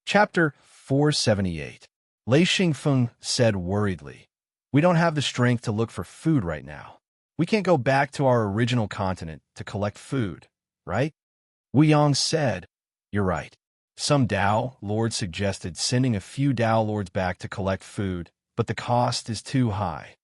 Chapter 478. Lei Xingfeng said worriedly, "We don't have the strength to look for food right now. We can't go back to our original continent to collect food, right?" Wu Yang said, "You're right. Some Dao lords suggested sending a few Dao lords back to collect food, but the cost is too high."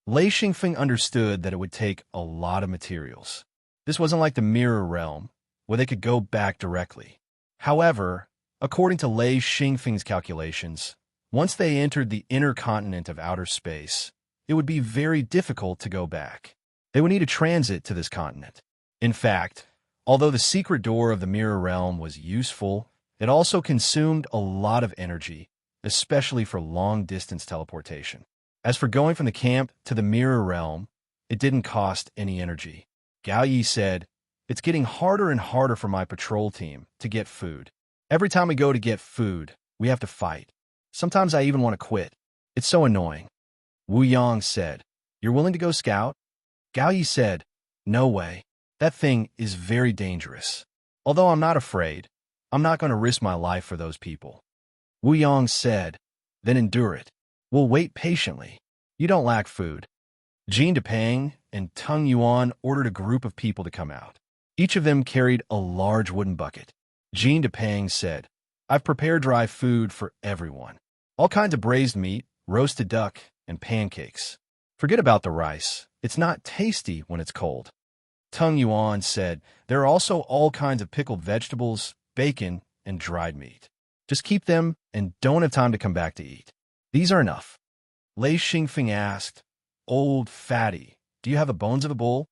Lei Xingfeng understood that it would take a lot of materials. This wasn't like the Mirror Realm, where they could go back directly. However, according to Lei Xingfeng's calculations, once they entered the inner continent of outer space, it would be very difficult to go back. They would need a transit to this continent. In fact, although the secret door of the Mirror Realm was useful, it also consumed a lot of energy, especially for long-distance teleportation. As for going from the camp to the Mirror Realm, it didn't cost any energy. Gao Yi said, "It's getting harder and harder for my patrol team to get food. Every time we go to get food, we have to fight. Sometimes I even want to quit. It's so annoying." Wu Yang said, "You're willing to go scout?" Gao Yi said, "No way. That thing is very dangerous. Although I'm not afraid, I'm not going to risk my life for those people." Wu Yang said, "Then endure it. We'll wait patiently. You don't lack food." Jin Depang and Tung Yuan ordered a group of people to come out. Each of them carried a large wooden bucket. Jin Depang said, "I've prepared dry food for everyone. All kinds of braised meat, roasted duck, and pancakes. Forget about the rice. It's not tasty when it's cold." Tung Yuan said, "There are also all kinds of pickled vegetables, bacon, and dried meat. Just keep them and don't have time to come back to eat. These are enough." Lei Xingfeng asked, "Old fatty, do you have the bones of a bull?"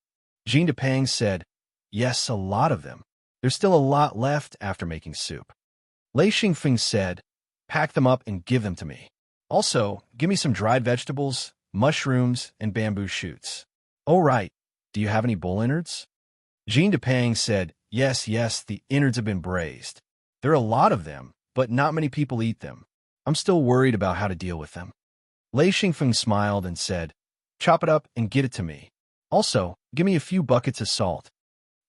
Jin Depang said, "Yes, a lot of them. There's still a lot left after making soup." Lei Xingfeng said, "Pack them up and give them to me. Also, give me some dried vegetables, mushrooms, and bamboo shoots." "Oh, right. Do you have any bull innards?" Jin Depang said, Yes, the innards have been braised. There are a lot of them, but not many people eat them. I'm still worried about how to deal with them." Lei Xingfeng smiled and said, "Chop it up and get it to me. Also, give me a few buckets of salt."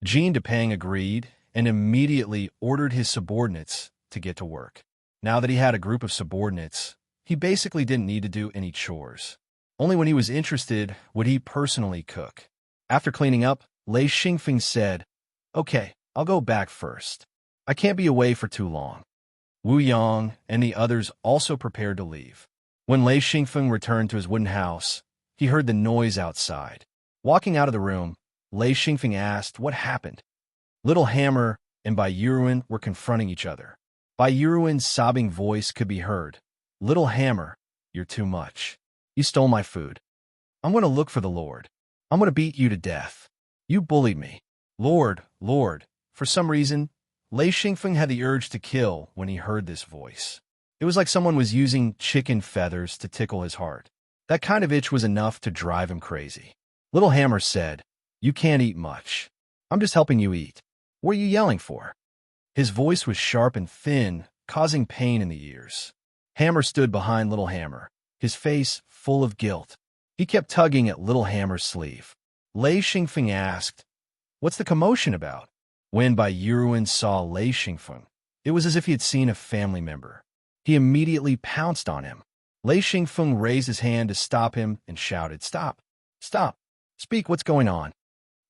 Jin Depang agreed and immediately ordered his subordinates to get to work. Now that he had a group of subordinates, he basically didn't need to do any chores. Only when he was interested would he personally cook. After cleaning up, Lei Xingfeng said, "Okay, I'll go back first. I can't be away for too long." Wu Yang and the others also prepared to leave. When Lei Xingfeng returned to his wooden house, he heard the noise outside. Walking out of the room, Lei Xingfeng asked what happened. Little Hammer and Bai Yuruin were confronting each other. Bai Yuruin's sobbing voice could be heard. "Little Hammer, you're too much. You stole my food. I'm going to look for the Lord. I'm going to beat you to death. You bullied me. Lord." For some reason, Lei Xingfeng had the urge to kill when he heard this voice. It was like someone was using chicken feathers to tickle his heart. That kind of itch was enough to drive him crazy. Little Hammer said, "You can't eat much. I'm just helping you eat. What are you yelling for?" His voice was sharp and thin, causing pain in the ears. Hammer stood behind Little Hammer, his face full of guilt. He kept tugging at Little Hammer's sleeve. Lei Xingfeng asked, "What's the commotion about?" When Bai Yuruin saw Lei Xingfeng, it was as if he had seen a family member. He immediately pounced on him. Lei Xingfeng raised his hand to stop him and shouted, "Stop! Stop! Speak, what's going on?"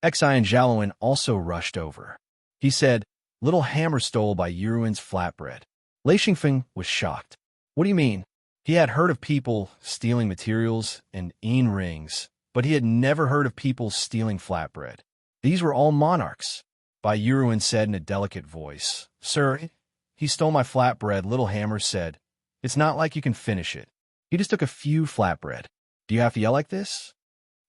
Xi and Jalowin also rushed over. He said, "Little Hammer stole Bai Yuruin's flatbread." Lei Xingfeng was shocked. "What do you mean?" He had heard of people stealing materials and yin rings, but he had never heard of people stealing flatbread. These were all monarchs. Bai Yuruin said in a delicate voice, "Sir, he stole my flatbread." Little Hammer said, "It's not like you can finish it. He just took a few flatbread. Do you have to yell like this?"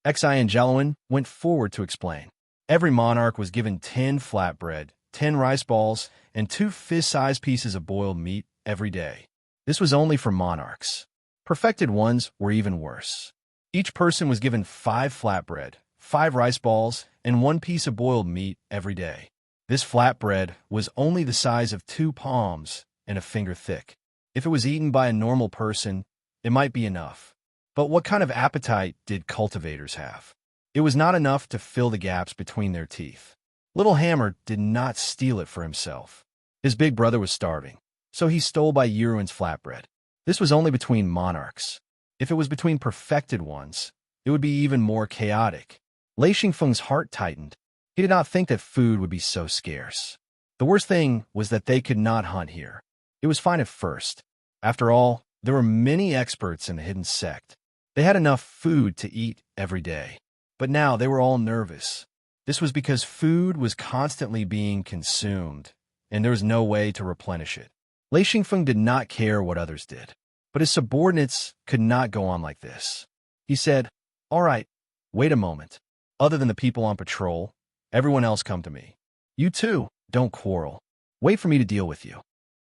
Xi and Jalowin went forward to explain. Every monarch was given 10 flatbread, 10 rice balls, and 2 fist-sized pieces of boiled meat every day. This was only for monarchs. Perfected ones were even worse. Each person was given 5 flatbread, 5 rice balls, and 1 piece of boiled meat every day. This flatbread was only the size of 2 palms and a finger thick. If it was eaten by a normal person, it might be enough. But what kind of appetite did cultivators have? It was not enough to fill the gaps between their teeth. Little Hammer did not steal it for himself. His big brother was starving, So he stole Bai Yiruan's flatbread. This was only between monarchs. If it was between perfected ones, it would be even more chaotic. Lei Xingfeng's heart tightened. He did not think that food would be so scarce. The worst thing was that they could not hunt here. It was fine at first. After all, there were many experts in the hidden sect. They had enough food to eat every day. But now they were all nervous. This was because food was constantly being consumed, and there was no way to replenish it. Lei Xingfeng did not care what others did, but his subordinates could not go on like this. He said, "All right, wait a moment. Other than the people on patrol, everyone else come to me. You too, don't quarrel. Wait for me to deal with you."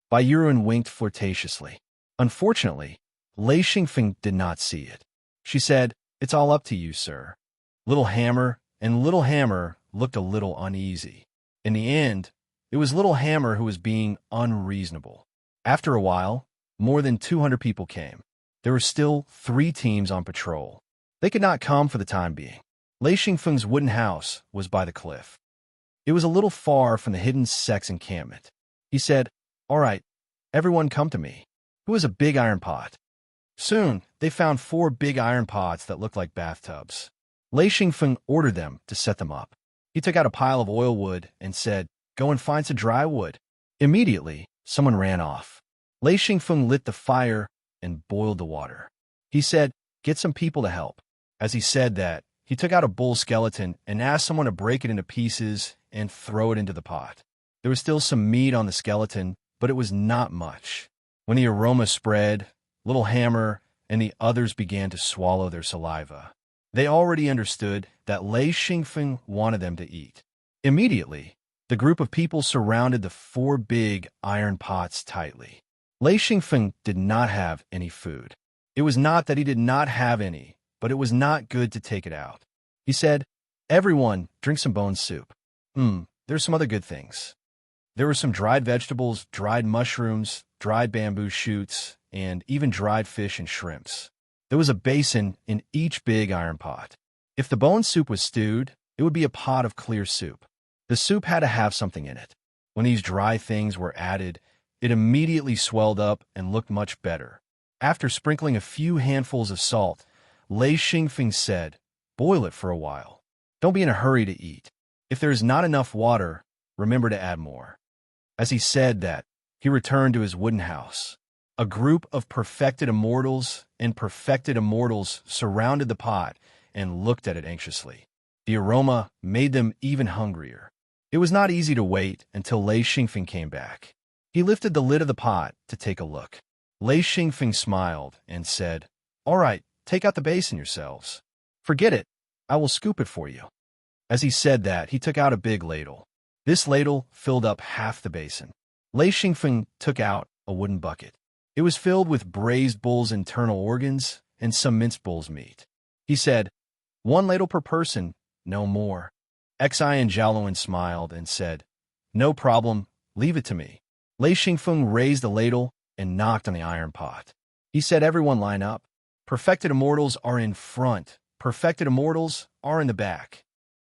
Bai Yiruan winked flirtatiously. Unfortunately, Lei Xingfeng did not see it. She said, "It's all up to you, sir." Little Hammer looked a little uneasy. In the end, it was Little Hammer who was being unreasonable. After a while, more than 200 people came. There were still 3 teams on patrol. They could not come for the time being. Lei Xingfeng's wooden house was by the cliff. It was a little far from the hidden sect's encampment. He said, "All right, everyone come to me." It was a big iron pot. Soon, they found 4 big iron pots that looked like bathtubs. Lei Xingfeng ordered them to set them up. He took out a pile of oil wood and said, "Go and find some dry wood." Immediately, someone ran off. Lei Xingfeng lit the fire and boiled the water. He said, "Get some people to help." As he said that, he took out a bull skeleton and asked someone to break it into pieces and throw it into the pot. There was still some meat on the skeleton, but it was not much. When the aroma spread, Little Hammer and the others began to swallow their saliva. They already understood that Lei Xingfeng wanted them to eat. Immediately, the group of people surrounded the 4 big iron pots tightly. Lei Xingfeng did not have any food. It was not that he did not have any, but it was not good to take it out. He said, "Everyone, drink some bone soup. There's some other good things." There were some dried vegetables, dried mushrooms, dried bamboo shoots, and even dried fish and shrimps. There was a basin in each big iron pot. If the bone soup was stewed, it would be a pot of clear soup. The soup had to have something in it. When these dry things were added, it immediately swelled up and looked much better. After sprinkling a few handfuls of salt, Lei Xingfeng said, "Boil it for a while. Don't be in a hurry to eat. If there is not enough water, remember to add more." As he said that, he returned to his wooden house. A group of perfected immortals surrounded the pot and looked at it anxiously. The aroma made them even hungrier. It was not easy to wait until Lei Xingfeng came back. He lifted the lid of the pot to take a look. Lei Xingfeng smiled and said, "All right, take out the basin yourselves. Forget it, I will scoop it for you." As he said that, he took out a big ladle. This ladle filled up half the basin. Lei Xingfeng took out a wooden bucket. It was filled with braised bull's internal organs and some minced bull's meat. He said, "1 ladle per person, no more." Xi and Jiaoluan smiled and said, "No problem, leave it to me." Lei Xingfeng raised the ladle and knocked on the iron pot. He said, "Everyone line up. Perfected immortals are in front. Perfected immortals are in the back."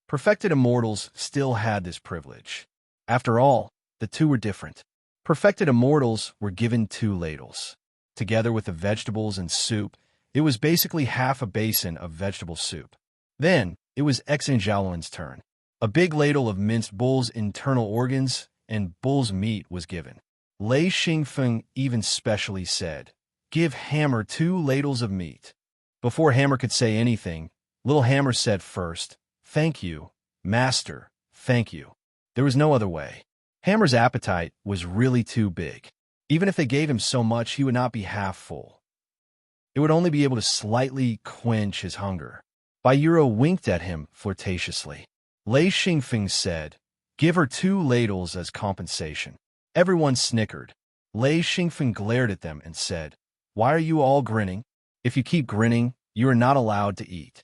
Perfected immortals still had this privilege. After all, the 2 were different. Perfected immortals were given 2 ladles. Together with the vegetables and soup, it was basically half a basin of vegetable soup. Then, it was X and Jiaoluan's turn. A big ladle of minced bull's internal organs and bull's meat was given. Lei Xingfeng even specially said, "Give Hammer 2 ladles of meat." Before Hammer could say anything, Little Hammer said first, "Thank you, Master, thank you." There was no other way. Hammer's appetite was really too big. Even if they gave him so much, he would not be half full. It would only be able to slightly quench his hunger. Bai Yiruan winked at him flirtatiously. Lei Xingfeng said, "Give her 2 ladles as compensation." Everyone snickered. Lei Xingfeng glared at them and said, "Why are you all grinning? If you keep grinning, you are not allowed to eat."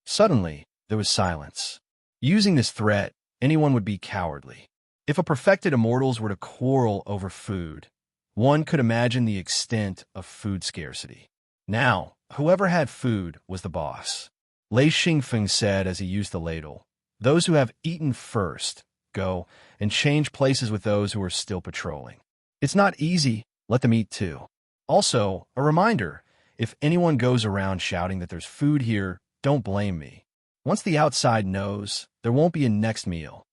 Suddenly, there was silence. Using this threat, anyone would be cowardly. If a perfected immortals were to quarrel over food, one could imagine the extent of food scarcity. Now, whoever had food was the boss. Lei Xingfeng said as he used the ladle, "Those who have eaten first, go and change places with those who are still patrolling." It's not easy, Let them eat too. Also, a reminder, if anyone goes around shouting that there's food here, don't blame me. Once the outside knows, there won't be a next meal.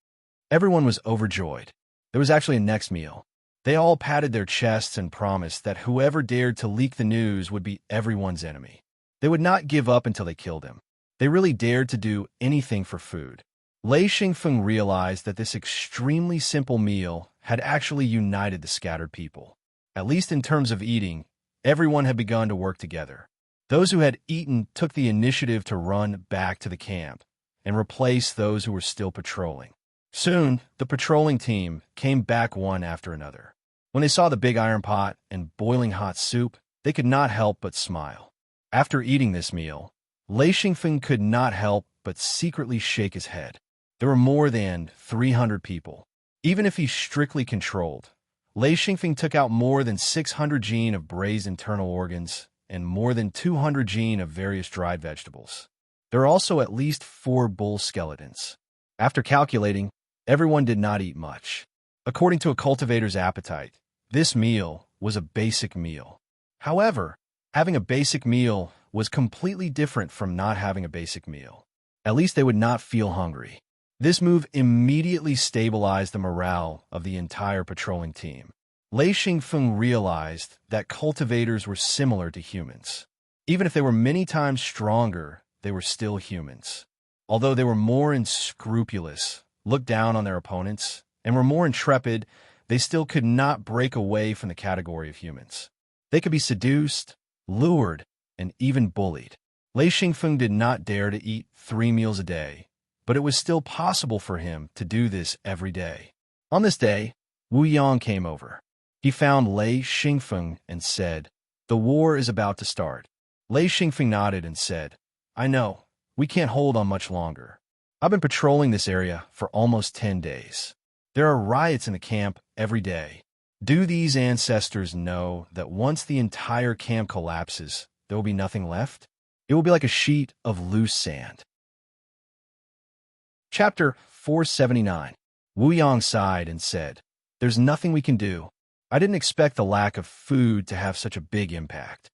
Everyone was overjoyed. There was actually a next meal. They all patted their chests and promised that whoever dared to leak the news would be everyone's enemy. They would not give up until they killed him. They really dared to do anything for food. Lei Xingfeng realized that this extremely simple meal had actually united the scattered people. At least in terms of eating, everyone had begun to work together. Those who had eaten took the initiative to run back to the camp and replace those who were still patrolling. Soon, the patrolling team came back one after another. When they saw the big iron pot and boiling hot soup, they could not help but smile. After eating this meal, Lei Xingfeng could not help but secretly shake his head. There were more than 300 people. Even if he strictly controlled, Lei Xingfeng took out more than 600 gene of braised internal organs and more than 200 gene of various dried vegetables. There are also at least 4 bull skeletons. After calculating, everyone did not eat much. According to a cultivator's appetite, this meal was a basic meal. However, having a basic meal was completely different from not having a basic meal. At least they would not feel hungry. This move immediately stabilized the morale of the entire patrolling team. Lei Xingfeng realized that cultivators were similar to humans. Even if they were many times stronger, they were still humans. Although they were more unscrupulous, looked down on their opponents, and were more intrepid, they still could not break away from the category of humans. They could be seduced, lured, and even bullied. Lei Xingfeng did not dare to eat 3 meals a day, but it was still possible for him to do this every day. On this day, Wu Yang came over. He found Lei Xingfeng and said, "The war is about to start." Lei Xingfeng nodded and said, "I know, we can't hold on much longer. I've been patrolling this area for almost 10 days. There are riots in the camp every day. Do these ancestors know that once the entire camp collapses, there will be nothing left? It will be like a sheet of loose sand." Chapter 479. Wu Yang sighed and said, "There's nothing we can do. I didn't expect the lack of food to have such a big impact."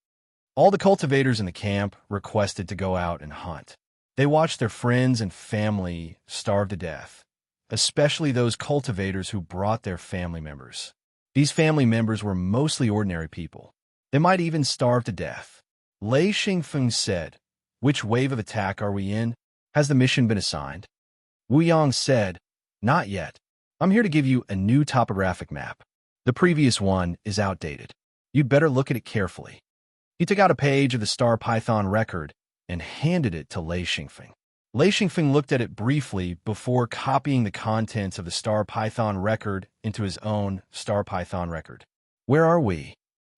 All the cultivators in the camp requested to go out and hunt. They watched their friends and family starve to death, especially those cultivators who brought their family members. These family members were mostly ordinary people. They might even starve to death. Lei Xingfeng said, "Which wave of attack are we in? Has the mission been assigned?" Wu Yang said, "Not yet. I'm here to give you a new topographic map. The previous one is outdated. You'd better look at it carefully." He took out a page of the Star Python record and handed it to Lei Xingfeng. Lei Xingfeng looked at it briefly before copying the contents of the Star Python record into his own Star Python record. "Where are we?"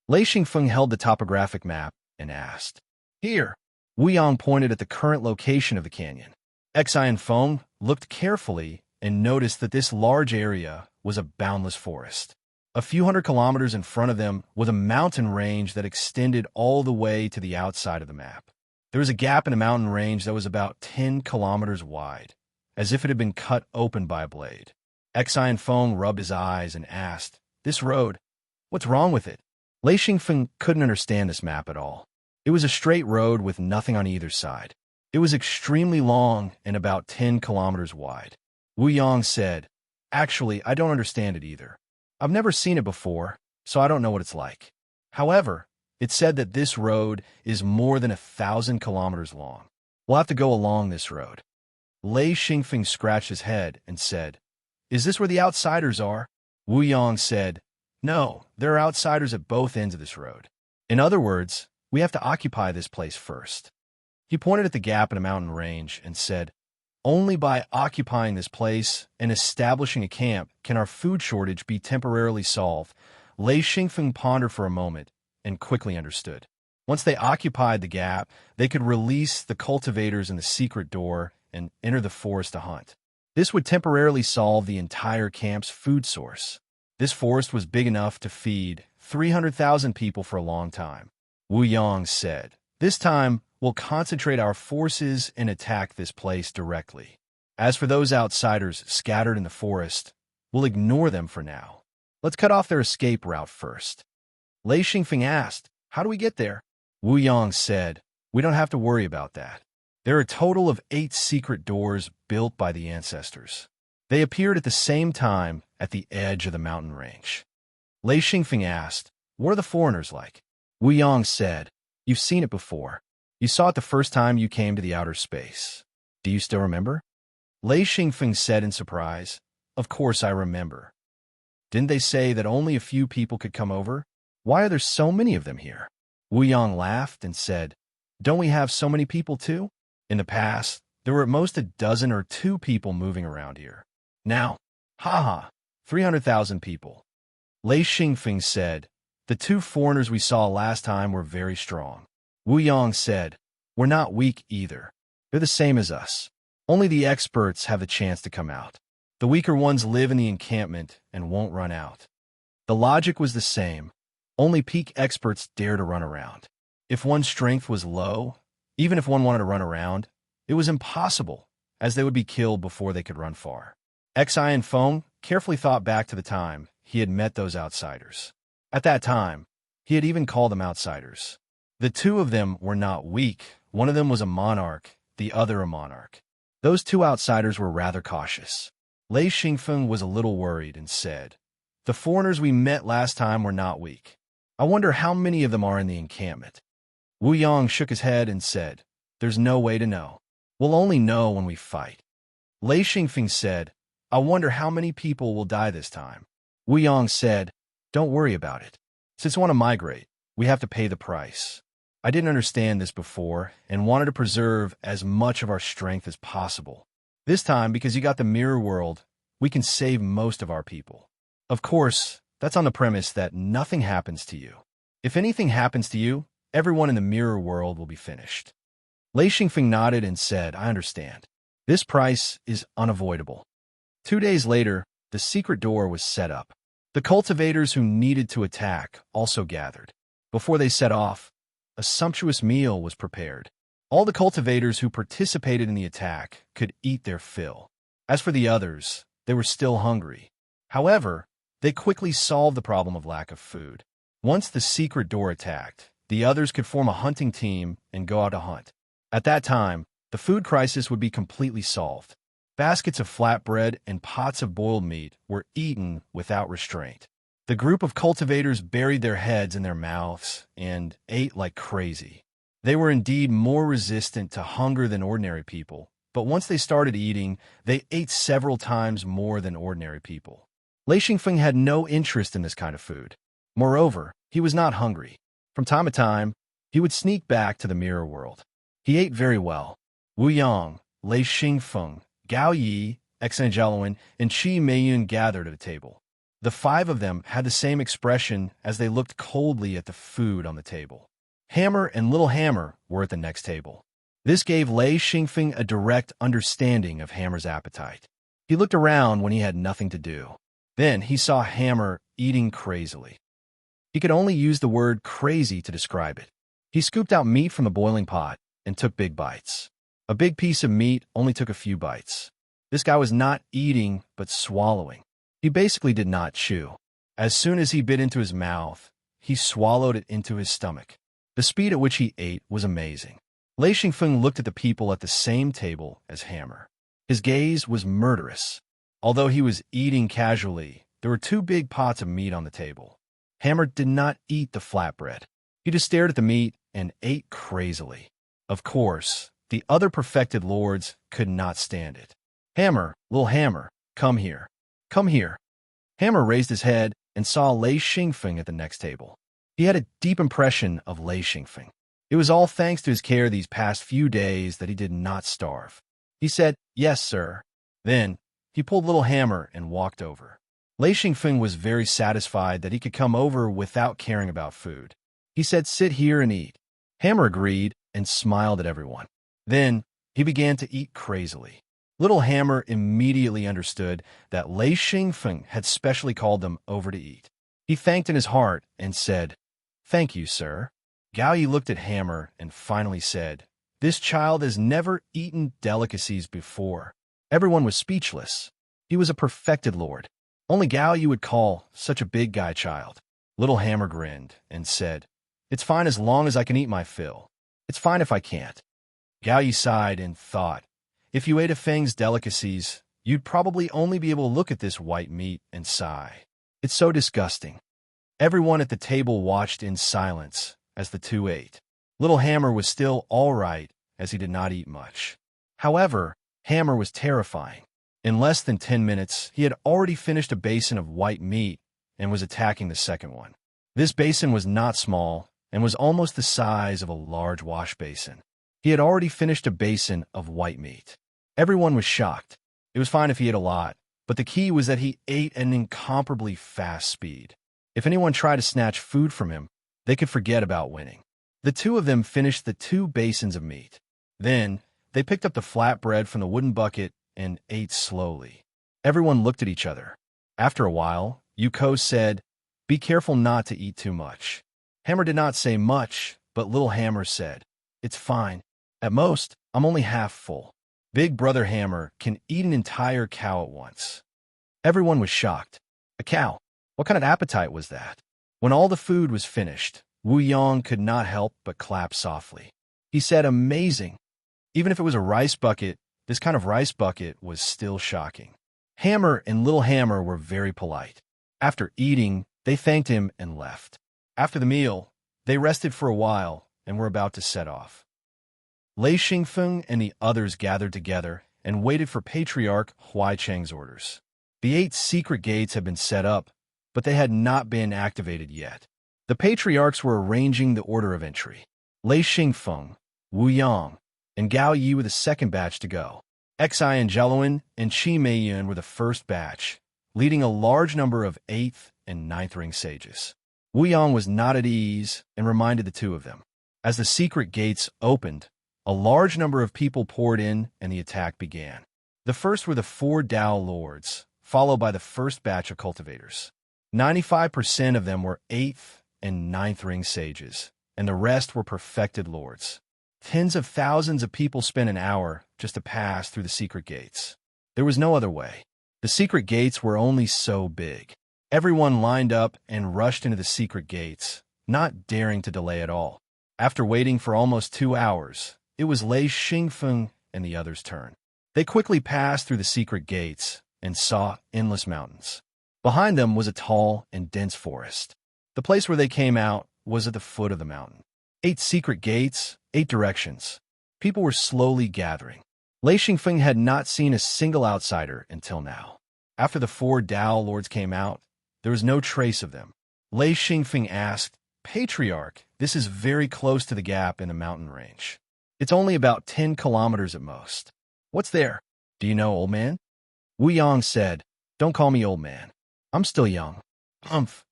Lei Xingfeng held the topographic map and asked. "Here." Wu Yang pointed at the current location of the canyon. Xian Feng looked carefully and noticed that this large area was a boundless forest. A few hundred kilometers in front of them was a mountain range that extended all the way to the outside of the map. There was a gap in a mountain range that was about 10 kilometers wide, as if it had been cut open by a blade. Xian Feng rubbed his eyes and asked, "This road, what's wrong with it?" Lei Xingfeng couldn't understand this map at all. It was a straight road with nothing on either side. It was extremely long and about 10 kilometers wide. Wu Yang said, "Actually, I don't understand it either. I've never seen it before, so I don't know what it's like. However, it said that this road is more than 1,000 kilometers long. We'll have to go along this road." Lei Xingfeng scratched his head and said, "Is this where the outsiders are?" Wu Yang said, "No, there are outsiders at both ends of this road. In other words, we have to occupy this place first." He pointed at the gap in a mountain range and said, "Only by occupying this place and establishing a camp can our food shortage be temporarily solved." Lei Xingfeng pondered for a moment and quickly understood. Once they occupied the gap, they could release the cultivators in the secret door and enter the forest to hunt. This would temporarily solve the entire camp's food source. This forest was big enough to feed 300,000 people for a long time. Wu Yang said, "This time, we'll concentrate our forces and attack this place directly. As for those outsiders scattered in the forest, we'll ignore them for now. Let's cut off their escape route first." Lei Xingfeng asked, "How do we get there?" Wu Yang said, "We don't have to worry about that. There are a total of 8 secret doors built by the ancestors. They appeared at the same time at the edge of the mountain range." Lei Xingfeng asked, "What are the foreigners like?" Wu Yang said, "You've seen it before. You saw it the first time you came to the outer space. Do you still remember?" Lei Xingfeng said in surprise, "Of course I remember. Didn't they say that only a few people could come over? Why are there so many of them here?" Wu Yang laughed and said, "Don't we have so many people too? In the past, there were at most a dozen or 2 people moving around here. Now, haha, 300,000 people." Lei Xingfeng said, "The 2 foreigners we saw last time were very strong." Wu Yang said, "We're not weak either. They're the same as us. Only the experts have the chance to come out. The weaker ones live in the encampment and won't run out." The logic was the same. Only peak experts dare to run around. If one's strength was low, even if one wanted to run around, it was impossible, as they would be killed before they could run far. Xi and Feng carefully thought back to the time he had met those outsiders. At that time, he had even called them outsiders. The 2 of them were not weak. One of them was a monarch, the other a monarch. Those 2 outsiders were rather cautious. Lei Xingfeng was a little worried and said, "The foreigners we met last time were not weak. I wonder how many of them are in the encampment." Wu Yang shook his head and said, "There's no way to know. We'll only know when we fight." Lei Xingfeng said, "I wonder how many people will die this time." Wu Yang said, "Don't worry about it. Since we want to migrate, we have to pay the price. I didn't understand this before and wanted to preserve as much of our strength as possible. This time, because you got the mirror world, we can save most of our people. Of course, that's on the premise that nothing happens to you. If anything happens to you, everyone in the mirror world will be finished." Lei Xingfeng nodded and said, "I understand. This price is unavoidable." 2 days later, the secret door was set up. The cultivators who needed to attack also gathered. Before they set off, a sumptuous meal was prepared. All the cultivators who participated in the attack could eat their fill. As for the others, they were still hungry. However, they quickly solved the problem of lack of food. Once the secret door attacked, the others could form a hunting team and go out to hunt. At that time, the food crisis would be completely solved. Baskets of flatbread and pots of boiled meat were eaten without restraint. The group of cultivators buried their heads in their mouths and ate like crazy. They were indeed more resistant to hunger than ordinary people, but once they started eating, they ate several times more than ordinary people. Lei Xingfeng had no interest in this kind of food. Moreover, he was not hungry. From time to time, he would sneak back to the mirror world. He ate very well. Wu Yang, Lei Xingfeng, Gao Yi, Xan Jialuan, and Qi Meiyun gathered at a table. The 5 of them had the same expression as they looked coldly at the food on the table. Hammer and Little Hammer were at the next table. This gave Lei Xingfeng a direct understanding of Hammer's appetite. He looked around when he had nothing to do. Then he saw Hammer eating crazily. He could only use the word crazy to describe it. He scooped out meat from the boiling pot and took big bites. A big piece of meat only took a few bites. This guy was not eating, but swallowing. He basically did not chew. As soon as he bit into his mouth, he swallowed it into his stomach. The speed at which he ate was amazing. Lei Xingfeng looked at the people at the same table as Hammer. His gaze was murderous. Although he was eating casually, there were 2 big pots of meat on the table. Hammer did not eat the flatbread. He just stared at the meat and ate crazily. Of course, the other perfected lords could not stand it. "Hammer, Little Hammer, come here. Come here." Hammer raised his head and saw Lei Xingfeng at the next table. He had a deep impression of Lei Xingfeng. It was all thanks to his care these past few days that he did not starve. He said, "Yes, sir." Then, he pulled Little Hammer and walked over. Lei Xingfeng was very satisfied that he could come over without caring about food. He said, "Sit here and eat." Hammer agreed and smiled at everyone. Then, he began to eat crazily. Little Hammer immediately understood that Lei Xingfeng had specially called them over to eat. He thanked in his heart and said, "Thank you, sir." Gao Yi looked at Hammer and finally said, "This child has never eaten delicacies before." Everyone was speechless. He was a perfected lord. Only Gao Yi would call such a big guy child. Little Hammer grinned and said, "It's fine as long as I can eat my fill. It's fine if I can't." Gao Yi sighed and thought, if you ate a Feng's delicacies, you'd probably only be able to look at this white meat and sigh. It's so disgusting. Everyone at the table watched in silence as the two ate. Little Hammer was still all right, as he did not eat much. However, Hammer was terrifying. In less than 10 minutes, he had already finished a basin of white meat and was attacking the second one. This basin was not small and was almost the size of a large wash basin. He had already finished a basin of white meat. Everyone was shocked. It was fine if he ate a lot, but the key was that he ate at an incomparably fast speed. If anyone tried to snatch food from him, they could forget about winning. The two of them finished the 2 basins of meat. Then, they picked up the flatbread from the wooden bucket and ate slowly. Everyone looked at each other. After a while, Yuko said, "Be careful not to eat too much." Hammer did not say much, but Little Hammer said, "It's fine. At most, I'm only half full." Big Brother Hammer can eat an entire cow at once. Everyone was shocked. A cow? What kind of appetite was that? When all the food was finished, Wu Yong could not help but clap softly. He said, "Amazing." Even if it was a rice bucket, this kind of rice bucket was still shocking. Hammer and Little Hammer were very polite. After eating, they thanked him and left. After the meal, they rested for a while and were about to set off. Lei Xingfeng and the others gathered together and waited for Patriarch Huai Cheng's orders. The 8 secret gates had been set up, but they had not been activated yet. The patriarchs were arranging the order of entry. Lei Xingfeng, Wu Yang, and Gao Yi were the second batch to go. Xi and Jialuan and Qi Meiyun were the first batch, leading a large number of 8th and 9th ring sages. Wu Yang was not at ease and reminded the two of them. As the secret gates opened, a large number of people poured in and the attack began. The first were the 4 Dao Lords, followed by the first batch of cultivators. 95% of them were 8th and 9th ring sages, and the rest were perfected lords. Tens of thousands of people spent an hour just to pass through the secret gates. There was no other way. The secret gates were only so big. Everyone lined up and rushed into the secret gates, not daring to delay at all. After waiting for almost 2 hours, it was Lei Xingfeng and the others' turn. They quickly passed through the secret gates and saw endless mountains. Behind them was a tall and dense forest. The place where they came out was at the foot of the mountain. 8 secret gates, 8 directions. People were slowly gathering. Lei Xingfeng had not seen a single outsider until now. After the 4 Dao Lords came out, there was no trace of them. Lei Xingfeng asked, "Patriarch, this is very close to the gap in the mountain range. It's only about 10 kilometers at most. What's there? Do you know, old man?" Wu Yang said, "Don't call me old man. I'm still young." Humph.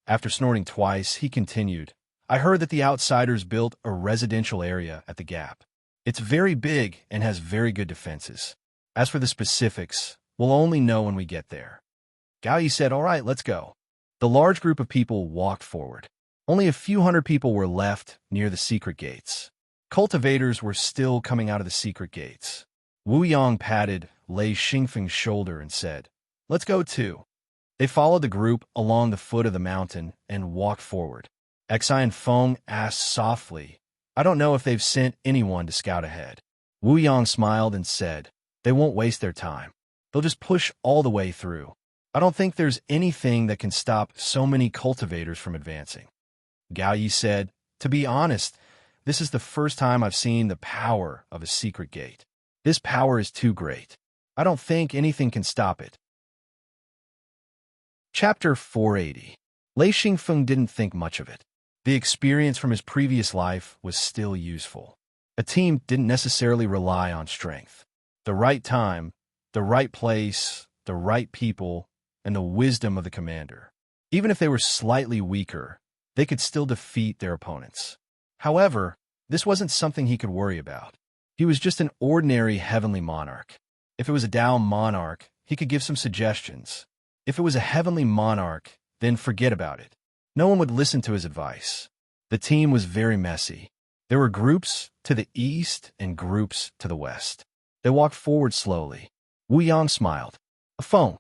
After snorting twice, he continued, "I heard that the outsiders built a residential area at the gap. It's very big and has very good defenses. As for the specifics, we'll only know when we get there." Gao Yi said, "All right, let's go." The large group of people walked forward. Only a few hundred people were left near the secret gates. Cultivators were still coming out of the secret gates. Wu Yang patted Lei Xingfeng's shoulder and said, "Let's go too." They followed the group along the foot of the mountain and walked forward. Xi and Feng asked softly, "I don't know if they've sent anyone to scout ahead." Wu Yang smiled and said, "They won't waste their time. They'll just push all the way through. I don't think there's anything that can stop so many cultivators from advancing." Gao Yi said, "To be honest, this is the first time I've seen the power of a secret gate. This power is too great. I don't think anything can stop it." Chapter 480. Lei Xingfeng didn't think much of it. The experience from his previous life was still useful. A team didn't necessarily rely on strength. The right time, the right place, the right people, and the wisdom of the commander. Even if they were slightly weaker, they could still defeat their opponents. However, this wasn't something he could worry about. He was just an ordinary heavenly monarch. If it was a Dao monarch, he could give some suggestions. If it was a heavenly monarch, then forget about it. No one would listen to his advice. The team was very messy. There were groups to the east and groups to the west. They walked forward slowly. Wu Yang smiled. "Feng,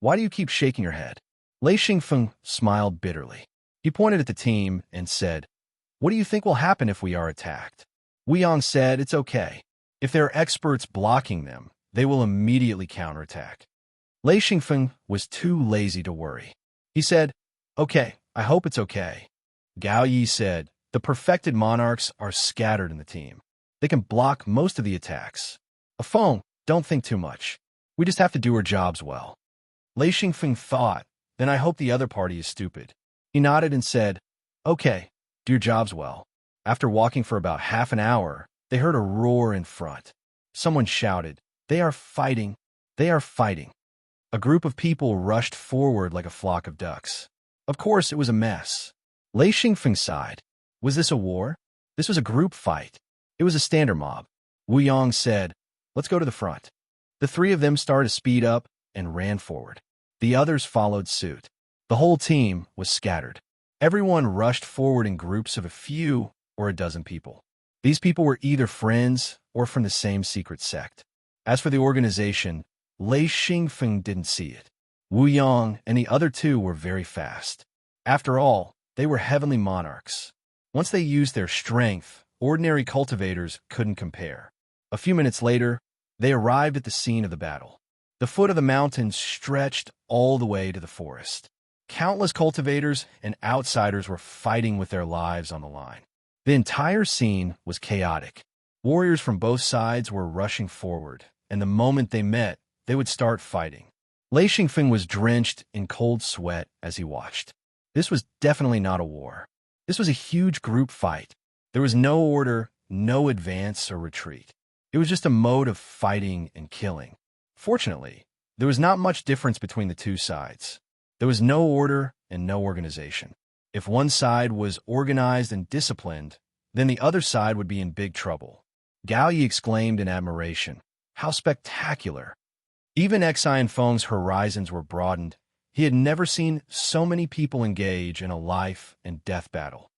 why do you keep shaking your head?" Lei Xingfeng smiled bitterly. He pointed at the team and said, "What do you think will happen if we are attacked?" Wu Yang said, "It's okay. If there are experts blocking them, they will immediately counterattack." Lei Xingfeng was too lazy to worry. He said, "Okay, I hope it's okay." Gao Yi said, "The perfected monarchs are scattered in the team. They can block most of the attacks. Feng, don't think too much. We just have to do our jobs well." Lei Xingfeng thought, "Then I hope the other party is stupid." He nodded and said, "Okay, do your jobs well." After walking for about half an hour, they heard a roar in front. Someone shouted, "They are fighting! They are fighting!" A group of people rushed forward like a flock of ducks. Of course, it was a mess. Lei Xingfeng sighed. Was this a war? This was a group fight. It was a standard mob. Wu Yang said, "Let's go to the front." The three of them started to speed up and ran forward. The others followed suit. The whole team was scattered. Everyone rushed forward in groups of a few or a dozen people. These people were either friends or from the same secret sect. As for the organization, Lei Xingfeng didn't see it. Wu Yang and the other two were very fast. After all, they were heavenly monarchs. Once they used their strength, ordinary cultivators couldn't compare. A few minutes later, they arrived at the scene of the battle. The foot of the mountain stretched all the way to the forest. Countless cultivators and outsiders were fighting with their lives on the line. The entire scene was chaotic. Warriors from both sides were rushing forward, and the moment they met, they would start fighting. Lei Xingfeng was drenched in cold sweat as he watched. This was definitely not a war. This was a huge group fight. There was no order, no advance or retreat. It was just a mode of fighting and killing. Fortunately, there was not much difference between the two sides. There was no order and no organization. If one side was organized and disciplined, then the other side would be in big trouble. Gao Yi exclaimed in admiration, "How spectacular!" Even Xi Feng's horizons were broadened. He had never seen so many people engage in a life and death battle.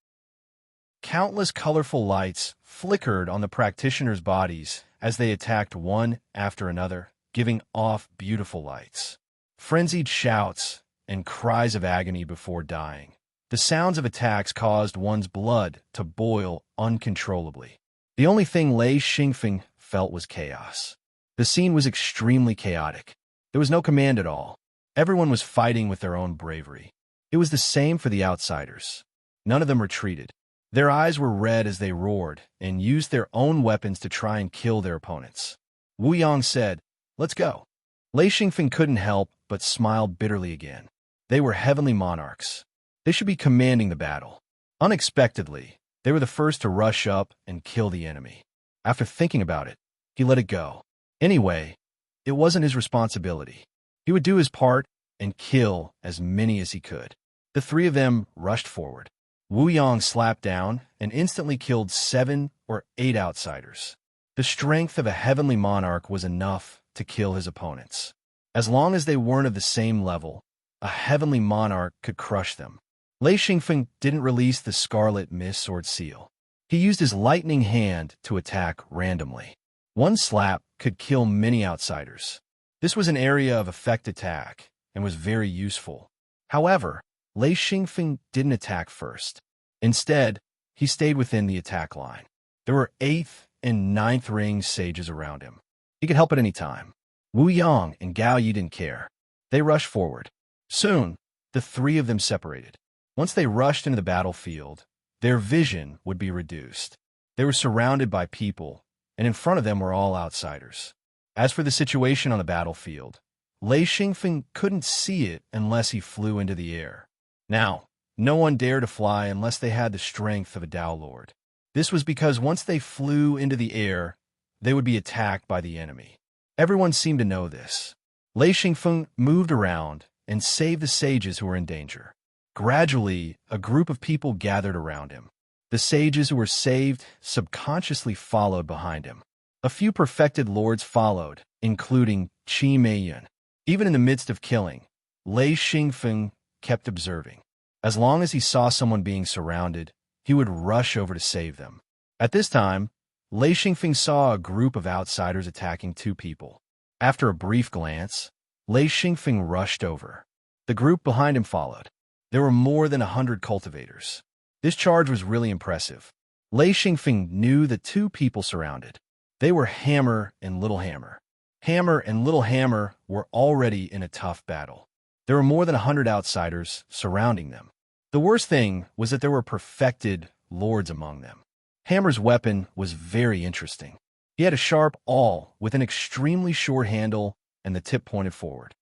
Countless colorful lights flickered on the practitioners' bodies as they attacked one after another, giving off beautiful lights. Frenzied shouts and cries of agony before dying. The sounds of attacks caused one's blood to boil uncontrollably. The only thing Lei Xingfeng felt was chaos. The scene was extremely chaotic. There was no command at all. Everyone was fighting with their own bravery. It was the same for the outsiders. None of them retreated. Their eyes were red as they roared and used their own weapons to try and kill their opponents. Wu Yang said, "Let's go." Lei Xingfeng couldn't help but smile bitterly again. They were heavenly monarchs. They should be commanding the battle. Unexpectedly, they were the first to rush up and kill the enemy. After thinking about it, he let it go. Anyway, it wasn't his responsibility. He would do his part and kill as many as he could. The three of them rushed forward. Wu Yang slapped down and instantly killed 7 or 8 outsiders. The strength of a heavenly monarch was enough to kill his opponents. As long as they weren't of the same level, a heavenly monarch could crush them. Lei Xingfeng didn't release the scarlet mist sword seal. He used his lightning hand to attack randomly. One slap could kill many outsiders. This was an area of effect attack and was very useful. However, Lei Xingfeng didn't attack first. Instead, he stayed within the attack line. There were 8th and 9th ring sages around him. He could help at any time. Wu Yang and Gao Yi didn't care. They rushed forward. Soon, the three of them separated. Once they rushed into the battlefield, their vision would be reduced. They were surrounded by people, and in front of them were all outsiders. As for the situation on the battlefield, Lei Xingfeng couldn't see it unless he flew into the air. Now, no one dared to fly unless they had the strength of a Tao Lord. This was because once they flew into the air, they would be attacked by the enemy. Everyone seemed to know this. Lei Xingfeng moved around and saved the sages who were in danger. Gradually, a group of people gathered around him. The sages who were saved subconsciously followed behind him. A few perfected lords followed, including Qi Meiyun. Even in the midst of killing, Lei Xingfeng kept observing. As long as he saw someone being surrounded, he would rush over to save them. At this time, Lei Xingfeng saw a group of outsiders attacking 2 people. After a brief glance, Lei Xingfeng rushed over. The group behind him followed. There were more than 100 cultivators. This charge was really impressive. Lei Xingfeng knew the two people surrounded. They were Hammer and Little Hammer. Hammer and Little Hammer were already in a tough battle. There were more than 100 outsiders surrounding them. The worst thing was that there were perfected lords among them. Hammer's weapon was very interesting. He had a sharp awl with an extremely short handle and the tip pointed forward.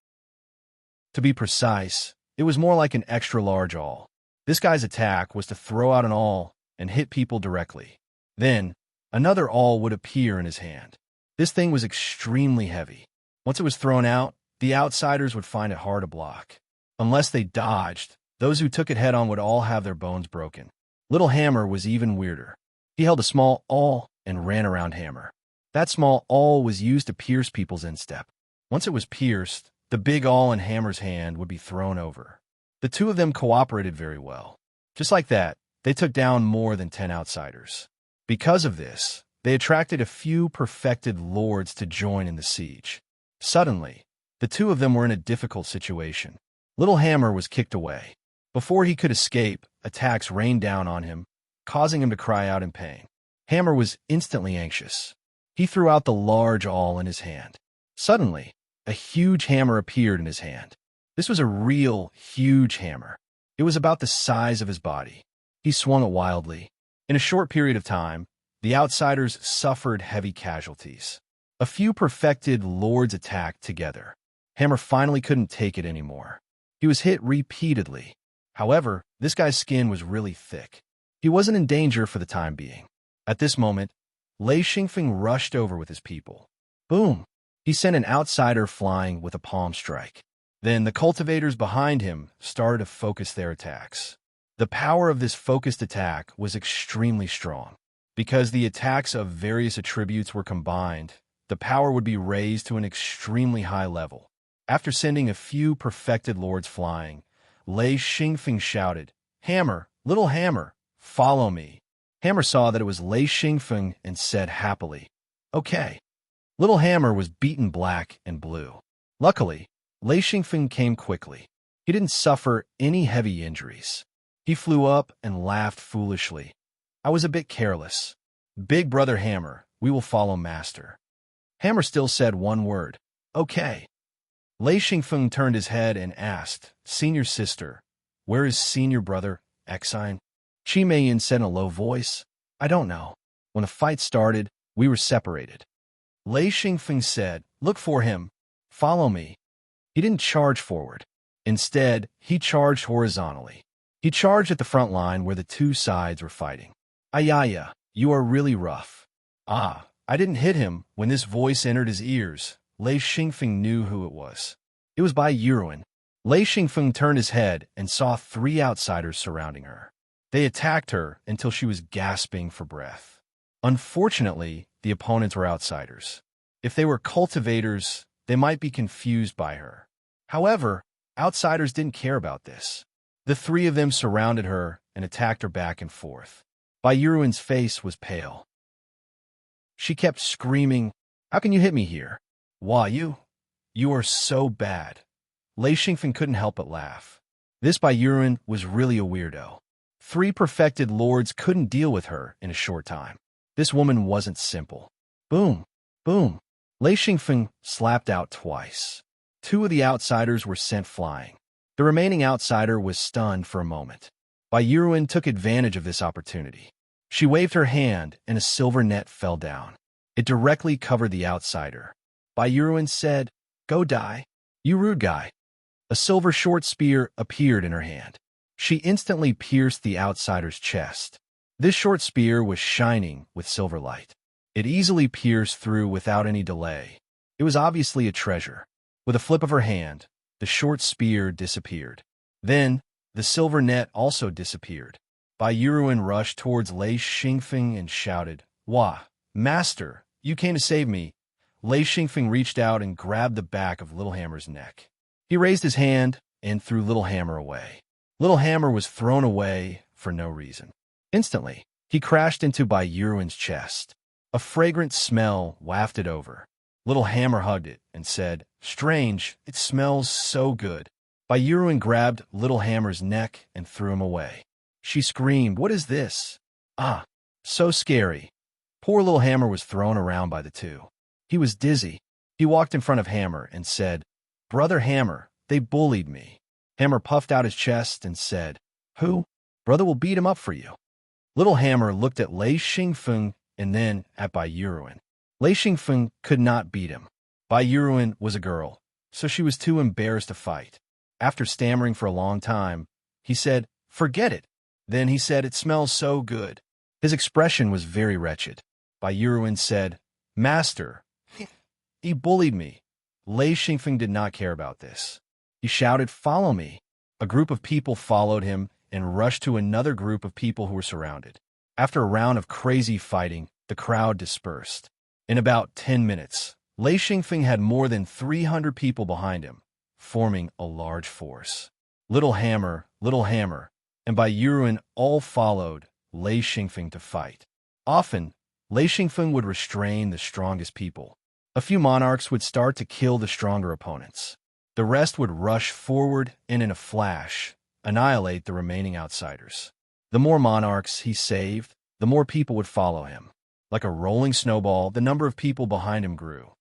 To be precise, it was more like an extra-large awl. This guy's attack was to throw out an awl and hit people directly. Then, another awl would appear in his hand. This thing was extremely heavy. Once it was thrown out, the outsiders would find it hard to block. Unless they dodged, those who took it head-on would all have their bones broken. Little Hammer was even weirder. He held a small awl and ran around Hammer. That small awl was used to pierce people's instep. Once it was pierced, the big awl in Hammer's hand would be thrown over. The two of them cooperated very well. Just like that, they took down more than 10 outsiders. Because of this, they attracted a few perfected lords to join in the siege. Suddenly, the two of them were in a difficult situation. Little Hammer was kicked away. Before he could escape, attacks rained down on him, causing him to cry out in pain. Hammer was instantly anxious. He threw out the large awl in his hand. Suddenly, a huge hammer appeared in his hand. This was a real, huge hammer. It was about the size of his body. He swung it wildly. In a short period of time, the outsiders suffered heavy casualties. A few perfected lords attacked together. Hammer finally couldn't take it anymore. He was hit repeatedly. However, this guy's skin was really thick. He wasn't in danger for the time being. At this moment, Lei Xingfeng rushed over with his people. Boom! He sent an outsider flying with a palm strike. Then the cultivators behind him started to focus their attacks. The power of this focused attack was extremely strong. Because the attacks of various attributes were combined, the power would be raised to an extremely high level. After sending a few perfected lords flying, Lei Xingfeng shouted, "Hammer, Little Hammer, follow me." Hammer saw that it was Lei Xingfeng and said happily, "Okay." Little Hammer was beaten black and blue. Luckily, Lei Xingfeng came quickly. He didn't suffer any heavy injuries. He flew up and laughed foolishly. "I was a bit careless. Big brother Hammer, we will follow master." Hammer still said one word, "Okay." Lei Xingfeng turned his head and asked, "Senior sister, where is senior brother, Exine?" Chi Meiyin said in a low voice, "I don't know. When the fight started, we were separated." Lei Xingfeng said, "Look for him. Follow me." He didn't charge forward. Instead, he charged horizontally. He charged at the front line where the two sides were fighting. "Ayaya, you are really rough." Ah, I didn't hit him. When this voice entered his ears, Lei Xingfeng knew who it was. It was Bai Yuruan. Lei Xingfeng turned his head and saw 3 outsiders surrounding her. They attacked her until she was gasping for breath. Unfortunately, the opponents were outsiders. If they were cultivators, they might be confused by her. However, outsiders didn't care about this. The 3 of them surrounded her and attacked her back and forth. Bai Yuruan's face was pale. She kept screaming, "How can you hit me here? Why, you are so bad." Lei Xingfeng couldn't help but laugh. This Bai Yuruan was really a weirdo. 3 perfected lords couldn't deal with her in a short time. This woman wasn't simple. Boom, boom. Lei Xingfeng slapped out twice. 2 of the outsiders were sent flying. The remaining outsider was stunned for a moment. Bai Yuruan took advantage of this opportunity. She waved her hand and a silver net fell down. It directly covered the outsider. Bai Yuruan said, "Go die, you rude guy." A silver short spear appeared in her hand. She instantly pierced the outsider's chest. This short spear was shining with silver light. It easily pierced through without any delay. It was obviously a treasure. With a flip of her hand, the short spear disappeared. Then, the silver net also disappeared. Bai Yuruan rushed towards Lei Xingfeng and shouted, "Wah, master, you came to save me." Lei Xingfeng reached out and grabbed the back of Little Hammer's neck. He raised his hand and threw Little Hammer away. Little Hammer was thrown away for no reason. Instantly, he crashed into Bai Yuruan's chest. A fragrant smell wafted over. Little Hammer hugged it and said, "Strange, it smells so good." Bai Yuruin grabbed Little Hammer's neck and threw him away. She screamed, "What is this? Ah, so scary." Poor Little Hammer was thrown around by the two. He was dizzy. He walked in front of Hammer and said, "Brother Hammer, they bullied me." Hammer puffed out his chest and said, "Who? Brother will beat him up for you." Little Hammer looked at Lei Xingfeng and then at Bai Yuruin. Lei Xingfeng could not beat him. Bai Yuruin was a girl, so she was too embarrassed to fight. After stammering for a long time, he said, "Forget it." Then he said, "It smells so good." His expression was very wretched. Bai Yuruin said, "Master, he bullied me." Lei Xingfeng did not care about this. He shouted, "Follow me." A group of people followed him and rushed to another group of people who were surrounded. After a round of crazy fighting, the crowd dispersed. In about 10 minutes, Lei Xingfeng had more than 300 people behind him, forming a large force. Little Hammer, and Bai Yuruin all followed Lei Xingfeng to fight. Often, Lei Xingfeng would restrain the strongest people. A few monarchs would start to kill the stronger opponents. The rest would rush forward and in a flash, annihilate the remaining outsiders. The more monarchs he saved, the more people would follow him. Like a rolling snowball, the number of people behind him grew.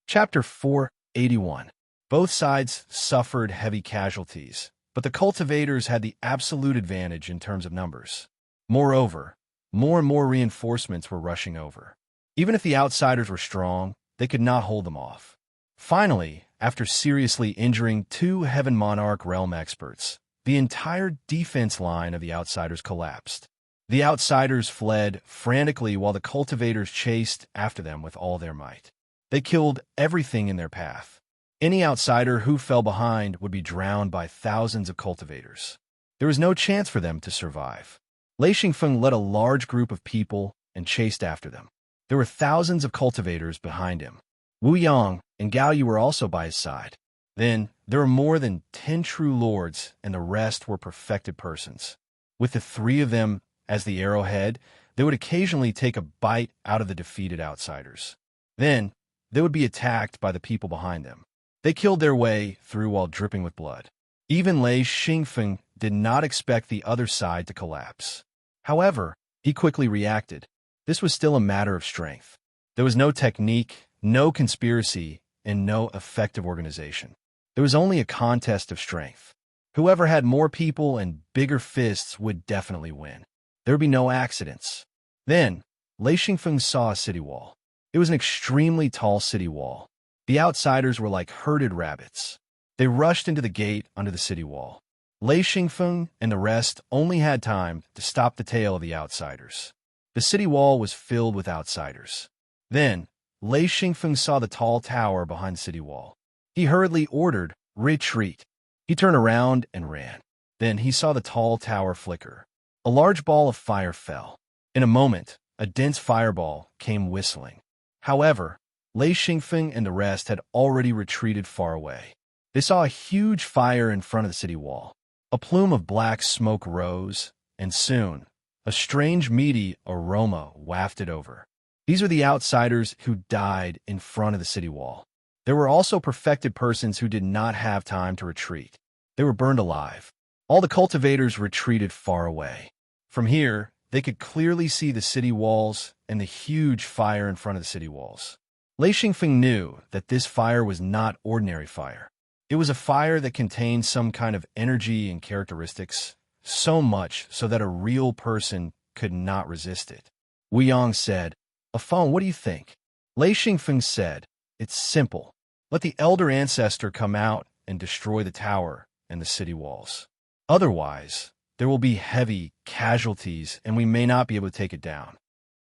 Chapter 481. Both sides suffered heavy casualties, but the cultivators had the absolute advantage in terms of numbers. Moreover, more and more reinforcements were rushing over. Even if the outsiders were strong, they could not hold them off. Finally, after seriously injuring 2 Heaven Monarch realm experts, the entire defense line of the outsiders collapsed. The outsiders fled frantically while the cultivators chased after them with all their might. They killed everything in their path. Any outsider who fell behind would be drowned by thousands of cultivators. There was no chance for them to survive. Lei Xingfeng led a large group of people and chased after them. There were thousands of cultivators behind him. Wu Yang and Gao Yu were also by his side. Then, there were more than 10 true lords, and the rest were perfected persons. With the 3 of them as the arrowhead, they would occasionally take a bite out of the defeated outsiders. Then, they would be attacked by the people behind them. They killed their way through while dripping with blood. Even Lei Xingfeng did not expect the other side to collapse. However, he quickly reacted. This was still a matter of strength. There was no technique, no conspiracy, and no effective organization. There was only a contest of strength. Whoever had more people and bigger fists would definitely win. There would be no accidents. Then, Lei Xingfeng saw a city wall. It was an extremely tall city wall. The outsiders were like herded rabbits. They rushed into the gate under the city wall. Lei Xingfeng and the rest only had time to stop the tail of the outsiders. The city wall was filled with outsiders. Then, Lei Xingfeng saw the tall tower behind the city wall. He hurriedly ordered, "Retreat." He turned around and ran. Then he saw the tall tower flicker. A large ball of fire fell. In a moment, a dense fireball came whistling. However, Lei Xingfeng and the rest had already retreated far away. They saw a huge fire in front of the city wall. A plume of black smoke rose, and soon, a strange meaty aroma wafted over. These were the outsiders who died in front of the city wall. There were also perfected persons who did not have time to retreat. They were burned alive. All the cultivators retreated far away. From here, they could clearly see the city walls and the huge fire in front of the city walls. Lei Xingfeng knew that this fire was not ordinary fire. It was a fire that contained some kind of energy and characteristics, so much so that a real person could not resist it. Wu Yang said, "Afon, what do you think?" Lei Xingfeng said, "It's simple. Let the elder ancestor come out and destroy the tower and the city walls. Otherwise, there will be heavy casualties and we may not be able to take it down."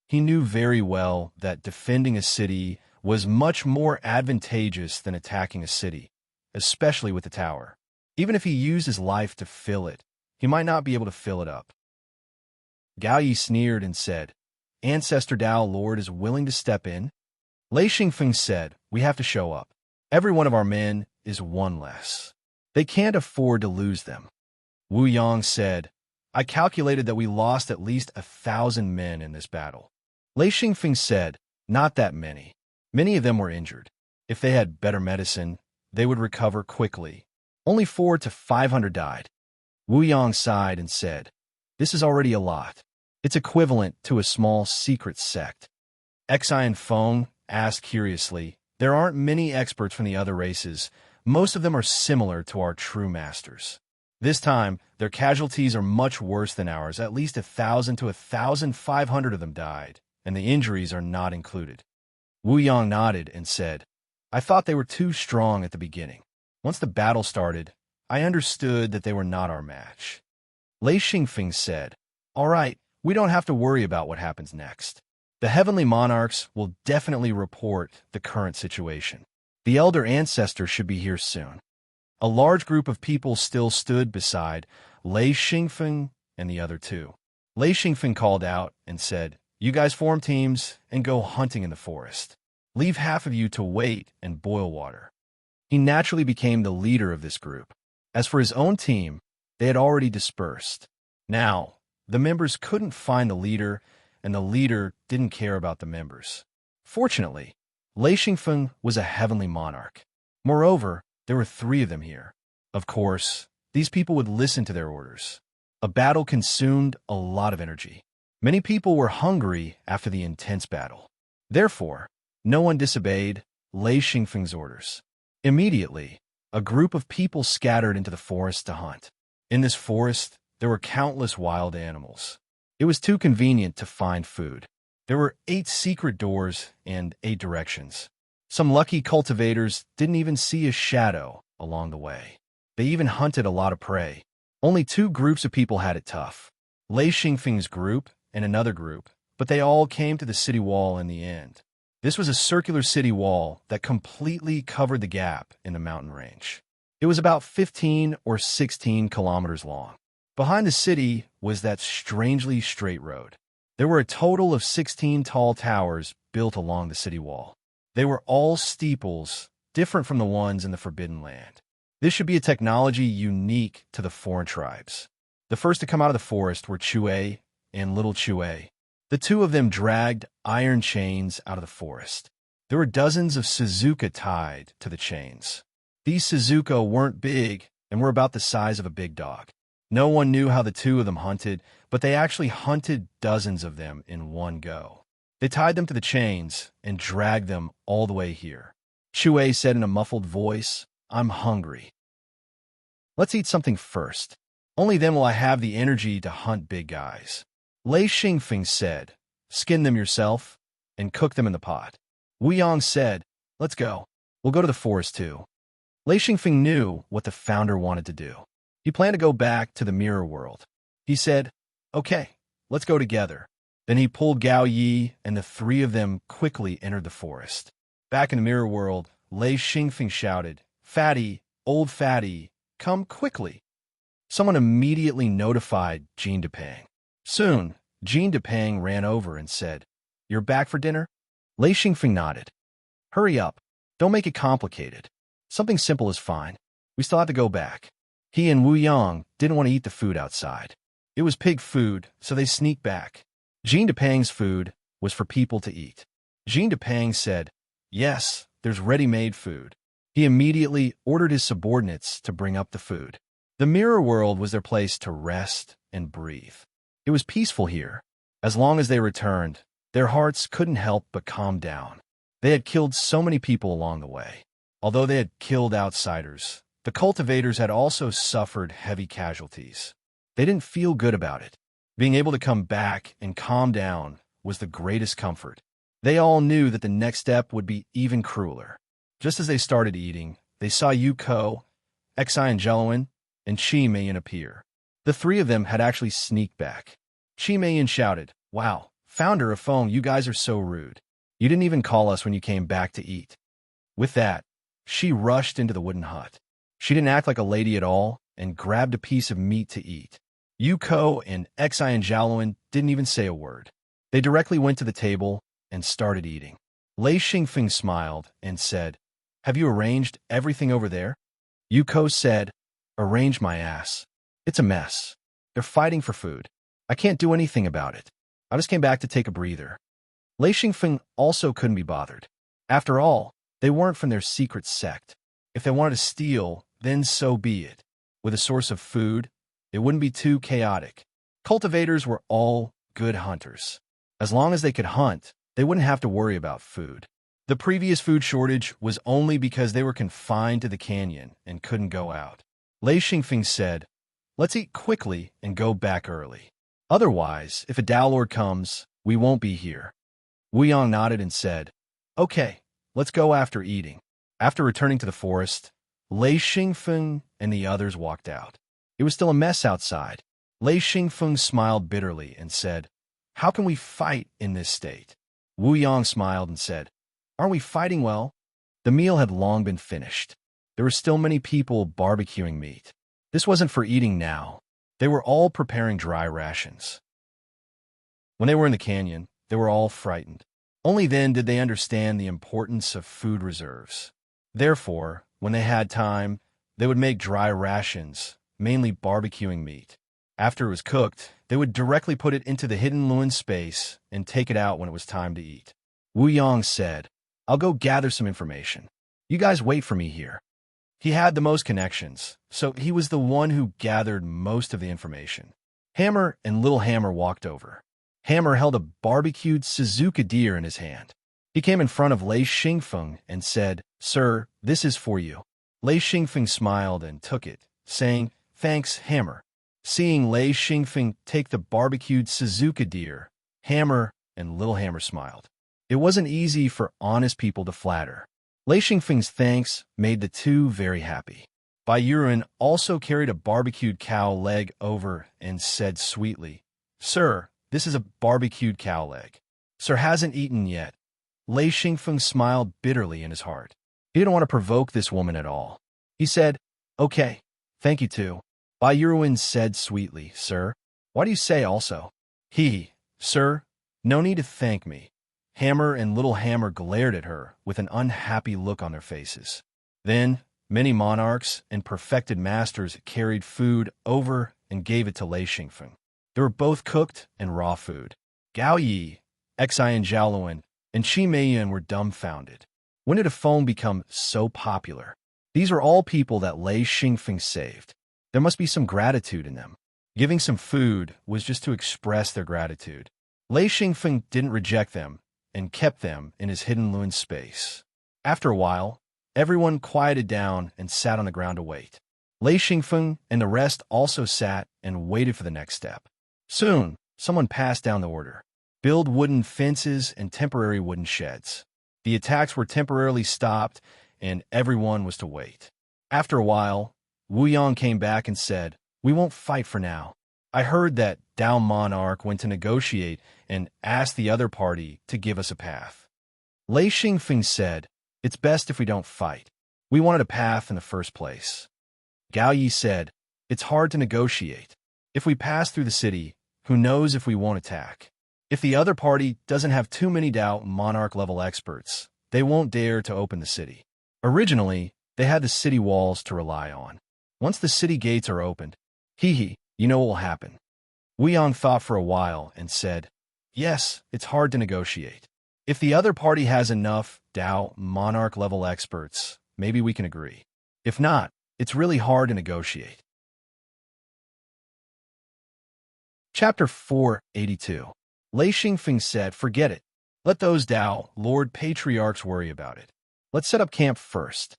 He knew very well that defending a city was much more advantageous than attacking a city, especially with the tower. Even if he used his life to fill it, he might not be able to fill it up. Gao Yi sneered and said, "Ancestor Dao Lord is willing to step in?" Lei Xingfeng said, "We have to show up. Every one of our men is one less. They can't afford to lose them." Wu Yang said, "I calculated that we lost at least 1,000 men in this battle." Lei Xingfeng said, "Not that many. Many of them were injured. If they had better medicine, they would recover quickly. Only 400 to 500 died. Wu Yang sighed and said, "This is already a lot. It's equivalent to a small secret sect." Xi and Feng asked curiously, "There aren't many experts from the other races. Most of them are similar to our true masters. This time, their casualties are much worse than ours. At least 1,000 to 1,500 of them died, and the injuries are not included." Wu Yang nodded and said, "I thought they were too strong at the beginning. Once the battle started, I understood that they were not our match." Lei Xingfeng said, "All right, we don't have to worry about what happens next. The heavenly monarchs will definitely report the current situation. The elder ancestor should be here soon." A large group of people still stood beside Lei Xingfeng and the other two. Lei Xingfeng called out and said, "You guys form teams and go hunting in the forest. Leave half of you to wait and boil water." He naturally became the leader of this group. As for his own team, they had already dispersed. Now, the members couldn't find the leader, and the leader didn't care about the members. Fortunately, Lei Xingfeng was a heavenly monarch. Moreover, there were 3 of them here. Of course, these people would listen to their orders. A battle consumed a lot of energy. Many people were hungry after the intense battle. Therefore, no one disobeyed Lei Xingfeng's orders. Immediately, a group of people scattered into the forest to hunt. In this forest, there were countless wild animals. It was too convenient to find food. There were 8 secret doors and 8 directions. Some lucky cultivators didn't even see a shadow along the way. They even hunted a lot of prey. Only 2 groups of people had it tough. Lei Xingfeng's group and another group, but they all came to the city wall in the end. This was a circular city wall that completely covered the gap in the mountain range. It was about 15 or 16 kilometers long. Behind the city was that strangely straight road. There were a total of 16 tall towers built along the city wall. They were all steeples, different from the ones in the Forbidden Land. This should be a technology unique to the foreign tribes. The first to come out of the forest were Chue and Little Chue. The 2 of them dragged iron chains out of the forest. There were dozens of Suzuka tied to the chains. These Suzuka weren't big and were about the size of a big dog. No one knew how the 2 of them hunted, but they actually hunted dozens of them in one go. They tied them to the chains and dragged them all the way here. Chue said in a muffled voice, "I'm hungry. Let's eat something first. Only then will I have the energy to hunt big guys." Lei Xingfeng said, "Skin them yourself and cook them in the pot." Wu Yang said, "Let's go. We'll go to the forest too." Lei Xingfeng knew what the founder wanted to do. He planned to go back to the mirror world. He said, "Okay, let's go together." Then he pulled Gao Yi, and the 3 of them quickly entered the forest. Back in the mirror world, Lei Xingfeng shouted, "Fatty, old fatty, come quickly." Someone immediately notified Jean Depang. Soon, Jean Depang ran over and said, "You're back for dinner?" Lei Xingfeng nodded. "Hurry up. Don't make it complicated. Something simple is fine. We still have to go back." He and Wu Yang didn't want to eat the food outside. It was pig food, so they sneaked back. Jean Depang's food was for people to eat. Jean Depang said, "Yes, there's ready-made food." He immediately ordered his subordinates to bring up the food. The mirror world was their place to rest and breathe. It was peaceful here. As long as they returned, their hearts couldn't help but calm down. They had killed so many people along the way. Although they had killed outsiders, the cultivators had also suffered heavy casualties. They didn't feel good about it. Being able to come back and calm down was the greatest comfort. They all knew that the next step would be even crueler. Just as they started eating, they saw Yu Ko, Xi and Jeluan, and Chi Meiyan appear. The 3 of them had actually sneaked back. Chi Meiyan shouted, "Wow, founder of Feng, you guys are so rude. You didn't even call us when you came back to eat." With that, she rushed into the wooden hut. She didn't act like a lady at all and grabbed a piece of meat to eat. Yu Ko and Xi and Jeluan didn't even say a word. They directly went to the table and started eating. Lei Xingfeng smiled and said, "Have you arranged everything over there?" Yu Ko said, "Arrange my ass. It's a mess. They're fighting for food. I can't do anything about it. I just came back to take a breather." Lei Xingfeng also couldn't be bothered. After all, they weren't from their secret sect. If they wanted to steal, then so be it. With a source of food, it wouldn't be too chaotic. Cultivators were all good hunters. As long as they could hunt, they wouldn't have to worry about food. The previous food shortage was only because they were confined to the canyon and couldn't go out. Lei Xingfeng said, "Let's eat quickly and go back early. Otherwise, if a Dao Lord comes, we won't be here." Wu Yang nodded and said, "Okay, let's go after eating." After returning to the forest, Lei Xingfeng and the others walked out. It was still a mess outside. Lei Xingfeng smiled bitterly and said, "How can we fight in this state?" Wu Yang smiled and said, "Aren't we fighting well?" The meal had long been finished. There were still many people barbecuing meat. This wasn't for eating now. They were all preparing dry rations. When they were in the canyon, they were all frightened. Only then did they understand the importance of food reserves. Therefore, when they had time, they would make dry rations, mainly barbecuing meat. After it was cooked, they would directly put it into the hidden Luin space and take it out when it was time to eat. Wu Yang said, "I'll go gather some information. You guys wait for me here." He had the most connections, so he was the one who gathered most of the information. Hammer and Little Hammer walked over. Hammer held a barbecued Suzuka deer in his hand. He came in front of Lei Xingfeng and said, "Sir, this is for you." Lei Xingfeng smiled and took it, saying, "Thanks, Hammer." Seeing Lei Xingfeng take the barbecued Suzuka deer, Hammer and Little Hammer smiled. It wasn't easy for honest people to flatter. Lei Xingfeng's thanks made the two very happy. Bai Yuan also carried a barbecued cow leg over and said sweetly, "Sir, this is a barbecued cow leg. Sir hasn't eaten yet." Lei Xingfeng smiled bitterly in his heart. He didn't want to provoke this woman at all. He said, "Okay, thank you too." Bai Yuan said sweetly, "Sir, why do you say also?" Sir, no need to thank me." Hammer and Little Hammer glared at her with an unhappy look on their faces. Then, many monarchs and perfected masters carried food over and gave it to Lei Xingfeng. They were both cooked and raw food. Gao Yi, Xi and Zhaoluan, and Qi Meiyuan were dumbfounded. When did a phone become so popular? These are all people that Lei Xingfeng saved. There must be some gratitude in them. Giving some food was just to express their gratitude. Lei Xingfeng didn't reject them and kept them in his hidden Luin space. After a while, everyone quieted down and sat on the ground to wait. Lei Xingfeng and the rest also sat and waited for the next step. Soon, someone passed down the order. Build wooden fences and temporary wooden sheds. The attacks were temporarily stopped, and everyone was to wait. After a while, Wu Yang came back and said, "We won't fight for now. I heard that Dao Monarch went to negotiate and asked the other party to give us a path." Lei Xingfeng said, "It's best if we don't fight. We wanted a path in the first place." Gao Yi said, "It's hard to negotiate. If we pass through the city, who knows if we won't attack? If the other party doesn't have too many Dao Monarch-level experts, they won't dare to open the city. Originally, they had the city walls to rely on. Once the city gates are opened, you know what will happen." Wu Yang thought for a while and said, "Yes, it's hard to negotiate. If the other party has enough Dao Monarch-level experts, maybe we can agree. If not, it's really hard to negotiate." Chapter 482. Lei Xingfeng said, "Forget it. Let those Dao Lord Patriarchs worry about it. Let's set up camp first."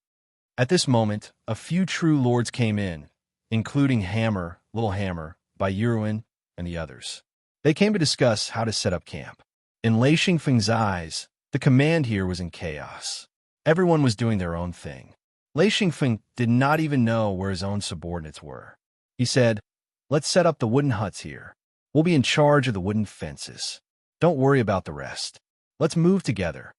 At this moment, a few true lords came in, including Hammer, Little Hammer, Bai Yuan, and the others. They came to discuss how to set up camp. In Lei Xingfeng's eyes, the command here was in chaos. Everyone was doing their own thing. Lei Xingfeng did not even know where his own subordinates were. He said, "Let's set up the wooden huts here. We'll be in charge of the wooden fences. Don't worry about the rest. Let's move together."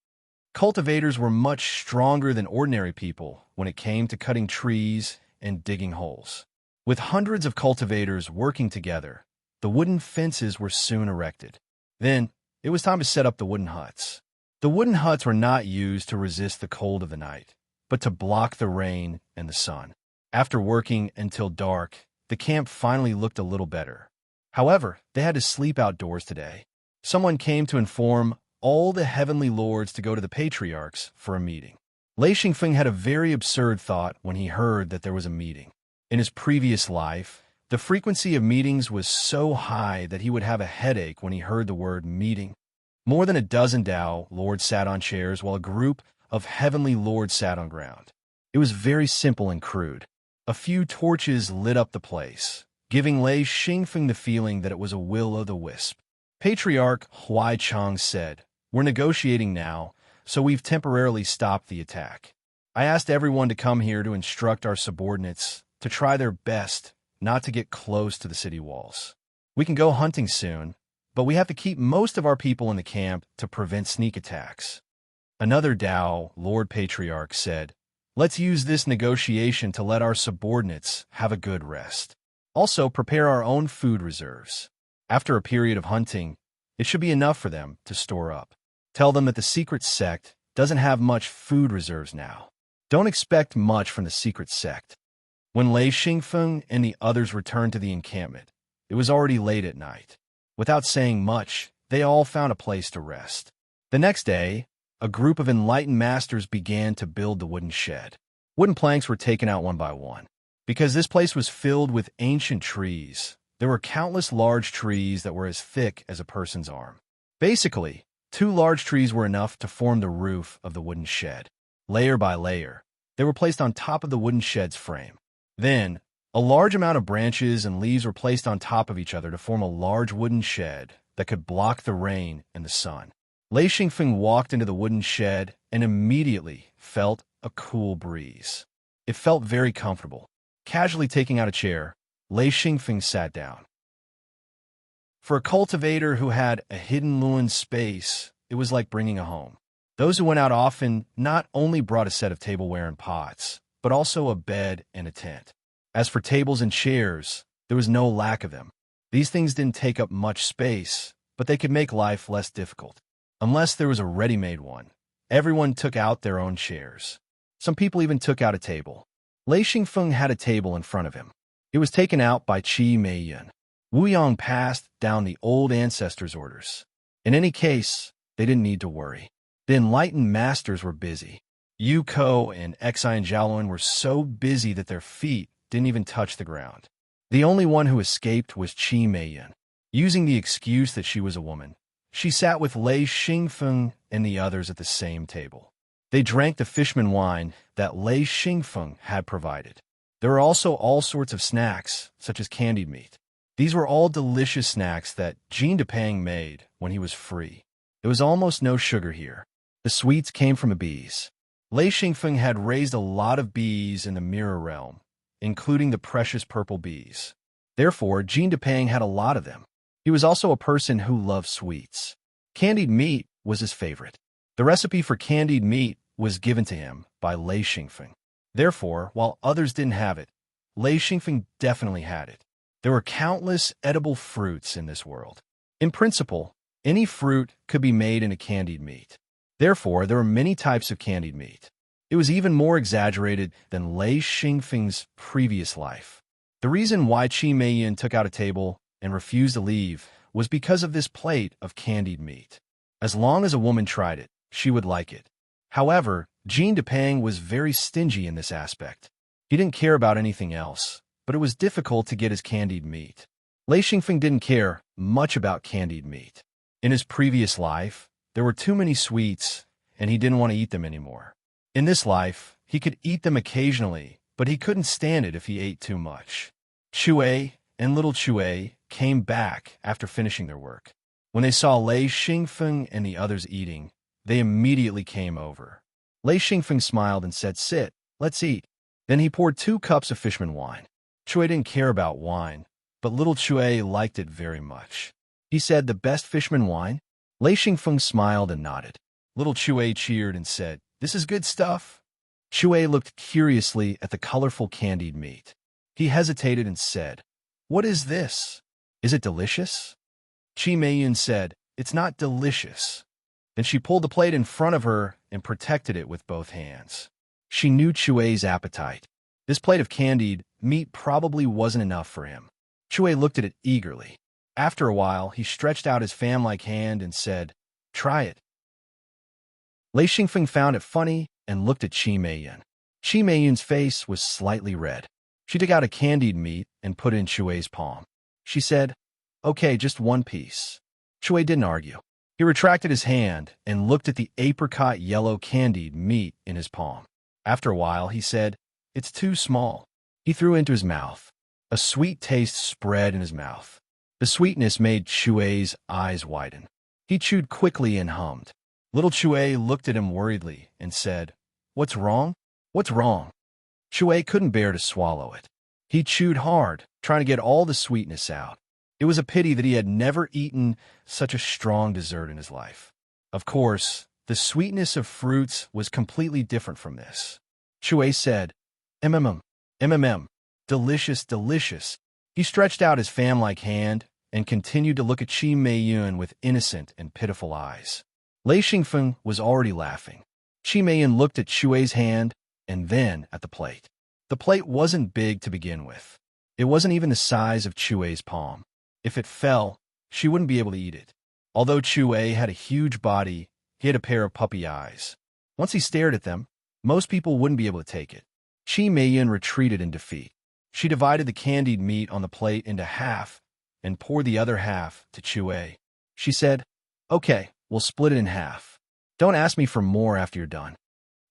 Cultivators were much stronger than ordinary people when it came to cutting trees and digging holes. With hundreds of cultivators working together, the wooden fences were soon erected. Then, it was time to set up the wooden huts. The wooden huts were not used to resist the cold of the night, but to block the rain and the sun. After working until dark, the camp finally looked a little better. However, they had to sleep outdoors today. Someone came to inform all the heavenly lords to go to the patriarchs for a meeting. Lei Xingfeng had a very absurd thought when he heard that there was a meeting. In his previous life, the frequency of meetings was so high that he would have a headache when he heard the word meeting. More than a dozen Tao lords sat on chairs while a group of heavenly lords sat on ground. It was very simple and crude. A few torches lit up the place, giving Lei Xingfeng the feeling that it was a will-o'-the-wisp. Patriarch Huai Chang said, "We're negotiating now, so we've temporarily stopped the attack. I asked everyone to come here to instruct our subordinates to try their best not to get close to the city walls. We can go hunting soon, but we have to keep most of our people in the camp to prevent sneak attacks." Another Tao Lord Patriarch said, "Let's use this negotiation to let our subordinates have a good rest. Also, prepare our own food reserves. After a period of hunting, it should be enough for them to store up. Tell them that the secret sect doesn't have much food reserves now. Don't expect much from the secret sect." When Lei Xingfeng and the others returned to the encampment, it was already late at night. Without saying much, they all found a place to rest. The next day, a group of enlightened masters began to build the wooden shed. Wooden planks were taken out one by one. Because this place was filled with ancient trees, there were countless large trees that were as thick as a person's arm. Basically, 2 large trees were enough to form the roof of the wooden shed. Layer by layer, they were placed on top of the wooden shed's frame. Then, a large amount of branches and leaves were placed on top of each other to form a large wooden shed that could block the rain and the sun. Lei Xingfeng walked into the wooden shed and immediately felt a cool breeze. It felt very comfortable. Casually taking out a chair, Lei Xingfeng sat down. For a cultivator who had a hidden Luan space, it was like bringing a home. Those who went out often not only brought a set of tableware and pots, but also a bed and a tent. As for tables and chairs, there was no lack of them. These things didn't take up much space, but they could make life less difficult. Unless there was a ready-made one, everyone took out their own chairs. Some people even took out a table. Lei Xingfeng had a table in front of him. It was taken out by Qi Meiyun. Wu Yang passed down the old ancestors' orders. In any case, they didn't need to worry. The enlightened masters were busy. Yu Ko and Xi and Jiaoluan were so busy that their feet didn't even touch the ground. The only one who escaped was Qi Meiyun. Using the excuse that she was a woman, she sat with Lei Xingfeng and the others at the same table. They drank the fishman wine that Lei Xingfeng had provided. There were also all sorts of snacks, such as candied meat. These were all delicious snacks that Jean Depang made when he was free. There was almost no sugar here. The sweets came from the bees. Lei Xingfeng had raised a lot of bees in the mirror realm, including the precious purple bees. Therefore, Jean Depang had a lot of them. He was also a person who loved sweets. Candied meat was his favorite. The recipe for candied meat was given to him by Lei Xingfeng. Therefore, while others didn't have it, Lei Xingfeng definitely had it. There were countless edible fruits in this world. In principle, any fruit could be made into candied meat. Therefore, there were many types of candied meat. It was even more exaggerated than Lei Xingfeng's previous life. The reason why Qi Meiyun took out a table and refused to leave was because of this plate of candied meat. As long as a woman tried it, she would like it. However, Jean Depang was very stingy in this aspect. He didn't care about anything else, but it was difficult to get his candied meat. Lei Xingfeng didn't care much about candied meat. In his previous life, there were too many sweets, and he didn't want to eat them anymore. In this life, he could eat them occasionally, but he couldn't stand it if he ate too much. Chue and little Chue came back after finishing their work. When they saw Lei Xingfeng and the others eating, they immediately came over. Lei Xingfeng smiled and said, "Sit, let's eat." Then he poured 2 cups of fishman wine. Chue didn't care about wine, but little Chue liked it very much. He said, "The best fishman wine?" Lei Xingfeng smiled and nodded. Little Chue cheered and said, "This is good stuff." Chue looked curiously at the colorful candied meat. He hesitated and said, "What is this? Is it delicious?" Qi Meiyun said, "It's not delicious." Then she pulled the plate in front of her and protected it with both hands. She knew Chue's appetite. This plate of candied meat probably wasn't enough for him. Chue looked at it eagerly. After a while, he stretched out his fan-like hand and said, "Try it." Lei Xingfeng found it funny and looked at Qi Meiyun. Qi Meiyun's face was slightly red. She took out a candied meat and put it in Shui's palm. She said, "Okay, just one piece." Shui didn't argue. He retracted his hand and looked at the apricot yellow candied meat in his palm. After a while, he said, "It's too small." He threw it into his mouth. A sweet taste spread in his mouth. The sweetness made Shui's eyes widen. He chewed quickly and hummed. Little Shui looked at him worriedly and said, "What's wrong? What's wrong?" Shui couldn't bear to swallow it. He chewed hard, trying to get all the sweetness out. It was a pity that he had never eaten such a strong dessert in his life. Of course, the sweetness of fruits was completely different from this. Shui said, "MMM, delicious, delicious." He stretched out his fan-like hand and continued to look at Qi Meiyun with innocent and pitiful eyes. Lei Xingfeng was already laughing. Qi Meiyun looked at Shui's hand and then at the plate. The plate wasn't big to begin with. It wasn't even the size of Shui's palm. If it fell, she wouldn't be able to eat it. Although Shui had a huge body, he had a pair of puppy eyes. Once he stared at them, most people wouldn't be able to take it. Qi Meiyun retreated in defeat. She divided the candied meat on the plate into half and poured the other half to Shui. She said, "Okay, we'll split it in half. Don't ask me for more after you're done."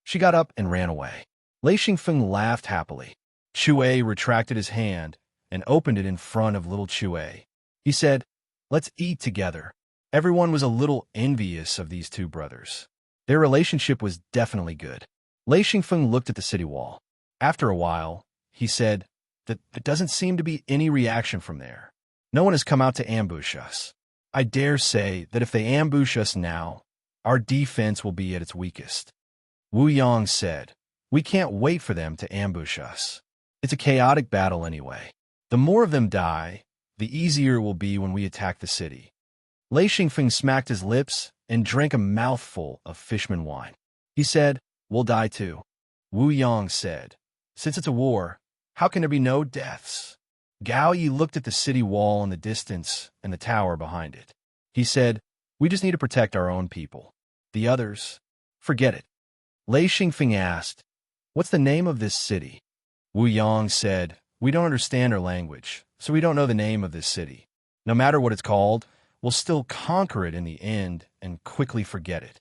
She got up and ran away. Lei Xingfeng laughed happily. Shui retracted his hand and opened it in front of little Shui. He said, "Let's eat together." Everyone was a little envious of these two brothers. Their relationship was definitely good. Lei Xingfeng looked at the city wall. After a while, he said that there doesn't seem to be any reaction from there. No one has come out to ambush us. I dare say that if they ambush us now, our defense will be at its weakest. Wu Yang said, "We can't wait for them to ambush us. It's a chaotic battle anyway. The more of them die, the easier it will be when we attack the city." Lei Xingfeng smacked his lips and drank a mouthful of fishman wine. He said, "We'll die too." Wu Yang said, "Since it's a war, how can there be no deaths?" Gao Yi looked at the city wall in the distance and the tower behind it. He said, "We just need to protect our own people. The others, forget it." Lei Xingfeng asked, "What's the name of this city?" Wu Yang said, "We don't understand her language, so we don't know the name of this city. No matter what it's called, we'll still conquer it in the end and quickly forget it."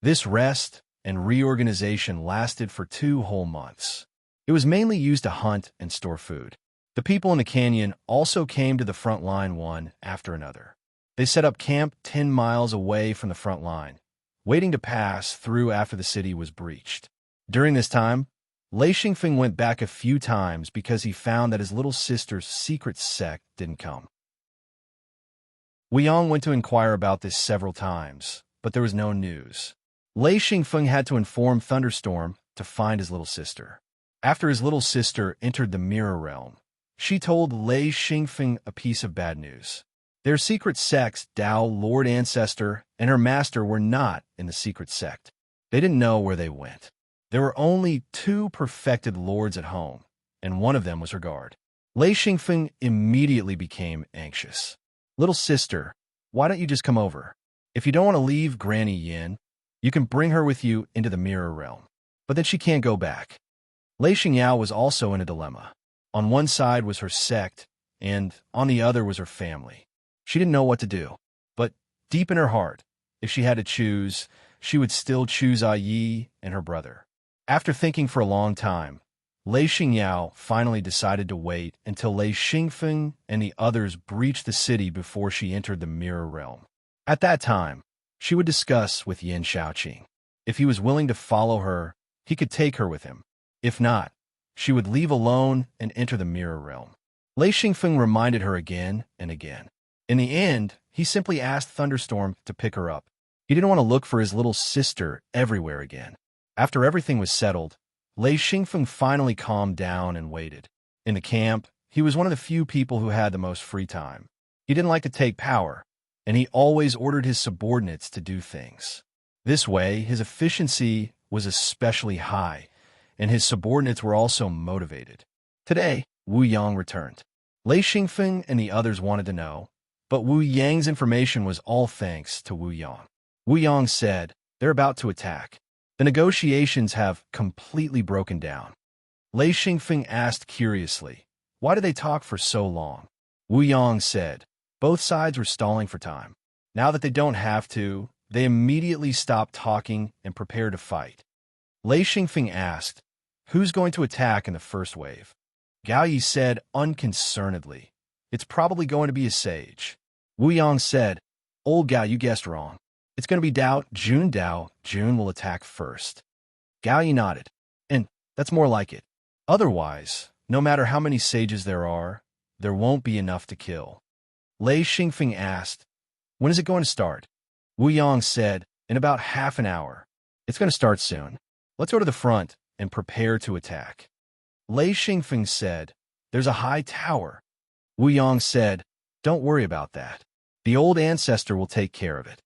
This rest and reorganization lasted for 2 whole months. It was mainly used to hunt and store food. The people in the canyon also came to the front line one after another. They set up camp 10 miles away from the front line, waiting to pass through after the city was breached. During this time, Lei Xingfeng went back a few times because he found that his little sister's secret sect didn't come. Wu Yang went to inquire about this several times, but there was no news. Lei Xingfeng had to inform Thunderstorm to find his little sister. After his little sister entered the mirror realm, she told Lei Xingfeng a piece of bad news. Their secret sects, Dao, Lord Ancestor, and her master were not in the secret sect. They didn't know where they went. There were only 2 perfected lords at home, and one of them was her guard. Lei Xingfeng immediately became anxious. "Little sister, why don't you just come over? If you don't want to leave Granny Yin, you can bring her with you into the mirror realm. But then she can't go back." Lei Xingyao was also in a dilemma. On one side was her sect, and on the other was her family. She didn't know what to do. But deep in her heart, if she had to choose, she would still choose Ah Yi and her brother. After thinking for a long time, Lei Xingyao finally decided to wait until Lei Xingfeng and the others breached the city before she entered the mirror realm. At that time, she would discuss with Yin Shaoqing. If he was willing to follow her, he could take her with him. If not, she would leave alone and enter the mirror realm. Lei Xingfeng reminded her again and again. In the end, he simply asked Thunderstorm to pick her up. He didn't want to look for his little sister everywhere again. After everything was settled, Lei Xingfeng finally calmed down and waited. In the camp, he was one of the few people who had the most free time. He didn't like to take power, and he always ordered his subordinates to do things. This way, his efficiency was especially high, and his subordinates were also motivated. Today, Wu Yang returned. Lei Xingfeng and the others wanted to know, but Wu Yang's information was all thanks to Wu Yang. Wu Yang said, "They're about to attack. The negotiations have completely broken down. Lei Xingfeng asked curiously, "Why did they talk for so long?" Wu Yang said, "Both sides were stalling for time. Now that they don't have to, they immediately stop talking and prepare to fight." Lei Xingfeng asked, "Who's going to attack in the first wave?" Gao Yi said unconcernedly, "It's probably going to be a sage." Wu Yang said, "Old Gao, you guessed wrong. It's going to be Dao Jun will attack first." Gao Yi nodded, "And that's more like it. Otherwise, no matter how many sages there are, there won't be enough to kill." Lei Xingfeng asked, "When is it going to start?" Wu Yang said, "In about half an hour. It's going to start soon. Let's go to the front and prepare to attack." Lei Xingfeng said, "There's a high tower." Wu Yang said, "Don't worry about that. The old ancestor will take care of it."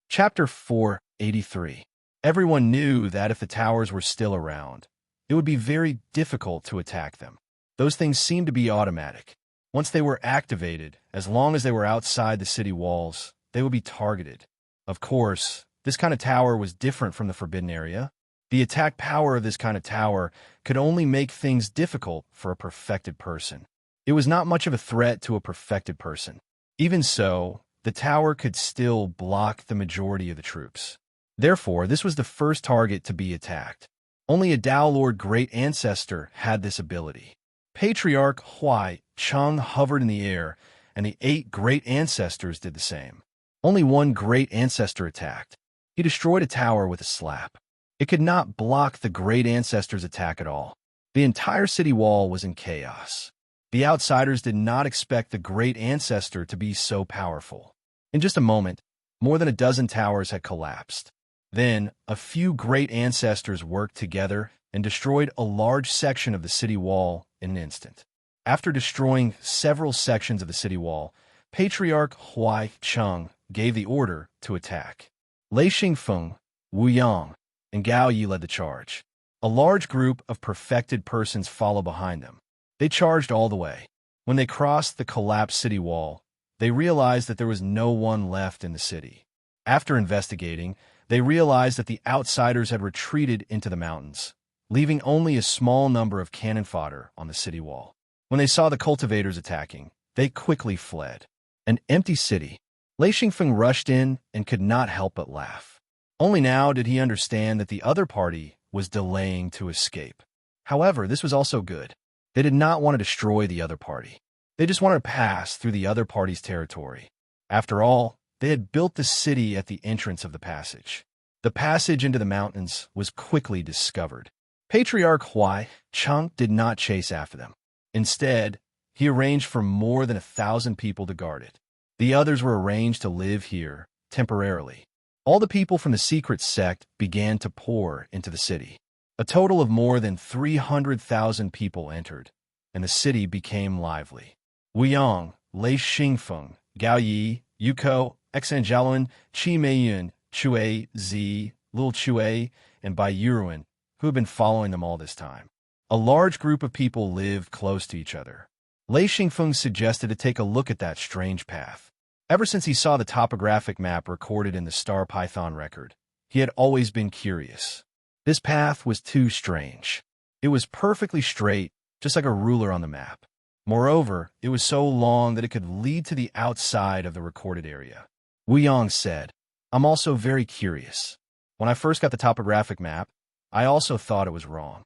Chapter 483. Everyone knew that if the towers were still around, it would be very difficult to attack them. Those things seemed to be automatic. Once they were activated, as long as they were outside the city walls, they would be targeted. Of course, this kind of tower was different from the forbidden area. The attack power of this kind of tower could only make things difficult for a perfected person. It was not much of a threat to a perfected person. Even so, the tower could still block the majority of the troops. Therefore, this was the first target to be attacked. Only a Dao Lord Great Ancestor had this ability. Patriarch Huai Cheng hovered in the air, and the 8 Great Ancestors did the same. Only one Great Ancestor attacked. He destroyed a tower with a slap. It could not block the Great Ancestor's attack at all. The entire city wall was in chaos. The outsiders did not expect the Great Ancestor to be so powerful. In just a moment, more than a dozen towers had collapsed. Then, a few Great Ancestors worked together and destroyed a large section of the city wall in an instant. After destroying several sections of the city wall, Patriarch Huai Cheng gave the order to attack. Lei Xingfeng, Wu Yang, and Gao Yi led the charge. A large group of perfected persons followed behind them. They charged all the way. When they crossed the collapsed city wall, they realized that there was no one left in the city. After investigating, they realized that the outsiders had retreated into the mountains, leaving only a small number of cannon fodder on the city wall. When they saw the cultivators attacking, they quickly fled. An empty city. Lei Xingfeng rushed in and could not help but laugh. Only now did he understand that the other party was delaying to escape. However, this was also good. They did not want to destroy the other party. They just wanted to pass through the other party's territory. After all, they had built the city at the entrance of the passage. The passage into the mountains was quickly discovered. Patriarch Huai Cheng did not chase after them. Instead, he arranged for more than 1,000 people to guard it. The others were arranged to live here, temporarily. All the people from the secret sect began to pour into the city. A total of more than 300,000 people entered, and the city became lively. Wu Yang, Lei Xingfeng, Gao Yi, Yuko, Exangeluan, Qi Meiyun, Chue Zi, Lil Chue, and Bai Yuruan, who had been following them all this time. A large group of people lived close to each other. Lei Xingfeng suggested to take a look at that strange path. Ever since he saw the topographic map recorded in the Star Python record, he had always been curious. This path was too strange. It was perfectly straight, just like a ruler on the map. Moreover, it was so long that it could lead to the outside of the recorded area. Wu Yang said, "I'm also very curious. When I first got the topographic map, I also thought it was wrong."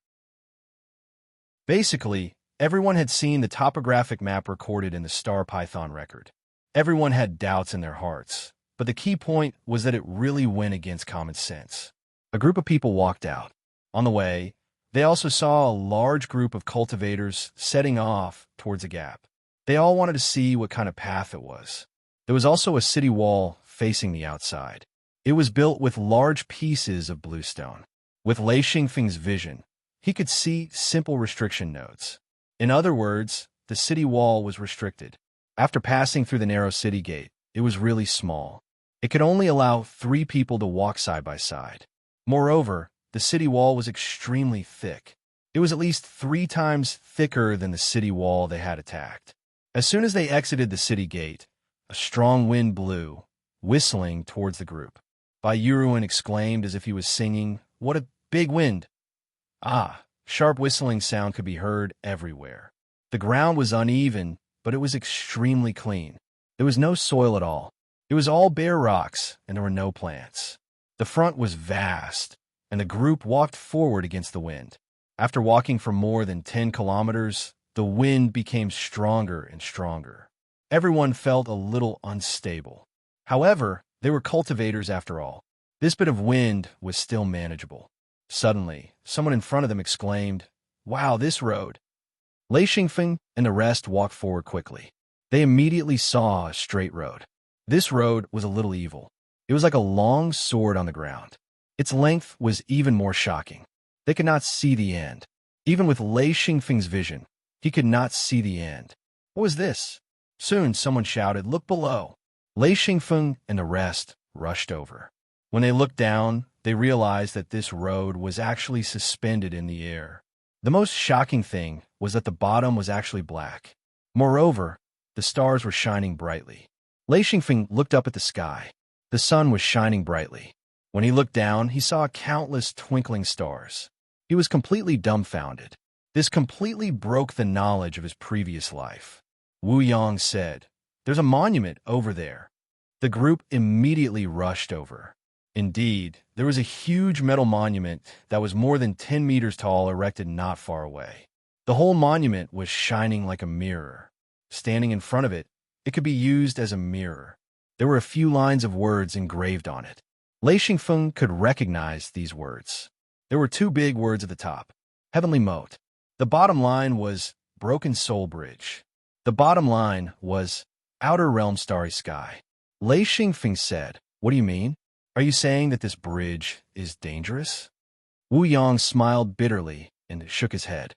Basically, everyone had seen the topographic map recorded in the Star Python record. Everyone had doubts in their hearts, but the key point was that it really went against common sense. A group of people walked out. On the way, they also saw a large group of cultivators setting off towards a gap. They all wanted to see what kind of path it was. There was also a city wall facing the outside. It was built with large pieces of bluestone. With Lei Xingfeng's vision, he could see simple restriction nodes. In other words, the city wall was restricted. After passing through the narrow city gate, it was really small. It could only allow 3 people to walk side by side. Moreover, the city wall was extremely thick. It was at least 3 times thicker than the city wall they had attacked. As soon as they exited the city gate, a strong wind blew, whistling towards the group. Bai Yuruin exclaimed as if he was singing, "What a big wind!" Ah, sharp whistling sound could be heard everywhere. The ground was uneven, but it was extremely clean. There was no soil at all. It was all bare rocks, and there were no plants. The front was vast, and the group walked forward against the wind. After walking for more than 10 kilometers, the wind became stronger and stronger. Everyone felt a little unstable. However, they were cultivators after all. This bit of wind was still manageable. Suddenly, someone in front of them exclaimed, "Wow, this road!" Lei Xingfeng and the rest walked forward quickly. They immediately saw a straight road. This road was a little evil. It was like a long sword on the ground. Its length was even more shocking. They could not see the end. Even with Lei Xingfeng's vision, he could not see the end. What was this? Soon someone shouted, "Look below!" Lei Xingfeng and the rest rushed over. When they looked down, they realized that this road was actually suspended in the air. The most shocking thing was that the bottom was actually black. Moreover, the stars were shining brightly. Lei Xingfeng looked up at the sky. The sun was shining brightly. When he looked down, he saw countless twinkling stars. He was completely dumbfounded. This completely broke the knowledge of his previous life. Wu Yang said, "There's a monument over there." The group immediately rushed over. Indeed, there was a huge metal monument that was more than 10 meters tall erected not far away. The whole monument was shining like a mirror. Standing in front of it, it could be used as a mirror. There were a few lines of words engraved on it. Lei Xingfeng could recognize these words. There were two big words at the top, Heavenly Moat. The bottom line was Broken Soul Bridge. The bottom line was Outer Realm Starry Sky. Lei Xingfeng said, "What do you mean? Are you saying that this bridge is dangerous?" Wu Yang smiled bitterly and shook his head.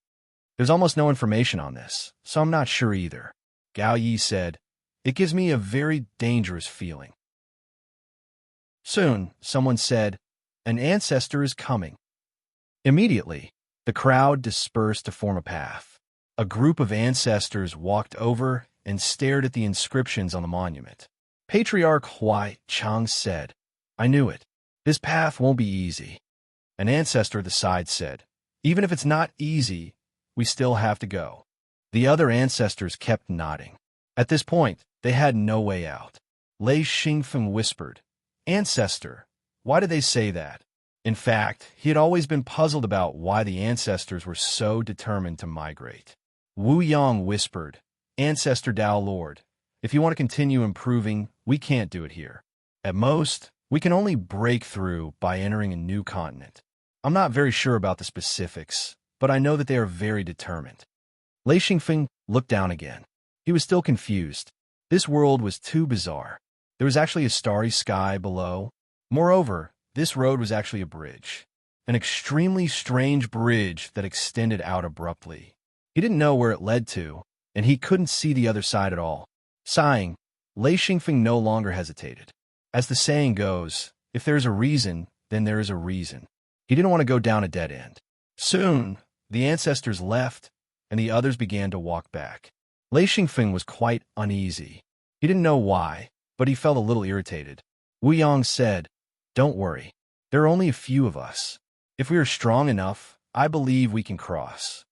"There's almost no information on this, so I'm not sure either." Gao Yi said, "It gives me a very dangerous feeling." Soon, someone said, "An ancestor is coming." Immediately, the crowd dispersed to form a path. A group of ancestors walked over and stared at the inscriptions on the monument. Patriarch Huai Chang said, "I knew it. This path won't be easy." An ancestor at the side said, "Even if it's not easy, we still have to go." The other ancestors kept nodding. At this point, they had no way out. Lei Xingfeng whispered, "Ancestor, why did they say that?" In fact, he had always been puzzled about why the ancestors were so determined to migrate. Wu Yang whispered, "Ancestor Tao Lord, if you want to continue improving, we can't do it here. At most, we can only break through by entering a new continent. I'm not very sure about the specifics, but I know that they are very determined." Lei Xingfeng looked down again. He was still confused. This world was too bizarre. There was actually a starry sky below. Moreover, this road was actually a bridge. An extremely strange bridge that extended out abruptly. He didn't know where it led to, and he couldn't see the other side at all. Sighing, Lei Xingfeng no longer hesitated. As the saying goes, if there is a reason, then there is a reason. He didn't want to go down a dead end. Soon, the ancestors left, and the others began to walk back. Lei Xingfeng was quite uneasy. He didn't know why, but he felt a little irritated. Wu Yang said, "Don't worry. There are only a few of us. If we are strong enough, I believe we can cross."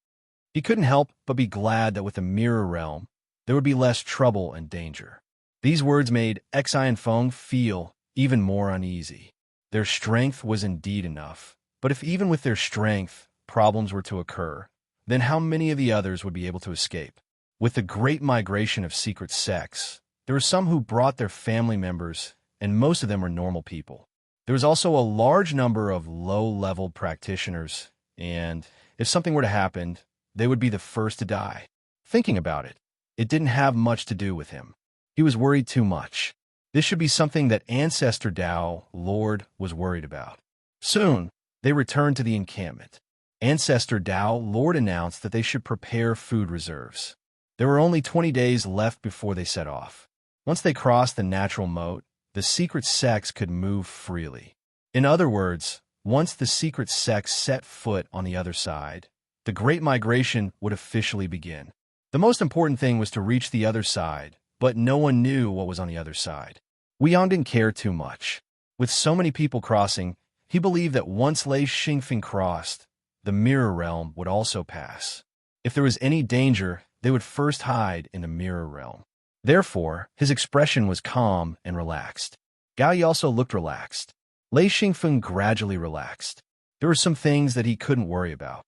He couldn't help but be glad that with the mirror realm, there would be less trouble and danger. These words made Xi and Feng feel even more uneasy. Their strength was indeed enough, but if even with their strength, problems were to occur, then how many of the others would be able to escape? With the great migration of secret sects, there were some who brought their family members, and most of them were normal people. There was also a large number of low-level practitioners, and if something were to happen, they would be the first to die. Thinking about it, it didn't have much to do with him. He was worried too much. This should be something that Ancestor Tao, Lord, was worried about. Soon, they returned to the encampment. Ancestor Tao, Lord, announced that they should prepare food reserves. There were only 20 days left before they set off. Once they crossed the natural moat, the secret sects could move freely. In other words, once the secret sects set foot on the other side, the Great Migration would officially begin. The most important thing was to reach the other side, but no one knew what was on the other side. Wu Yang didn't care too much. With so many people crossing, he believed that once Lei Xingfeng crossed, the mirror realm would also pass. If there was any danger, they would first hide in the mirror realm. Therefore, his expression was calm and relaxed. Gao Yi also looked relaxed. Lei Xingfeng gradually relaxed. There were some things that he couldn't worry about.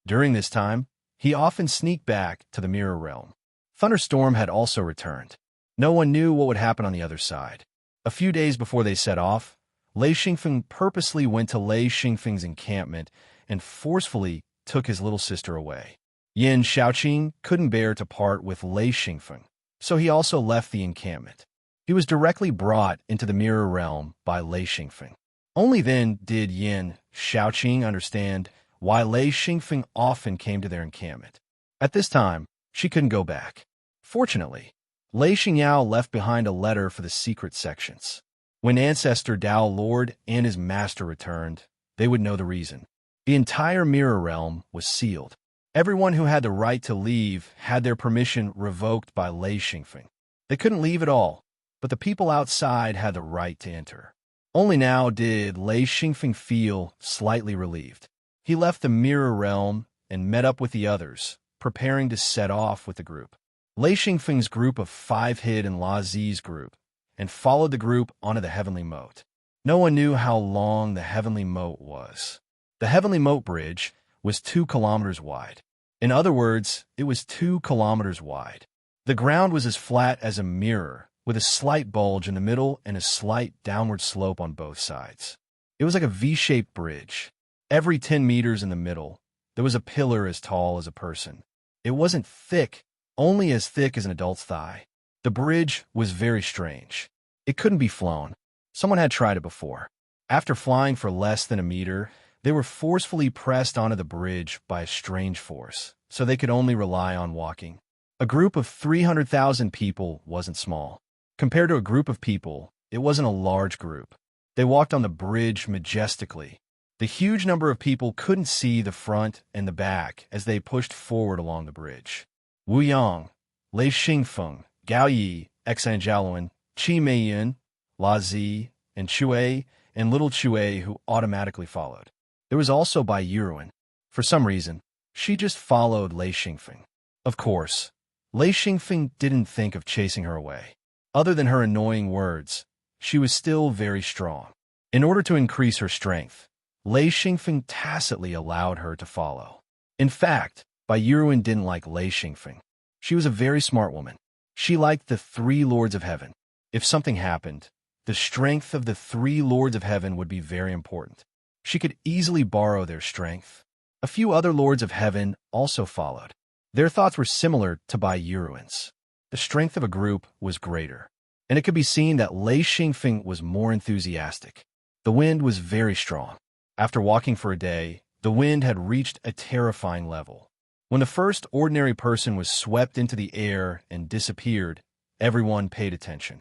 During this time, he often sneaked back to the mirror realm. Thunderstorm had also returned. No one knew what would happen on the other side. A few days before they set off, Lei Xingfeng purposely went to Lei Xingfeng's encampment and forcefully took his little sister away. Yin Shaoqing couldn't bear to part with Lei Xingfeng, so he also left the encampment. He was directly brought into the mirror realm by Lei Xingfeng. Only then did Yin Shaoqing understand why Lei Xingfeng often came to their encampment. At this time, she couldn't go back. Fortunately, Lei Xingyao left behind a letter for the secret sections. When Ancestor Dao Lord and his master returned, they would know the reason. The entire mirror realm was sealed. Everyone who had the right to leave had their permission revoked by Lei Xingfeng. They couldn't leave at all, but the people outside had the right to enter. Only now did Lei Xingfeng feel slightly relieved. He left the mirror realm and met up with the others, preparing to set off with the group. Lei Xingfeng's group of 5 hid in La Zi's group and followed the group onto the heavenly moat. No one knew how long the heavenly moat was. The heavenly moat bridge was 2 kilometers wide. In other words, it was 2 kilometers wide. The ground was as flat as a mirror, with a slight bulge in the middle and a slight downward slope on both sides. It was like a V-shaped bridge. Every 10 meters in the middle, there was a pillar as tall as a person. It wasn't thick, only as thick as an adult's thigh. The bridge was very strange. It couldn't be flown. Someone had tried it before. After flying for less than a meter, they were forcefully pressed onto the bridge by a strange force, so they could only rely on walking. A group of 300,000 people wasn't small. Compared to a group of people, it wasn't a large group. They walked on the bridge majestically. The huge number of people couldn't see the front and the back as they pushed forward along the bridge. Wu Yang, Lei Xingfeng, Gao Yi, Xan Jiaoluan, Qi Meiyin, La Zi, and Chue, and little Chue who automatically followed. There was also Bai Yuruan. For some reason, she just followed Lei Xingfeng. Of course, Lei Xingfeng didn't think of chasing her away. Other than her annoying words, she was still very strong. In order to increase her strength, Lei Xingfeng tacitly allowed her to follow. In fact, Bai Yuruan didn't like Lei Xingfeng. She was a very smart woman. She liked the 3 lords of heaven. If something happened, the strength of the 3 lords of heaven would be very important. She could easily borrow their strength. A few other lords of heaven also followed. Their thoughts were similar to Bai Yuruan's. The strength of a group was greater, and it could be seen that Lei Xingfeng was more enthusiastic. The wind was very strong. After walking for a day, the wind had reached a terrifying level. When the first ordinary person was swept into the air and disappeared, everyone paid attention.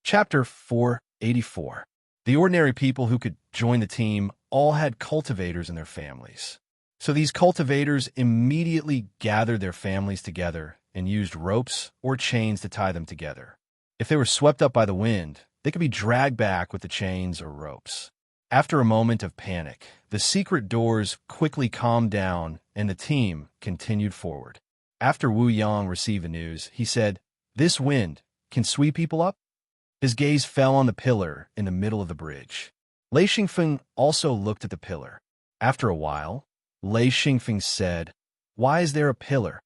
Chapter 484. The ordinary people who could join the team all had cultivators in their families. So these cultivators immediately gathered their families together and used ropes or chains to tie them together. If they were swept up by the wind, they could be dragged back with the chains or ropes. After a moment of panic, the secret doors quickly calmed down and the team continued forward. After Wu Yang received the news, he said, "This wind can sweep people up?" His gaze fell on the pillar in the middle of the bridge. Lei Xingfeng also looked at the pillar. After a while, Lei Xingfeng said, "Why is there a pillar?"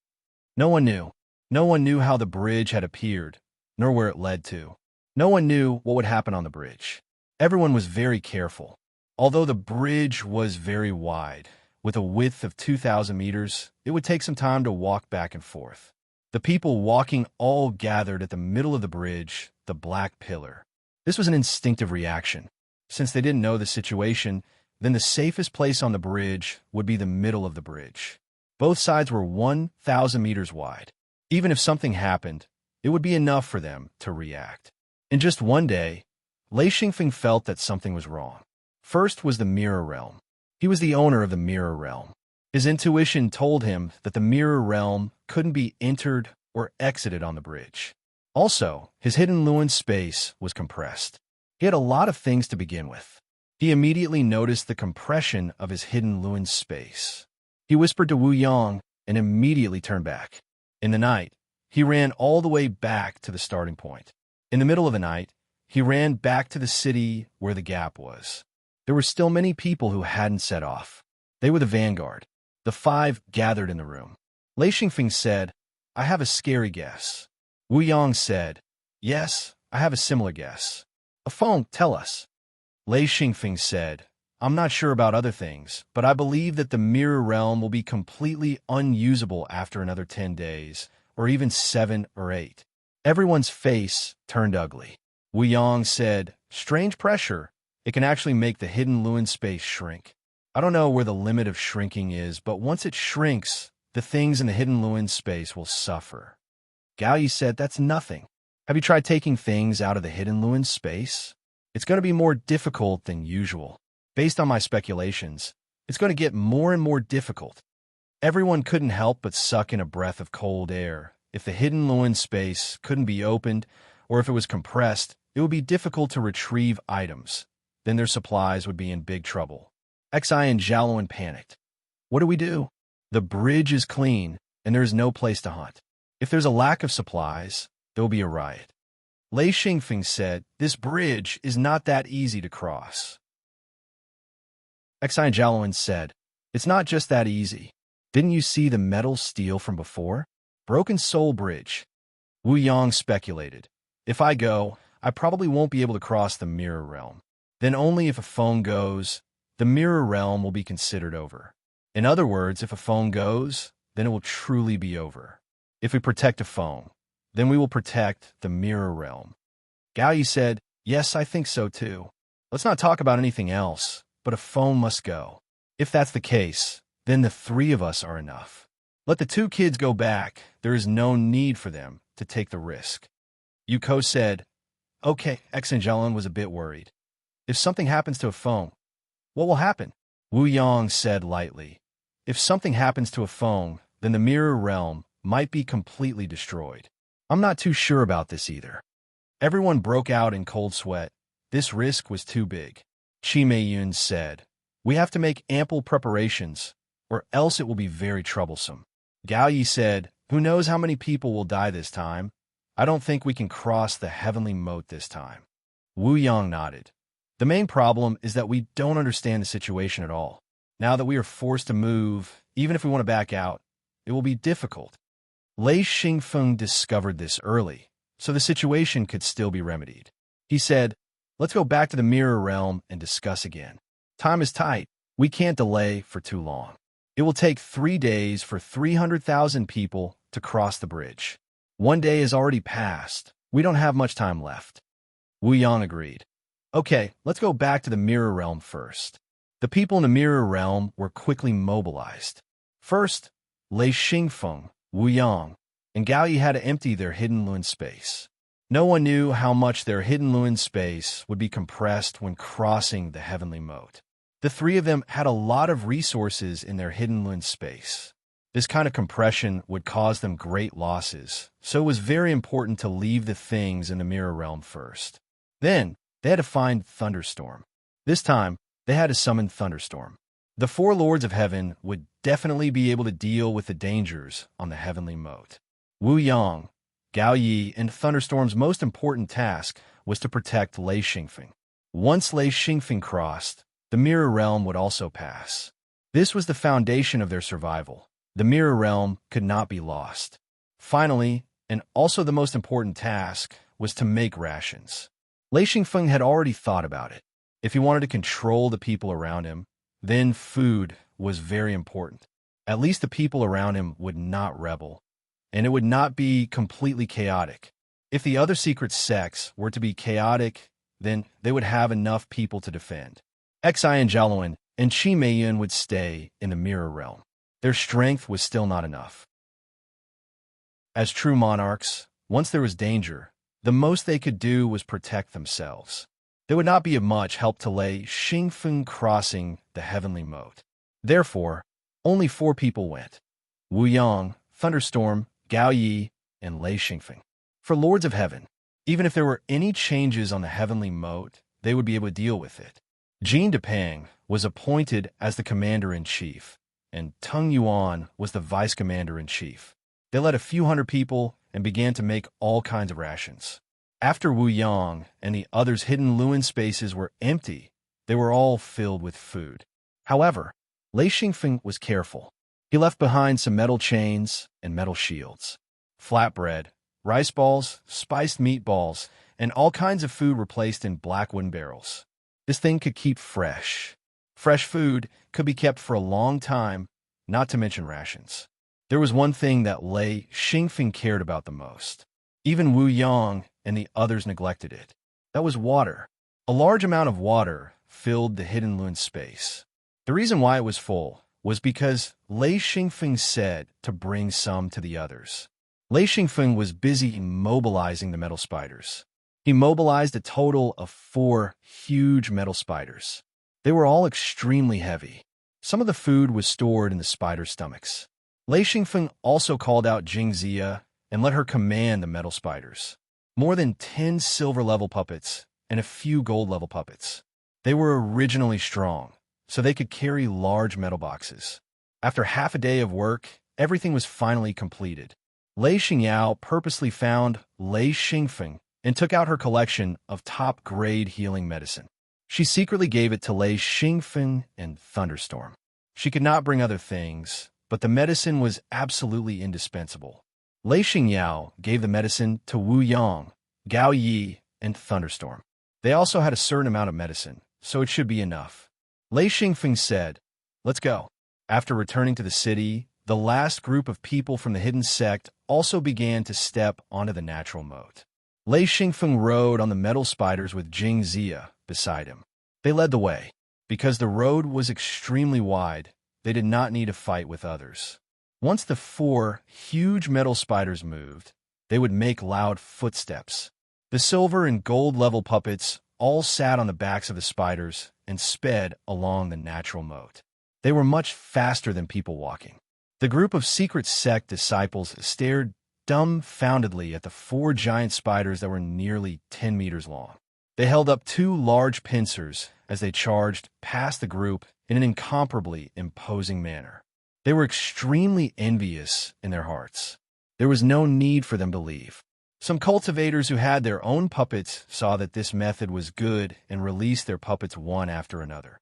No one knew. No one knew how the bridge had appeared, nor where it led to. No one knew what would happen on the bridge. Everyone was very careful. Although the bridge was very wide, with a width of 2,000 meters, it would take some time to walk back and forth. The people walking all gathered at the middle of the bridge, the black pillar. This was an instinctive reaction. Since they didn't know the situation, then the safest place on the bridge would be the middle of the bridge. Both sides were 1,000 meters wide. Even if something happened, it would be enough for them to react. In just one day, Lei Xingfeng felt that something was wrong. First was the mirror realm. He was the owner of the mirror realm. His intuition told him that the mirror realm couldn't be entered or exited on the bridge. Also, his hidden Luin space was compressed. He had a lot of things to begin with. He immediately noticed the compression of his hidden Luin space. He whispered to Wu Yong and immediately turned back. In the night, he ran all the way back to the starting point. In the middle of the night, he ran back to the city where the gap was. There were still many people who hadn't set off. They were the vanguard. The 5 gathered in the room. Lei Xingfeng said, "I have a scary guess." Wu Yong said, "Yes, I have a similar guess." "A phone, tell us." Lei Xingfeng said, "I'm not sure about other things, but I believe that the mirror realm will be completely unusable after another 10 days, or even 7 or 8. Everyone's face turned ugly. Wu Yong said, "Strange pressure. It can actually make the hidden Luin space shrink. I don't know where the limit of shrinking is, but once it shrinks, the things in the hidden Luin space will suffer." Gao Yi said, "That's nothing. Have you tried taking things out of the hidden Luin space? It's going to be more difficult than usual. Based on my speculations, it's going to get more and more difficult." Everyone couldn't help but suck in a breath of cold air. If the hidden Luin space couldn't be opened, or if it was compressed, it would be difficult to retrieve items. Then their supplies would be in big trouble. Xi and Xiaoluan panicked. "What do we do? The bridge is clean, and there is no place to hunt. If there's a lack of supplies, there will be a riot." Lei Xingfeng said, "This bridge is not that easy to cross." Xi and Xiaoluan said, "It's not just that easy. Didn't you see the metal steel from before? Broken Soul Bridge." Wu Yong speculated, "If I go, I probably won't be able to cross the mirror realm. Then only if a phone goes, the mirror realm will be considered over. In other words, if a phone goes, then it will truly be over. If we protect a phone, then we will protect the mirror realm." Gao Yi said, "Yes, I think so too. Let's not talk about anything else, but a phone must go. If that's the case, then the 3 of us are enough. Let the 2 kids go back. There is no need for them to take the risk." Yuko said, "Okay." Exangelon was a bit worried. "If something happens to a phone, what will happen?" Wu Yong said lightly, "If something happens to a phone, then the mirror realm might be completely destroyed. I'm not too sure about this either." Everyone broke out in cold sweat. This risk was too big. Qi Meiyun said, "We have to make ample preparations, or else it will be very troublesome." Gao Yi said, "Who knows how many people will die this time? I don't think we can cross the heavenly moat this time." Wu Yong nodded. "The main problem is that we don't understand the situation at all. Now that we are forced to move, even if we want to back out, it will be difficult." Lei Xingfeng discovered this early, so the situation could still be remedied. He said, "Let's go back to the mirror realm and discuss again. Time is tight. We can't delay for too long. It will take 3 days for 300,000 people to cross the bridge. 1 day has already passed. We don't have much time left." Wu Yong agreed. "Okay, let's go back to the mirror realm first." The people in the mirror realm were quickly mobilized. First, Lei Xingfeng, Wu Yong, and Gao Yi had to empty their hidden Luin space. No one knew how much their hidden Luin space would be compressed when crossing the heavenly moat. The 3 of them had a lot of resources in their hidden Luin space. This kind of compression would cause them great losses, so it was very important to leave the things in the mirror realm first. Then, they had to find Thunderstorm. This time, they had to summon Thunderstorm. The 4 lords of heaven would definitely be able to deal with the dangers on the heavenly moat. Wu Yong, Gao Yi, and Thunderstorm's most important task was to protect Lei Xingfeng. Once Lei Xingfeng crossed, the mirror realm would also pass. This was the foundation of their survival. The mirror realm could not be lost. Finally, and also the most important task, was to make rations. Lei Xingfeng had already thought about it. If he wanted to control the people around him, then food was very important. At least the people around him would not rebel, and it would not be completely chaotic. If the other secret sects were to be chaotic, then they would have enough people to defend. Xi and Xiaoluan and Qi Meiyun would stay in the mirror realm. Their strength was still not enough. As true monarchs, once there was danger, the most they could do was protect themselves. There would not be of much help to Lei Xingfeng crossing the heavenly moat. Therefore, only 4 people went: Wu Yong, Thunderstorm, Gao Yi, and Lei Xingfeng. For lords of heaven. Even if there were any changes on the heavenly moat, they would be able to deal with it. Jean Depang was appointed as the commander-in-chief, and Tung Yuan was the vice-commander-in-chief. They led a few hundred people and began to make all kinds of rations. After Wu Yang and the others' hidden Luan spaces were empty, they were all filled with food. However, Lei Xingfeng was careful. He left behind some metal chains and metal shields. Flatbread, rice balls, spiced meatballs, and all kinds of food were placed in black wooden barrels. This thing could keep fresh. Fresh food could be kept for a long time, not to mention rations. There was one thing that Lei Xingfeng cared about the most. Even Wu Yang and the others neglected it. That was water. A large amount of water filled the hidden Luan space. The reason why it was full was because Lei Xingfeng said to bring some to the others. Lei Xingfeng was busy mobilizing the metal spiders. He mobilized a total of 4 huge metal spiders. They were all extremely heavy. Some of the food was stored in the spiders' stomachs. Lei Xingfeng also called out Jing Zia and let her command the metal spiders. More than 10 silver-level puppets and a few gold-level puppets. They were originally strong, so they could carry large metal boxes. After half a day of work, everything was finally completed. Lei Xingyao purposely found Lei Xingfeng and took out her collection of top-grade healing medicine. She secretly gave it to Lei Xingfeng and Thunderstorm. She could not bring other things, but the medicine was absolutely indispensable. Lei Xingyao gave the medicine to Wu Yang, Gao Yi, and Thunderstorm. They also had a certain amount of medicine, so it should be enough. Lei Xingfeng said, "Let's go." After returning to the city, the last group of people from the hidden sect also began to step onto the natural moat. Lei Xingfeng rode on the metal spiders with Jing Zia beside him. They led the way. Because the road was extremely wide, they did not need to fight with others. Once the 4 huge metal spiders moved, they would make loud footsteps. The silver and gold-level puppets all sat on the backs of the spiders and sped along the natural moat. They were much faster than people walking. The group of secret sect disciples stared dumbfoundedly at the 4 giant spiders that were nearly 10 meters long. They held up 2 large pincers as they charged past the group in an incomparably imposing manner. They were extremely envious in their hearts. There was no need for them to leave. Some cultivators who had their own puppets saw that this method was good and released their puppets one after another.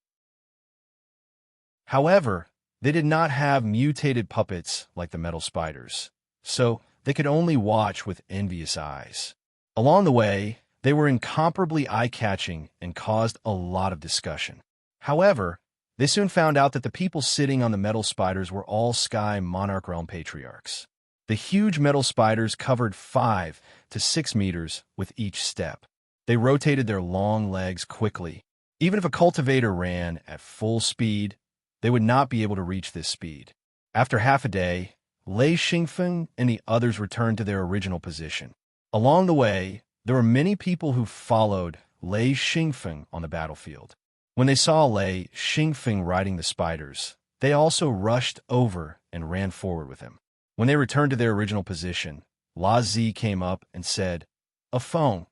However, they did not have mutated puppets like the metal spiders, so they could only watch with envious eyes. Along the way, they were incomparably eye-catching and caused a lot of discussion. However, they soon found out that the people sitting on the metal spiders were all Sky Monarch Realm patriarchs. The huge metal spiders covered 5 to 6 meters with each step. They rotated their long legs quickly. Even if a cultivator ran at full speed, they would not be able to reach this speed. After half a day, Lei Xingfeng and the others returned to their original position. Along the way, there were many people who followed Lei Xingfeng on the battlefield. When they saw Lei Xingfeng riding the spiders, they also rushed over and ran forward with him. When they returned to their original position, La Zi came up and said, "Afeng,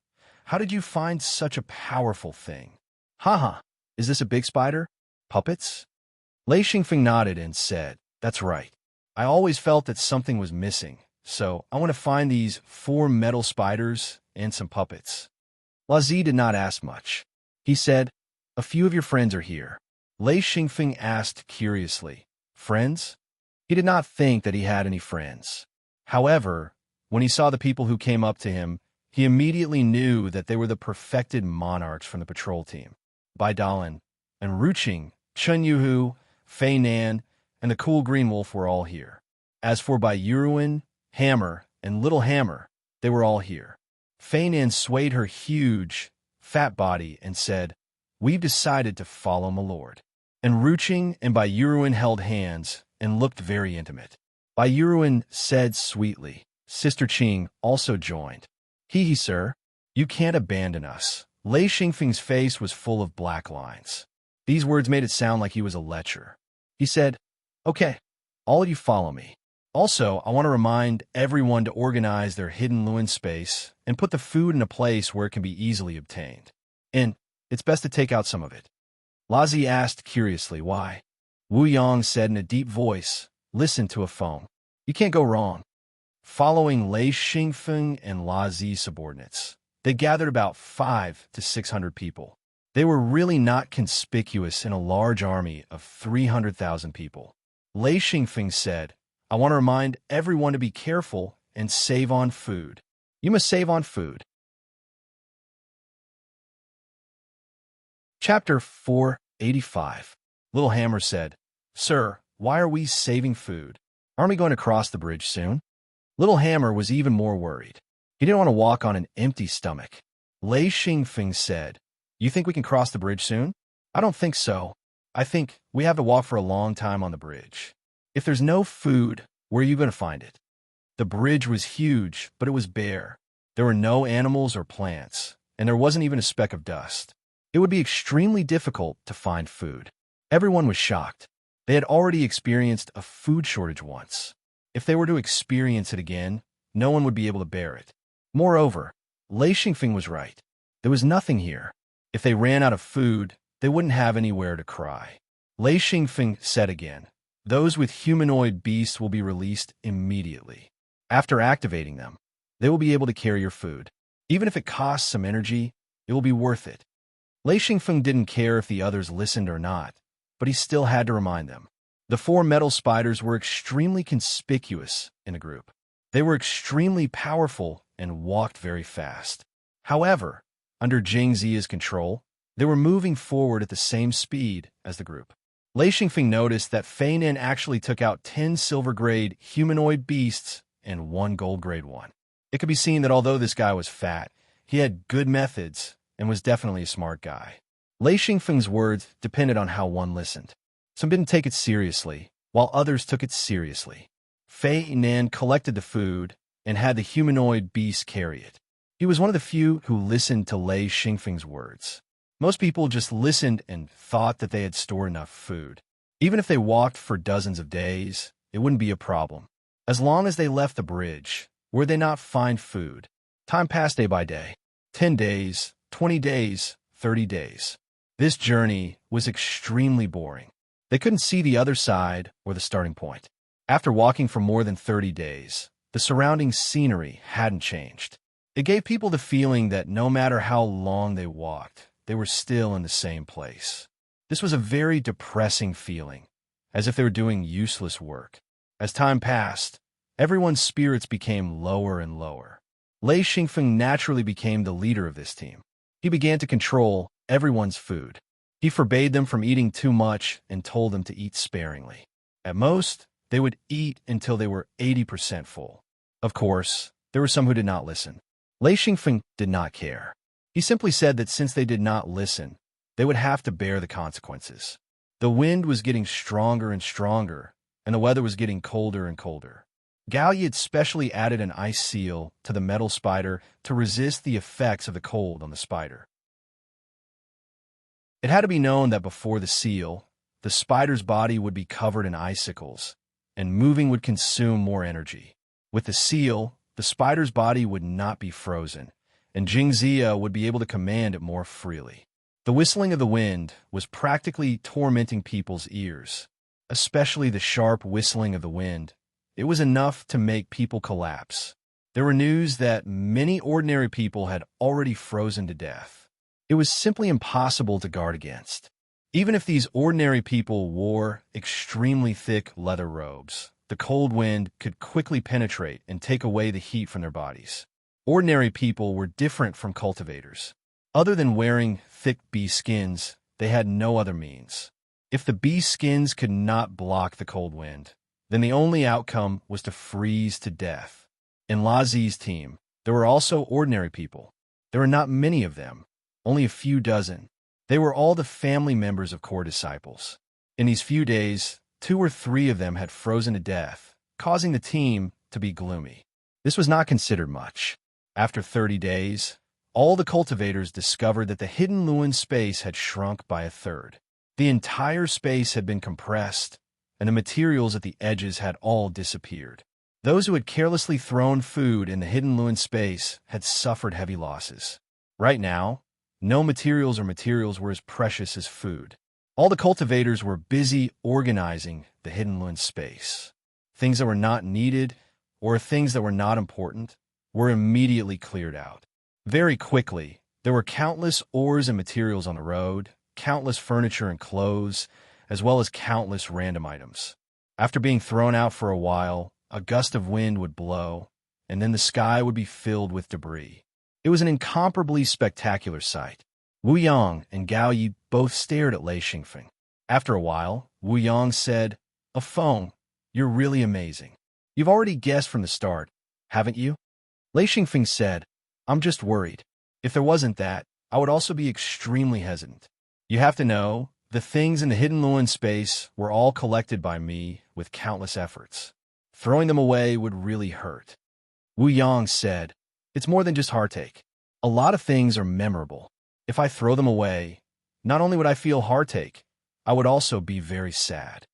how did you find such a powerful thing?" "Haha, is this a big spider? Puppets?" Lei Xingfeng nodded and said, "That's right. I always felt that something was missing, so I want to find these 4 metal spiders and some puppets." La Zi did not ask much. He said, "A few of your friends are here." Lei Xingfeng asked curiously, "Friends?" He did not think that he had any friends. However, when he saw the people who came up to him, he immediately knew that they were the perfected monarchs from the patrol team. Bai Dalan and Ruqing, Chen Yuhu, Fei Nan, and the cool green wolf were all here. As for Bai Yuruin, Hammer, and Little Hammer, they were all here. Fei Nan swayed her huge, fat body and said, "We've decided to follow my lord." And Ruqing and Bai Yuruin held hands and looked very intimate. Bai Yuruin said sweetly. Sister Qing also joined. "Hee, sir, you can't abandon us." Lei Xingfeng's face was full of black lines. These words made it sound like he was a lecher. He said, "Okay, all of you follow me." Also, I want to remind everyone to organize their hidden Lewin space and put the food in a place where it can be easily obtained. And it's best to take out some of it. Lazi asked curiously why. Wu Yang said in a deep voice, "Listen to a phone. You can't go wrong." Following Lei Xingfeng and Lazi's subordinates, they gathered about 500 to 600 people. They were really not conspicuous in a large army of 300,000 people. Lei Xingfeng said, "I want to remind everyone to be careful and save on food. You must save on food." Chapter 485. Little Hammer said, "Sir, why are we saving food? Aren't we going to cross the bridge soon?" Little Hammer was even more worried. He didn't want to walk on an empty stomach. Lei Xingfeng said, "You think we can cross the bridge soon?" "I don't think so. I think we have to walk for a long time on the bridge. If there's no food, where are you going to find it?" The bridge was huge, but it was bare. There were no animals or plants, and there wasn't even a speck of dust. It would be extremely difficult to find food. Everyone was shocked. They had already experienced a food shortage once. If they were to experience it again, no one would be able to bear it. Moreover, Lei Xingfeng was right. There was nothing here. If they ran out of food, they wouldn't have anywhere to cry. Lei Xingfeng said again, "Those with humanoid beasts will be released immediately. After activating them, they will be able to carry your food. Even if it costs some energy, it will be worth it." Lei Xingfeng didn't care if the others listened or not, but he still had to remind them. The 4 metal spiders were extremely conspicuous in a group. They were extremely powerful and walked very fast. However, under Jing Ziya's control, they were moving forward at the same speed as the group. Lei Xingfeng noticed that Fei Nin actually took out 10 silver-grade humanoid beasts and 1 gold-grade one. It could be seen that although this guy was fat, he had good methods and was definitely a smart guy. Lei Xingfeng's words depended on how one listened. Some didn't take it seriously, while others took it seriously. Fei Nin collected the food and had the humanoid beast carry it. He was one of the few who listened to Lei Xingfeng's words. Most people just listened and thought that they had stored enough food. Even if they walked for dozens of days, it wouldn't be a problem. As long as they left the bridge, would they not find food? Time passed day by day. 10 days, 20 days, 30 days. This journey was extremely boring. They couldn't see the other side or the starting point. After walking for more than 30 days, the surrounding scenery hadn't changed. It gave people the feeling that no matter how long they walked, they were still in the same place. This was a very depressing feeling, as if they were doing useless work. As time passed, everyone's spirits became lower and lower. Lei Xingfeng naturally became the leader of this team. He began to control everyone's food. He forbade them from eating too much and told them to eat sparingly. At most, they would eat until they were 80% full. Of course, there were some who did not listen. Lei Xingfeng did not care. He simply said that since they did not listen, they would have to bear the consequences. The wind was getting stronger and stronger, and the weather was getting colder and colder. Gao Yi had specially added an ice seal to the metal spider to resist the effects of the cold on the spider. It had to be known that before the seal, the spider's body would be covered in icicles, and moving would consume more energy. With the seal, the spider's body would not be frozen, and Jing Ziya would be able to command it more freely. The whistling of the wind was practically tormenting people's ears, especially the sharp whistling of the wind. It was enough to make people collapse. There were news that many ordinary people had already frozen to death. It was simply impossible to guard against. Even if these ordinary people wore extremely thick leather robes, the cold wind could quickly penetrate and take away the heat from their bodies. Ordinary people were different from cultivators. Other than wearing thick bee skins, they had no other means. If the bee skins could not block the cold wind, then the only outcome was to freeze to death. In Lazi's team, there were also ordinary people. There were not many of them, only a few dozen. They were all the family members of core disciples. In these few days, 2 or 3 of them had frozen to death, causing the team to be gloomy. This was not considered much. After 30 days, all the cultivators discovered that the hidden Lewin space had shrunk by 1/3. The entire space had been compressed, and the materials at the edges had all disappeared. Those who had carelessly thrown food in the hidden Lewin space had suffered heavy losses. Right now, no materials or materials were as precious as food. All the cultivators were busy organizing the hidden Lewin space. Things that were not needed, or things that were not important, were immediately cleared out. Very quickly, there were countless ores and materials on the road, countless furniture and clothes, as well as countless random items. After being thrown out for a while, a gust of wind would blow, and then the sky would be filled with debris. It was an incomparably spectacular sight. Wu Yang and Gao Yi both stared at Lei Xingfeng. After a while, Wu Yang said, "A phone, you're really amazing. You've already guessed from the start, haven't you?" Lei Xingfeng said, "I'm just worried. If there wasn't that, I would also be extremely hesitant. You have to know, the things in the hidden Lewin space were all collected by me with countless efforts. Throwing them away would really hurt." Wu Yang said, "It's more than just heartache. A lot of things are memorable. If I throw them away, not only would I feel heartache, I would also be very sad."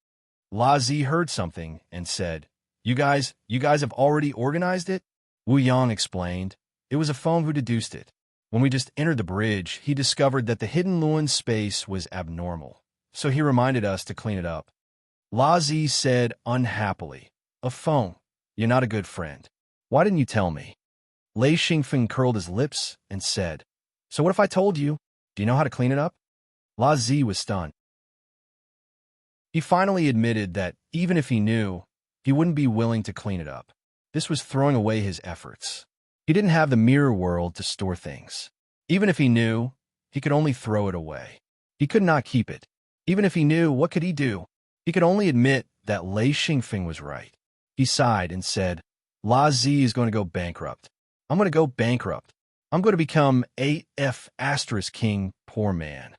La Zi heard something and said, You guys have already organized it?" Wu Yang explained, "It was a phone who deduced it. When we just entered the bridge, he discovered that the hidden Lewin space was abnormal, so he reminded us to clean it up." La Zi said unhappily, "A phone, you're not a good friend. Why didn't you tell me?" Lei Xingfeng curled his lips and said, "So what if I told you? Do you know how to clean it up?" La Zi was stunned. He finally admitted that even if he knew, he wouldn't be willing to clean it up. This was throwing away his efforts. He didn't have the mirror world to store things. Even if he knew, he could only throw it away. He could not keep it. Even if he knew, what could he do? He could only admit that Lei Xingfeng was right. He sighed and said, La Zi is going to go bankrupt. I'm going to go bankrupt. I'm going to become AF * king, poor man.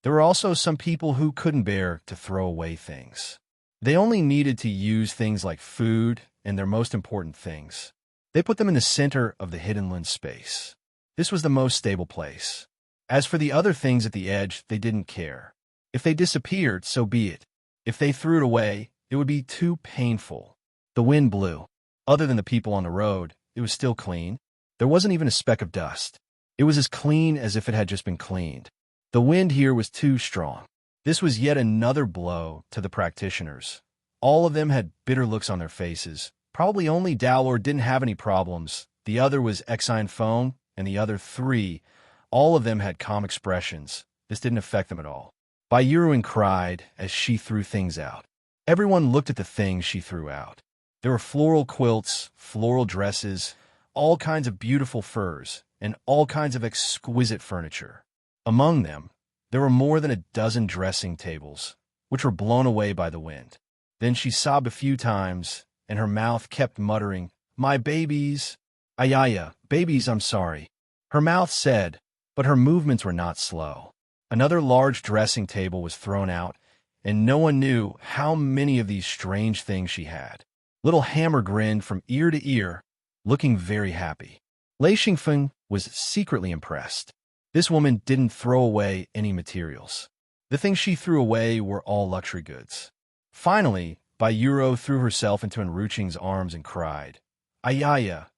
There were also some people who couldn't bear to throw away things. They only needed to use things like food and their most important things. They put them in the center of the hidden Lin space. This was the most stable place. As for the other things at the edge, they didn't care. If they disappeared, so be it. If they threw it away, it would be too painful. The wind blew. Other than the people on the road, it was still clean. There wasn't even a speck of dust. It was as clean as if it had just been cleaned. The wind here was too strong. This was yet another blow to the practitioners. All of them had bitter looks on their faces. Probably only Dowlord didn't have any problems. The other was Exine Phone, and the other three. All of them had calm expressions. This didn't affect them at all. Bai Yuruin cried as she threw things out. Everyone looked at the things she threw out. There were floral quilts, floral dresses, all kinds of beautiful furs, and all kinds of exquisite furniture. Among them, there were more than a dozen dressing tables, which were blown away by the wind. Then she sobbed a few times, and her mouth kept muttering, "My babies! Ayaya, babies, I'm sorry." Her mouth said, but her movements were not slow. Another large dressing table was thrown out, and no one knew how many of these strange things she had. Little Hammer grinned from ear to ear, looking very happy. Lei Xingfeng was secretly impressed. This woman didn't throw away any materials. The things she threw away were all luxury goods. Finally, Bai Yuro threw herself into Enruching's arms and cried, "Ayaya,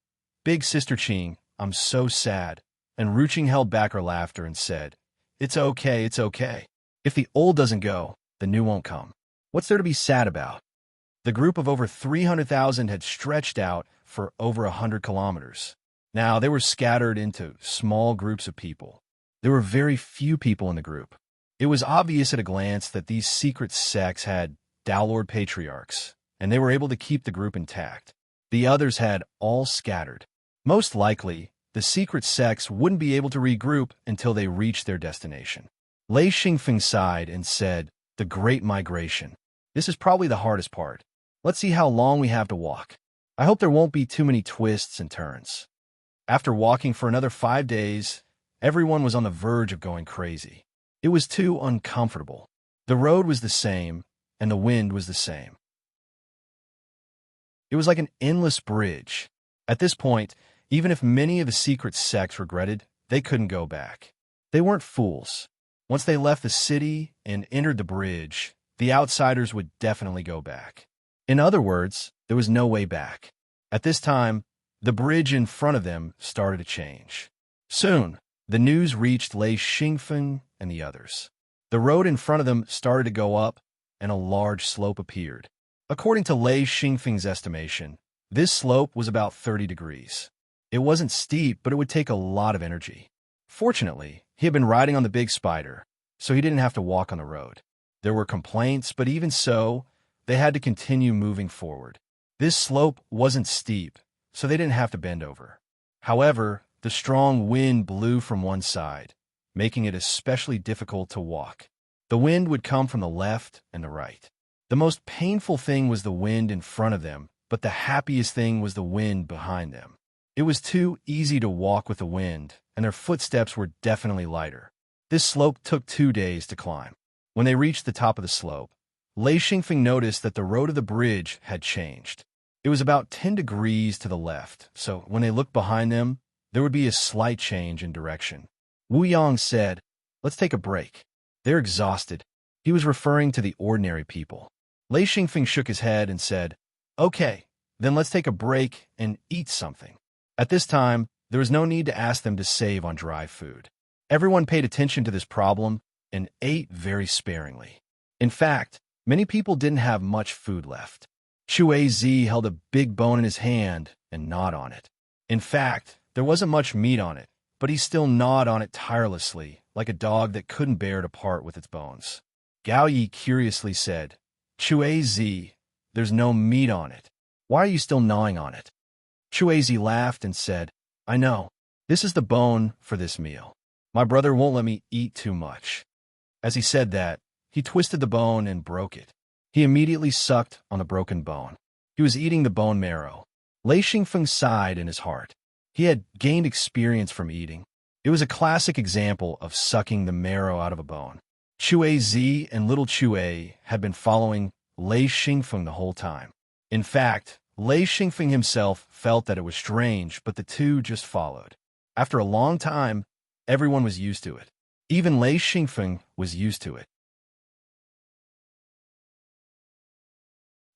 big sister Qing, I'm so sad." Enruching held back her laughter and said, it's okay. If the old doesn't go, the new won't come. What's there to be sad about?" The group of over 300,000 had stretched out for over 100 kilometers. Now they were scattered into small groups of people. There were very few people in the group. It was obvious at a glance that these secret sects had Dowlord patriarchs, and they were able to keep the group intact. The others had all scattered. Most likely, the secret sects wouldn't be able to regroup until they reached their destination. Lei Xingfeng sighed and said, "The Great Migration. This is probably the hardest part. Let's see how long we have to walk. I hope there won't be too many twists and turns." After walking for another 5 days, everyone was on the verge of going crazy. It was too uncomfortable. The road was the same, and the wind was the same. It was like an endless bridge. At this point, even if many of the secret sects regretted, they couldn't go back. They weren't fools. Once they left the city and entered the bridge, the outsiders would definitely go back. In other words, there was no way back. At this time, the bridge in front of them started to change. Soon, the news reached Lei Xingfeng and the others. The road in front of them started to go up, and a large slope appeared. According to Lei Xingfeng's estimation, this slope was about 30 degrees. It wasn't steep, but it would take a lot of energy. Fortunately, he had been riding on the big spider, so he didn't have to walk on the road. There were complaints, but even so, they had to continue moving forward. This slope wasn't steep, so they didn't have to bend over. However, the strong wind blew from one side, making it especially difficult to walk. The wind would come from the left and the right. The most painful thing was the wind in front of them, but the happiest thing was the wind behind them. It was too easy to walk with the wind, and their footsteps were definitely lighter. This slope took 2 days to climb. When they reached the top of the slope, Lei Xingfeng noticed that the road of the bridge had changed. It was about 10 degrees to the left, so when they looked behind them, there would be a slight change in direction. Wu Yang said, "Let's take a break. They're exhausted." He was referring to the ordinary people. Lei Xingfeng shook his head and said, "Okay, then let's take a break and eat something." At this time, there was no need to ask them to save on dry food. Everyone paid attention to this problem and ate very sparingly. In fact, many people didn't have much food left. Chui Zi held a big bone in his hand and gnawed on it. In fact, there wasn't much meat on it, but he still gnawed on it tirelessly, like a dog that couldn't bear to part with its bones. Gao Yi curiously said, "Chui Zi, there's no meat on it. Why are you still gnawing on it?" Chui Zi laughed and said, "I know. This is the bone for this meal. My brother won't let me eat too much." As he said that, he twisted the bone and broke it. He immediately sucked on the broken bone. He was eating the bone marrow. Lei Xingfeng sighed in his heart. He had gained experience from eating. It was a classic example of sucking the marrow out of a bone. Chui Zi and little Chui had been following Lei Xingfeng the whole time. In fact, Lei Xingfeng himself felt that it was strange, but the two just followed. After a long time, everyone was used to it. Even Lei Xingfeng was used to it.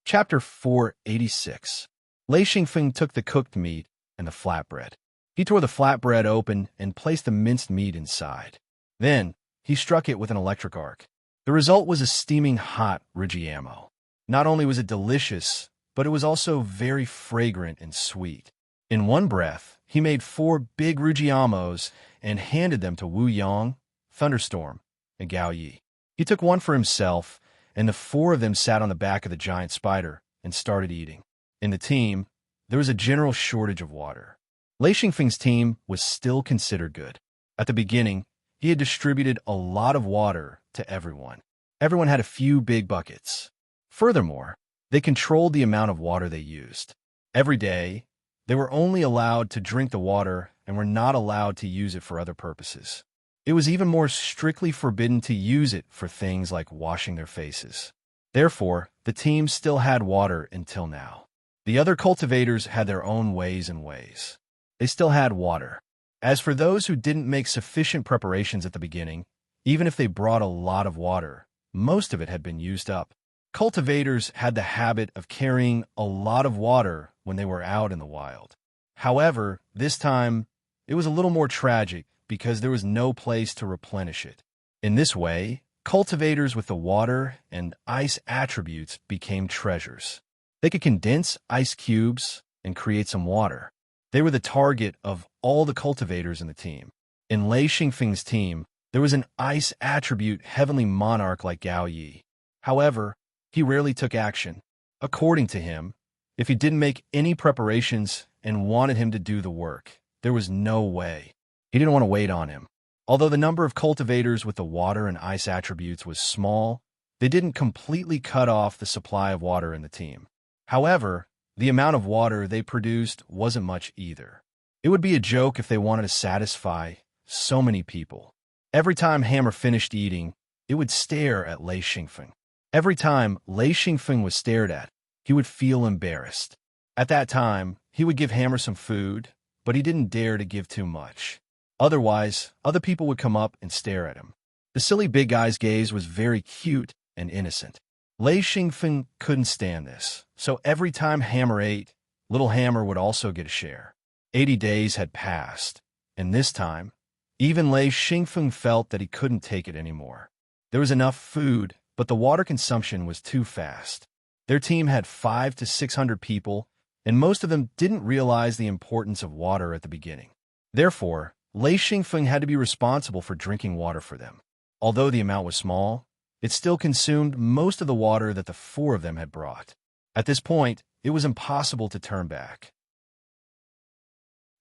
Chapter 486. Lei Xingfeng took the cooked meat and the flatbread. He tore the flatbread open and placed the minced meat inside. Then, he struck it with an electric arc. The result was a steaming hot rujiamo. Not only was it delicious, but it was also very fragrant and sweet. In one breath, he made 4 big rujiamos and handed them to Wu Yang, Thunderstorm, and Gao Yi. He took one for himself, and the 4 of them sat on the back of the giant spider and started eating. In the team, there was a general shortage of water. Lei Xingfeng's team was still considered good. At the beginning, he had distributed a lot of water to everyone. Everyone had a few big buckets. Furthermore, they controlled the amount of water they used. Every day, they were only allowed to drink the water and were not allowed to use it for other purposes. It was even more strictly forbidden to use it for things like washing their faces. Therefore, the team still had water until now. The other cultivators had their own ways and ways. They still had water. As for those who didn't make sufficient preparations at the beginning, even if they brought a lot of water, most of it had been used up. Cultivators had the habit of carrying a lot of water when they were out in the wild. However, this time, it was a little more tragic because there was no place to replenish it. In this way, cultivators with the water and ice attributes became treasures. They could condense ice cubes and create some water. They were the target of all the cultivators in the team. In Lei Xingfeng's team, there was an ice attribute heavenly monarch like Gao Yi. However, he rarely took action. According to him, if he didn't make any preparations and wanted him to do the work, there was no way. He didn't want to wait on him. Although the number of cultivators with the water and ice attributes was small, they didn't completely cut off the supply of water in the team. However, the amount of water they produced wasn't much either. It would be a joke if they wanted to satisfy so many people. Every time Hammer finished eating, it would stare at Lei Xingfeng. Every time Lei Xingfeng was stared at, he would feel embarrassed. At that time, he would give Hammer some food, but he didn't dare to give too much. Otherwise, other people would come up and stare at him. The silly big guy's gaze was very cute and innocent. Lei Xingfeng couldn't stand this, so every time Hammer ate, Little Hammer would also get a share. 80 days had passed, and this time, even Lei Xingfeng felt that he couldn't take it anymore. There was enough food, but the water consumption was too fast. Their team had 500 to 600 people, and most of them didn't realize the importance of water at the beginning. Therefore, Lei Xingfeng had to be responsible for drinking water for them. Although the amount was small, it still consumed most of the water that the 4 of them had brought. At this point, it was impossible to turn back.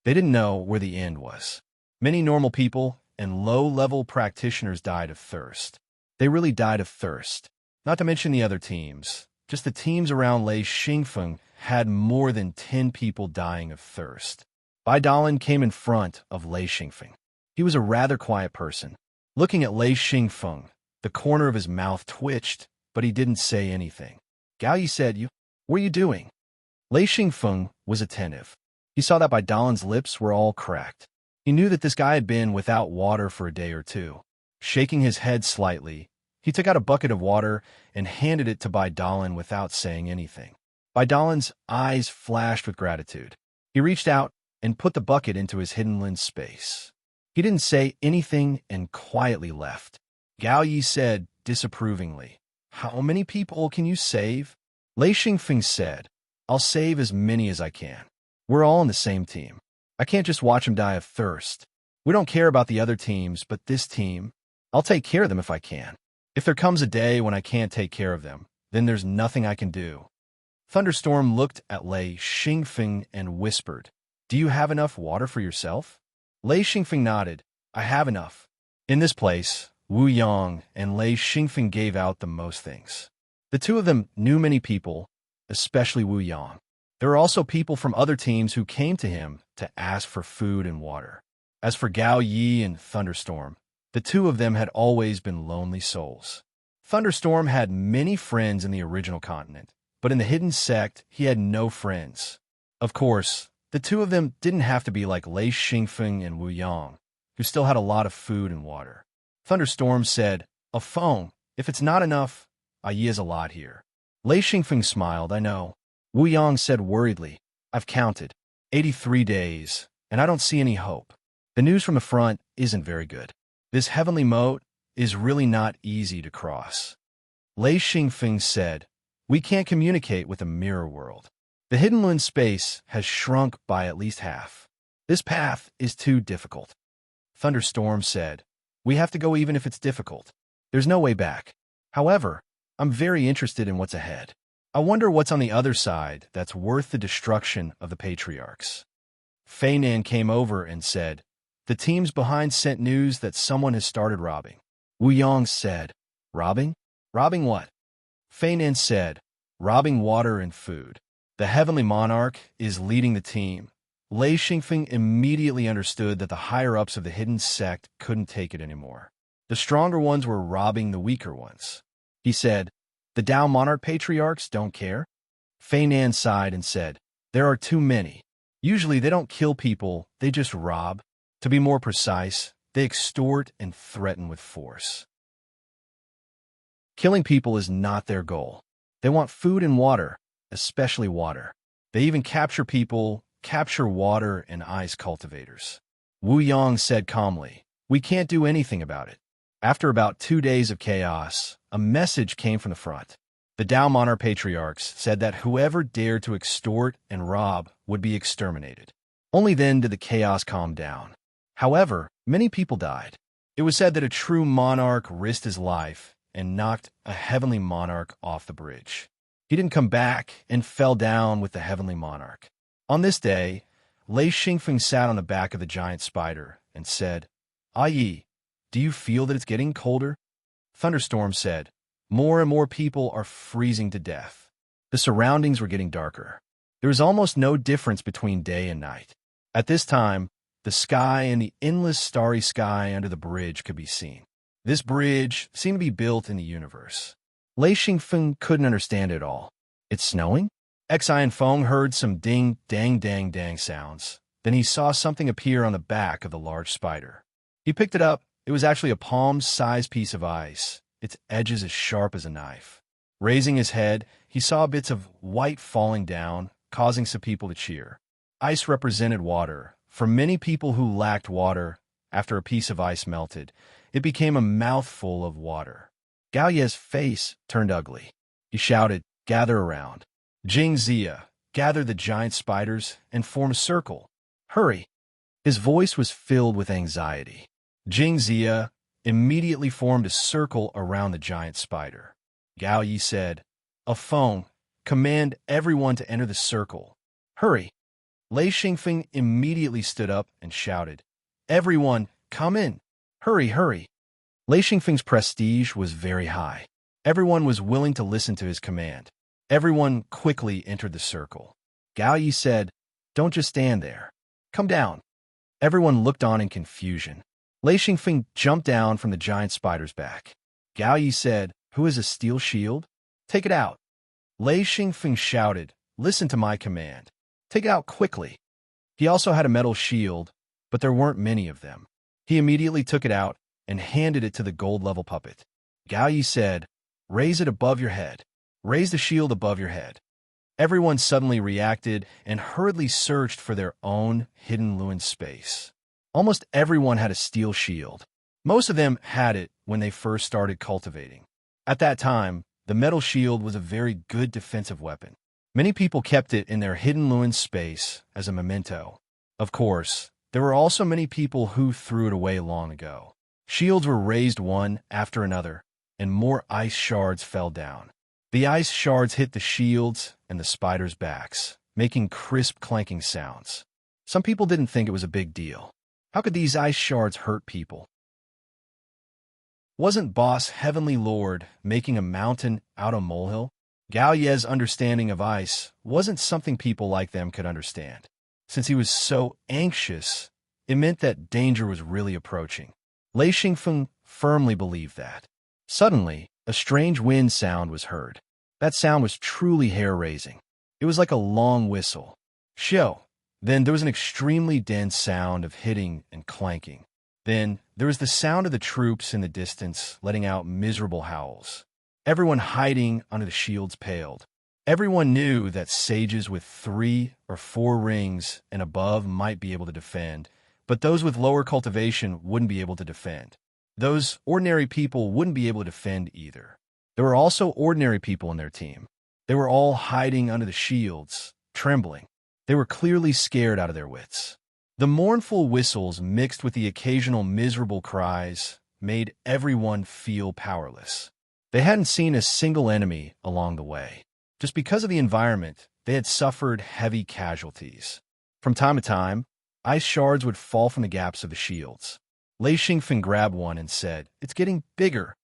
They didn't know where the end was. Many normal people and low-level practitioners died of thirst. They really died of thirst. Not to mention the other teams. Just the teams around Lei Xingfeng had more than 10 people dying of thirst. Bai Dalin came in front of Lei Xingfeng. He was a rather quiet person. Looking at Lei Xingfeng, the corner of his mouth twitched, but he didn't say anything. Gao Yi said, What are you doing? Lei Xingfeng was attentive. He saw that Bai Dalin's lips were all cracked. He knew that this guy had been without water for a day or two. Shaking his head slightly, he took out a bucket of water and handed it to Bai Dalin without saying anything. Bai Dalin's eyes flashed with gratitude. He reached out and put the bucket into his hidden lens space. He didn't say anything and quietly left. Gao Yi said disapprovingly, How many people can you save? Lei Xingfeng said, I'll save as many as I can. We're all on the same team. I can't just watch them die of thirst. We don't care about the other teams, but this team, I'll take care of them if I can. If there comes a day when I can't take care of them, then there's nothing I can do. Thunderstorm looked at Lei Xingfeng and whispered, Do you have enough water for yourself? Lei Xingfeng nodded, I have enough. In this place, Wu Yang and Lei Xingfeng gave out the most things. The 2 of them knew many people, especially Wu Yang. There were also people from other teams who came to him to ask for food and water. As for Gao Yi and Thunderstorm, the 2 of them had always been lonely souls. Thunderstorm had many friends in the original continent, but in the hidden sect, he had no friends. Of course, the 2 of them didn't have to be like Lei Xingfeng and Wu Yang, who still had a lot of food and water. Thunderstorm said, A phone. If it's not enough, Yi has a lot here. Lei Xingfeng smiled, I know. Wu Yang said worriedly, I've counted. 83 days, and I don't see any hope. The news from the front isn't very good. This heavenly moat is really not easy to cross. Lei Xingfeng said, We can't communicate with the mirror world. The hidden lens space has shrunk by at least half. This path is too difficult. Thunderstorm said, We have to go even if it's difficult. There's no way back. However, I'm very interested in what's ahead. I wonder what's on the other side that's worth the destruction of the patriarchs. Fei Nan came over and said, The teams behind sent news that someone has started robbing. Wu Yang said, Robbing? Robbing what? Fei Nan said, Robbing water and food. The Heavenly Monarch is leading the team. Lei Xingfeng immediately understood that the higher-ups of the hidden sect couldn't take it anymore. The stronger ones were robbing the weaker ones. He said, The Dao Monarch patriarchs don't care? Fei Nan sighed and said, There are too many. Usually they don't kill people, they just rob. To be more precise, they extort and threaten with force. Killing people is not their goal. They want food and water, especially water. They even capture people, capture water and ice cultivators. Wu Yang said calmly, We can't do anything about it. After about 2 days of chaos, a message came from the front. The Dao Monarch patriarchs said that whoever dared to extort and rob would be exterminated. Only then did the chaos calm down. However, many people died. It was said that a true monarch risked his life and knocked a heavenly monarch off the bridge. He didn't come back and fell down with the heavenly monarch. On this day, Lei Xingfeng sat on the back of the giant spider and said, Yi, do you feel that it's getting colder? Thunderstorm said, More and more people are freezing to death. The surroundings were getting darker. There was almost no difference between day and night. At this time, the sky and the endless starry sky under the bridge could be seen. This bridge seemed to be built in the universe. Lei Xingfeng couldn't understand it all. It's snowing? Xi and Feng heard some ding, dang, dang, dang sounds. Then he saw something appear on the back of the large spider. He picked it up. It was actually a palm-sized piece of ice, its edges as sharp as a knife. Raising his head, he saw bits of white falling down, causing some people to cheer. Ice represented water. For many people who lacked water, after a piece of ice melted, it became a mouthful of water. Gao Ye's face turned ugly. He shouted, "Gather around. Jing Zia, gather the giant spiders and form a circle. Hurry." His voice was filled with anxiety. Jing Zia immediately formed a circle around the giant spider. Gao Yi said, "A phone, command everyone to enter the circle. Hurry." Lei Xingfeng immediately stood up and shouted, "Everyone, come in. Hurry, hurry." Lei Xingfeng's prestige was very high. Everyone was willing to listen to his command. Everyone quickly entered the circle. Gao Yi said, "Don't just stand there. Come down." Everyone looked on in confusion. Lei Xingfeng jumped down from the giant spider's back. Gao Yi said, "Who has a steel shield? Take it out." Lei Xingfeng shouted, "Listen to my command. Take it out quickly." He also had a metal shield, but there weren't many of them. He immediately took it out and handed it to the gold-level puppet. Gao Yi said, "Raise it above your head. Raise the shield above your head." Everyone suddenly reacted and hurriedly searched for their own hidden Luin space. Almost everyone had a steel shield. Most of them had it when they first started cultivating. At that time, the metal shield was a very good defensive weapon. Many people kept it in their hidden Luin space as a memento. Of course, there were also many people who threw it away long ago. Shields were raised one after another, and more ice shards fell down. The ice shards hit the shields and the spiders' backs, making crisp clanking sounds. Some people didn't think it was a big deal. How could these ice shards hurt people? Wasn't Boss Heavenly Lord making a mountain out of molehill? Gao Ye's understanding of ice wasn't something people like them could understand. Since he was so anxious, it meant that danger was really approaching. Lei Xingfeng firmly believed that. Suddenly, a strange wind sound was heard. That sound was truly hair-raising. It was like a long whistle. Shoo! Then there was an extremely dense sound of hitting and clanking. Then there was the sound of the troops in the distance letting out miserable howls. Everyone hiding under the shields paled. Everyone knew that sages with 3 or 4 rings and above might be able to defend, but those with lower cultivation wouldn't be able to defend. Those ordinary people wouldn't be able to defend either. There were also ordinary people in their team. They were all hiding under the shields, trembling. They were clearly scared out of their wits. The mournful whistles mixed with the occasional miserable cries made everyone feel powerless. They hadn't seen a single enemy along the way. Just because of the environment, they had suffered heavy casualties. From time to time, ice shards would fall from the gaps of the shields. Lei Xingfeng grabbed one and said, "It's getting bigger."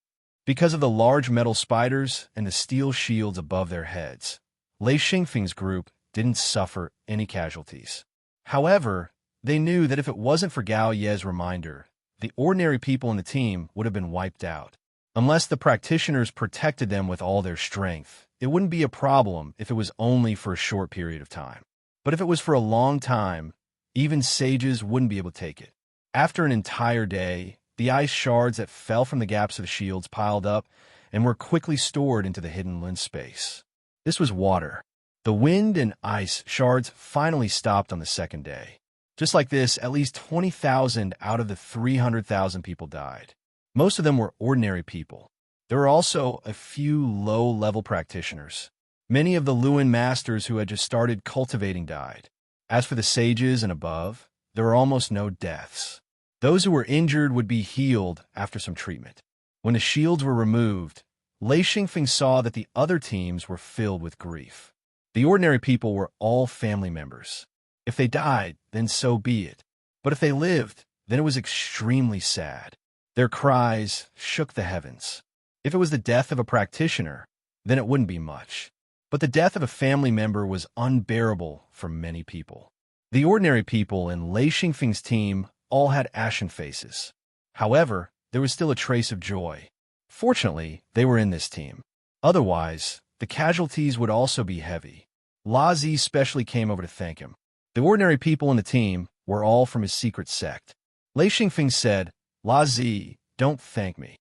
Because of the large metal spiders and the steel shields above their heads, Lei Xingfeng's group didn't suffer any casualties. However, they knew that if it wasn't for Gao Ye's reminder, the ordinary people in the team would have been wiped out. Unless the practitioners protected them with all their strength, it wouldn't be a problem if it was only for a short period of time. But if it was for a long time, even sages wouldn't be able to take it. After an entire day, the ice shards that fell from the gaps of the shields piled up and were quickly stored into the hidden Lin space. This was water. The wind and ice shards finally stopped on the second day. Just like this, at least 20,000 out of the 300,000 people died. Most of them were ordinary people. There were also a few low-level practitioners. Many of the Luin masters who had just started cultivating died. As for the sages and above, there were almost no deaths. Those who were injured would be healed after some treatment. When the shields were removed, Lei Xingfeng saw that the other teams were filled with grief. The ordinary people were all family members. If they died, then so be it. But if they lived, then it was extremely sad. Their cries shook the heavens. If it was the death of a practitioner, then it wouldn't be much. But the death of a family member was unbearable for many people. The ordinary people in Lei Xingfeng's team all had ashen faces. However, there was still a trace of joy. Fortunately, they were in this team. Otherwise, the casualties would also be heavy. La Zi specially came over to thank him. The ordinary people in the team were all from his secret sect. Lei Xingfeng said, "La Zi, don't thank me.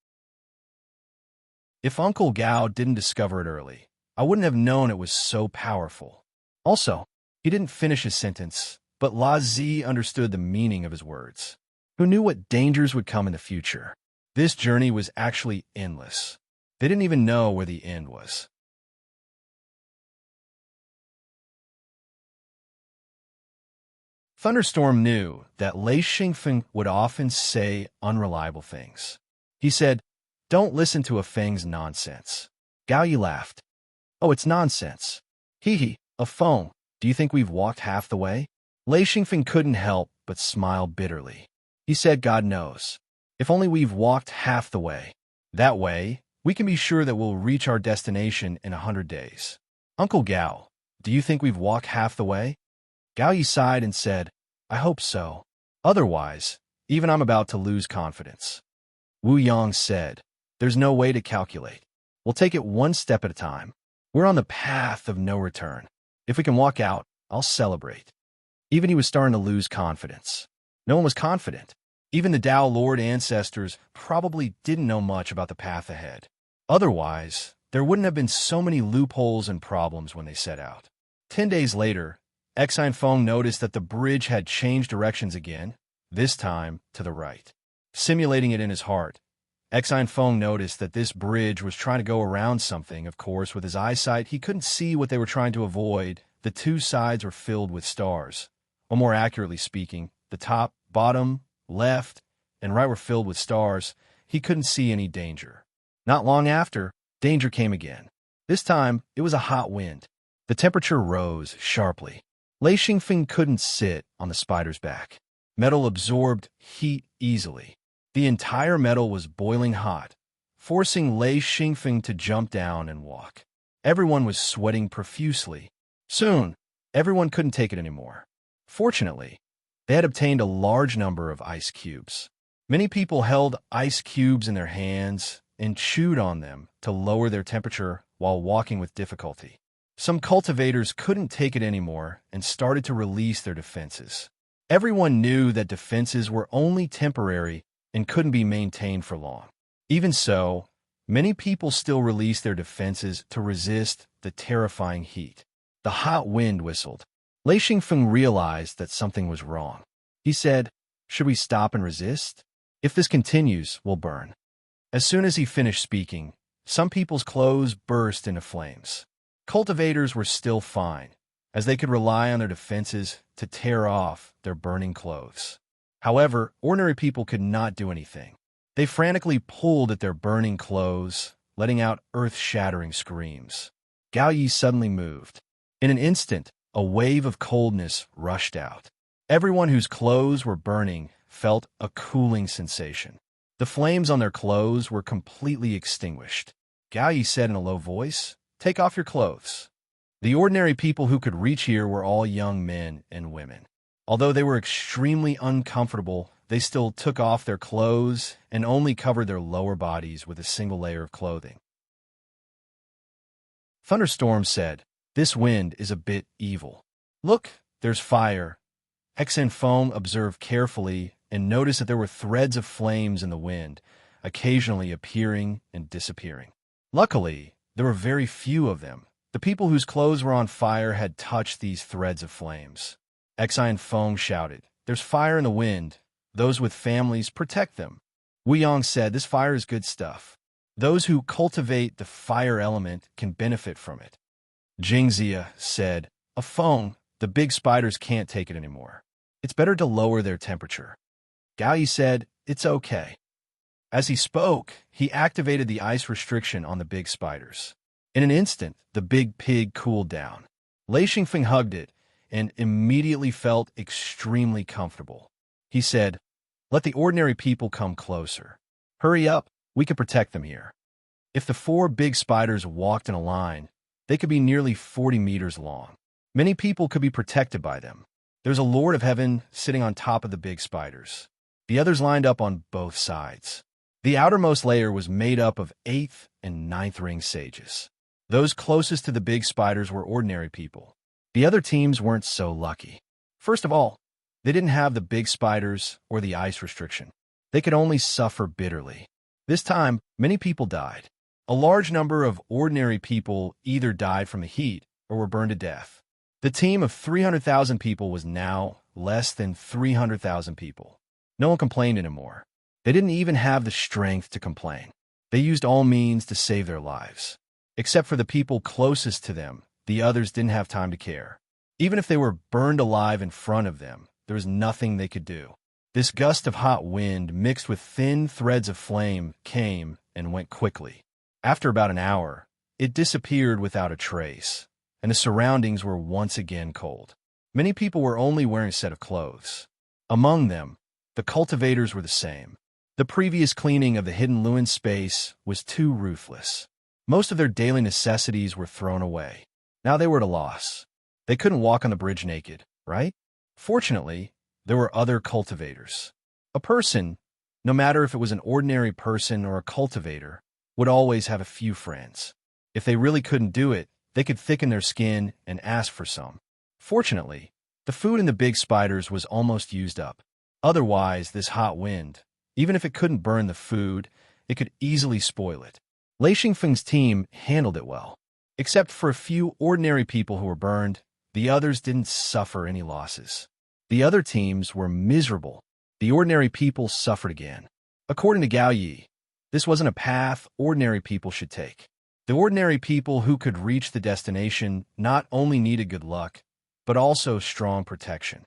If Uncle Gao didn't discover it early, I wouldn't have known it was so powerful. Also, he didn't finish his sentence, but La Zi understood the meaning of his words. Who knew what dangers would come in the future? This journey was actually endless. They didn't even know where the end was. Thunderstorm knew that Lei Xingfeng would often say unreliable things. He said, "Don't listen to a Feng's nonsense." Gao Yi laughed. "Oh, it's nonsense. Hee hee, a Feng. Do you think we've walked half the way?" Lei Xingfeng couldn't help but smile bitterly. He said, "God knows. If only we've walked half the way. That way, we can be sure that we'll reach our destination in 100 days. Uncle Gao, do you think we've walked half the way?" Gao Yi sighed and said, "I hope so. Otherwise, even I'm about to lose confidence." Wu Yang said, "There's no way to calculate. We'll take it one step at a time. We're on the path of no return. If we can walk out, I'll celebrate." Even he was starting to lose confidence. No one was confident. Even the Dao Lord ancestors probably didn't know much about the path ahead. Otherwise, there wouldn't have been so many loopholes and problems when they set out. 10 days later, Exine Feng noticed that the bridge had changed directions again, this time to the right. Simulating it in his heart, Exine Feng noticed that this bridge was trying to go around something. Of course, with his eyesight, he couldn't see what they were trying to avoid. The two sides were filled with stars. Or more accurately speaking, the top, bottom, left, and right were filled with stars. He couldn't see any danger. Not long after, danger came again. This time, it was a hot wind. The temperature rose sharply. Lei Xingfeng couldn't sit on the spider's back. Metal absorbed heat easily. The entire metal was boiling hot, forcing Lei Xingfeng to jump down and walk. Everyone was sweating profusely. Soon, everyone couldn't take it anymore. Fortunately, they had obtained a large number of ice cubes. Many people held ice cubes in their hands and chewed on them to lower their temperature while walking with difficulty. Some cultivators couldn't take it anymore and started to release their defenses. Everyone knew that defenses were only temporary and couldn't be maintained for long. Even so, many people still released their defenses to resist the terrifying heat. The hot wind whistled. Lei Xingfeng realized that something was wrong. He said, "Should we stop and resist? If this continues, we'll burn." As soon as he finished speaking, some people's clothes burst into flames. Cultivators were still fine, as they could rely on their defenses to tear off their burning clothes. However, ordinary people could not do anything. They frantically pulled at their burning clothes, letting out earth-shattering screams. Gao Yi suddenly moved. In an instant, a wave of coldness rushed out. Everyone whose clothes were burning felt a cooling sensation. The flames on their clothes were completely extinguished. Gao Yi said in a low voice, "Take off your clothes." The ordinary people who could reach here were all young men and women. Although they were extremely uncomfortable, they still took off their clothes and only covered their lower bodies with a single layer of clothing. Thunderstorm said, "This wind is a bit evil. Look, there's fire." Exine Feng observed carefully and noticed that there were threads of flames in the wind, occasionally appearing and disappearing. Luckily, there were very few of them. The people whose clothes were on fire had touched these threads of flames. Exine Feng shouted, "There's fire in the wind. Those with families, protect them." Wu Yang said, "This fire is good stuff. Those who cultivate the fire element can benefit from it." Jingzia said, "A Feng, the big spiders can't take it anymore. It's better to lower their temperature." Gao Yi said, "It's okay." As he spoke, he activated the ice restriction on the big spiders. In an instant, the big pig cooled down. Lei Xingfeng hugged it and immediately felt extremely comfortable. He said, "Let the ordinary people come closer. Hurry up, we can protect them here." If the 4 big spiders walked in a line, they could be nearly 40 meters long. Many people could be protected by them. There's a Lord of Heaven sitting on top of the big spiders. The others lined up on both sides. The outermost layer was made up of 8th and 9th ring sages. Those closest to the big spiders were ordinary people. The other teams weren't so lucky. First of all, they didn't have the big spiders or the ice restriction. They could only suffer bitterly. This time, many people died. A large number of ordinary people either died from the heat or were burned to death. The team of 300,000 people was now less than 300,000 people. No one complained anymore. They didn't even have the strength to complain. They used all means to save their lives. Except for the people closest to them, the others didn't have time to care. Even if they were burned alive in front of them, there was nothing they could do. This gust of hot wind mixed with thin threads of flame came and went quickly. After about an hour, it disappeared without a trace, and the surroundings were once again cold. Many people were only wearing a set of clothes. Among them, the cultivators were the same. The previous cleaning of the hidden Lewin space was too ruthless. Most of their daily necessities were thrown away. Now they were at a loss. They couldn't walk on the bridge naked, right? Fortunately, there were other cultivators. A person, no matter if it was an ordinary person or a cultivator, would always have a few friends. If they really couldn't do it, they could thicken their skin and ask for some. Fortunately, the food in the big spiders was almost used up. Otherwise, this hot wind, even if it couldn't burn the food, it could easily spoil it. Lei Xingfeng's team handled it well. Except for a few ordinary people who were burned, the others didn't suffer any losses. The other teams were miserable. The ordinary people suffered again. According to Gao Yi, this wasn't a path ordinary people should take. The ordinary people who could reach the destination not only needed good luck, but also strong protection.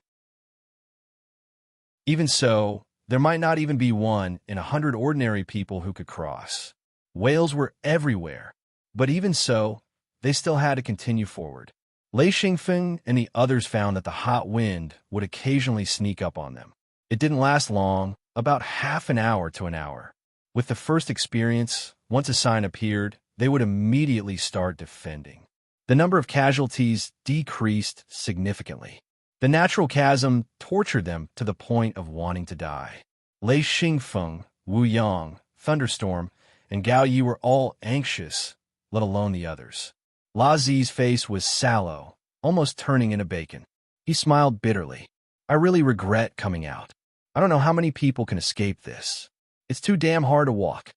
Even so, there might not even be 1 in 100 ordinary people who could cross. Whales were everywhere, but even so, they still had to continue forward. Lei Xingfeng and the others found that the hot wind would occasionally sneak up on them. It didn't last long, about half an hour to an hour. With the first experience, once a sign appeared, they would immediately start defending. The number of casualties decreased significantly. The natural chasm tortured them to the point of wanting to die. Lei Xingfeng, Wu Yang, Thunderstorm, and Gao Yi were all anxious, let alone the others. La Zi's face was sallow, almost turning into bacon. He smiled bitterly. I really regret coming out. I don't know how many people can escape this. It's too damn hard to walk.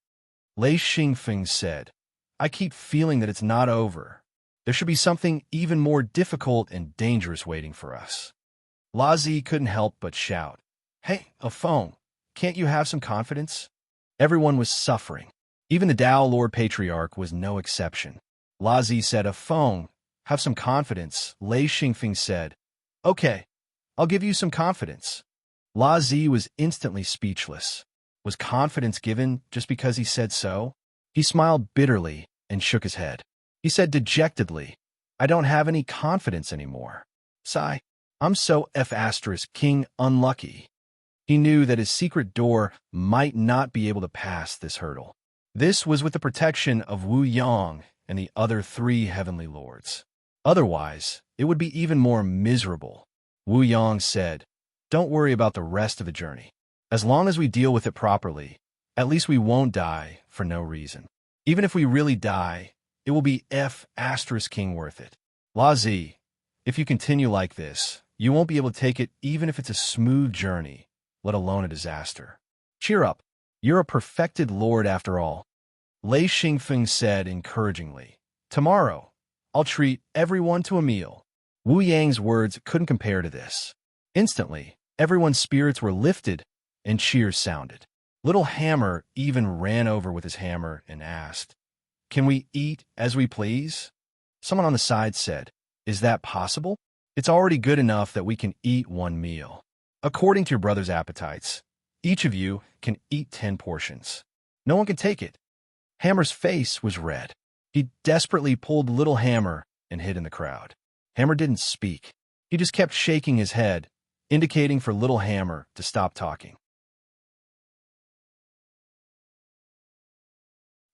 Lei Xingfeng said, I keep feeling that it's not over. There should be something even more difficult and dangerous waiting for us. La Zi couldn't help but shout, Hey, a phone, can't you have some confidence? Everyone was suffering. Even the Dao Lord Patriarch was no exception. La Zi said, a phone, have some confidence. Lei Xingfeng said, Okay, I'll give you some confidence. La Zi was instantly speechless. Was confidence given just because he said so? He smiled bitterly and shook his head. He said dejectedly, I don't have any confidence anymore. Sigh, I'm so King unlucky. He knew that his secret door might not be able to pass this hurdle. This was with the protection of Wu Yang and the other 3 heavenly lords. Otherwise, it would be even more miserable. Wu Yang said, Don't worry about the rest of the journey. As long as we deal with it properly, at least we won't die for no reason. Even if we really die, it will be King worth it. La Zi, if you continue like this, you won't be able to take it even if it's a smooth journey, let alone a disaster. Cheer up. You're a perfected lord after all. Lei Xingfeng said encouragingly, Tomorrow, I'll treat everyone to a meal. Wu Yang's words couldn't compare to this. Instantly, everyone's spirits were lifted and cheers sounded. Little Hammer even ran over with his hammer and asked, Can we eat as we please? Someone on the side said, Is that possible? It's already good enough that we can eat 1 meal. According to your brother's appetites, each of you can eat 10 portions. No one can take it. Hammer's face was red. He desperately pulled Little Hammer and hid in the crowd. Hammer didn't speak. He just kept shaking his head, indicating for Little Hammer to stop talking.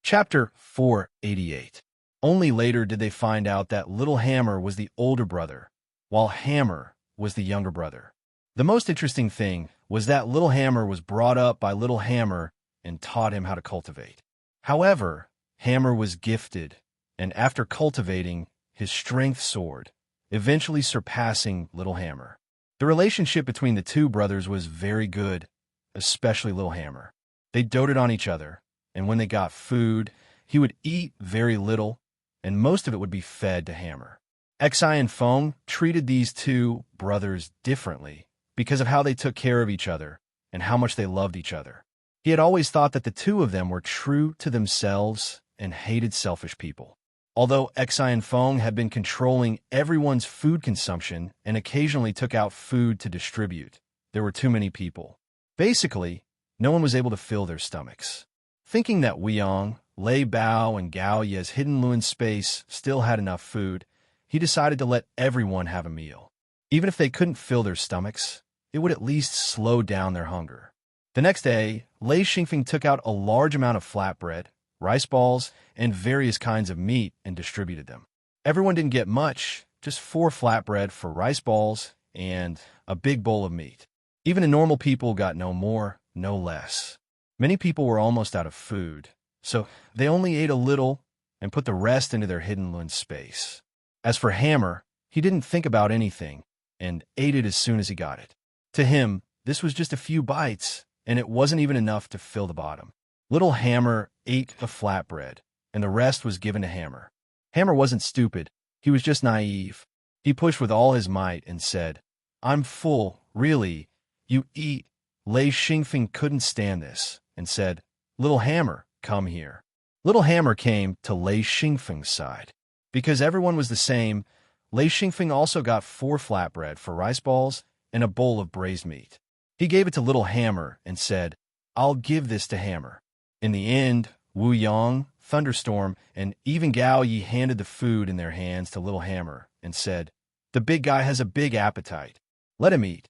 Chapter 488. Only later did they find out that Little Hammer was the older brother, while Hammer was the younger brother. The most interesting thing was that Little Hammer was brought up by Little Hammer and taught him how to cultivate. However, Hammer was gifted, and after cultivating, his strength soared, eventually surpassing Little Hammer. The relationship between the 2 brothers was very good, especially Little Hammer. They doted on each other, and when they got food, he would eat very little, and most of it would be fed to Hammer. Xi and Feng treated these two brothers differently because of how they took care of each other and how much they loved each other. He had always thought that the two of them were true to themselves and hated selfish people. Although Xi and Feng had been controlling everyone's food consumption and occasionally took out food to distribute, there were too many people. Basically, no one was able to fill their stomachs. Thinking that Weiyang, Lei Bao, and Gao Ye's hidden Luin space still had enough food, he decided to let everyone have a meal. Even if they couldn't fill their stomachs, it would at least slow down their hunger. The next day, Lei Xingfeng took out a large amount of flatbread, rice balls, and various kinds of meat and distributed them. Everyone didn't get much, just 4 flatbread for rice balls and a big bowl of meat. Even the normal people got no more, no less. Many people were almost out of food, so they only ate a little and put the rest into their hidden Lun space. As for Hammer, he didn't think about anything and ate it as soon as he got it. To him, this was just a few bites, and it wasn't even enough to fill the bottom. Little Hammer ate the flatbread, and the rest was given to Hammer. Hammer wasn't stupid, he was just naive. He pushed with all his might and said, "I'm full, really. You eat." Lei Xingfeng couldn't stand this and said, "Little Hammer, come here." Little Hammer came to Lei Xingfeng's side. Because everyone was the same, Lei Xingfeng also got 4 flatbread for rice balls and a bowl of braised meat. He gave it to Little Hammer and said, "I'll give this to Hammer." In the end, Wu Yang, Thunderstorm, and even Gao Yi handed the food in their hands to Little Hammer and said, "The big guy has a big appetite. Let him eat."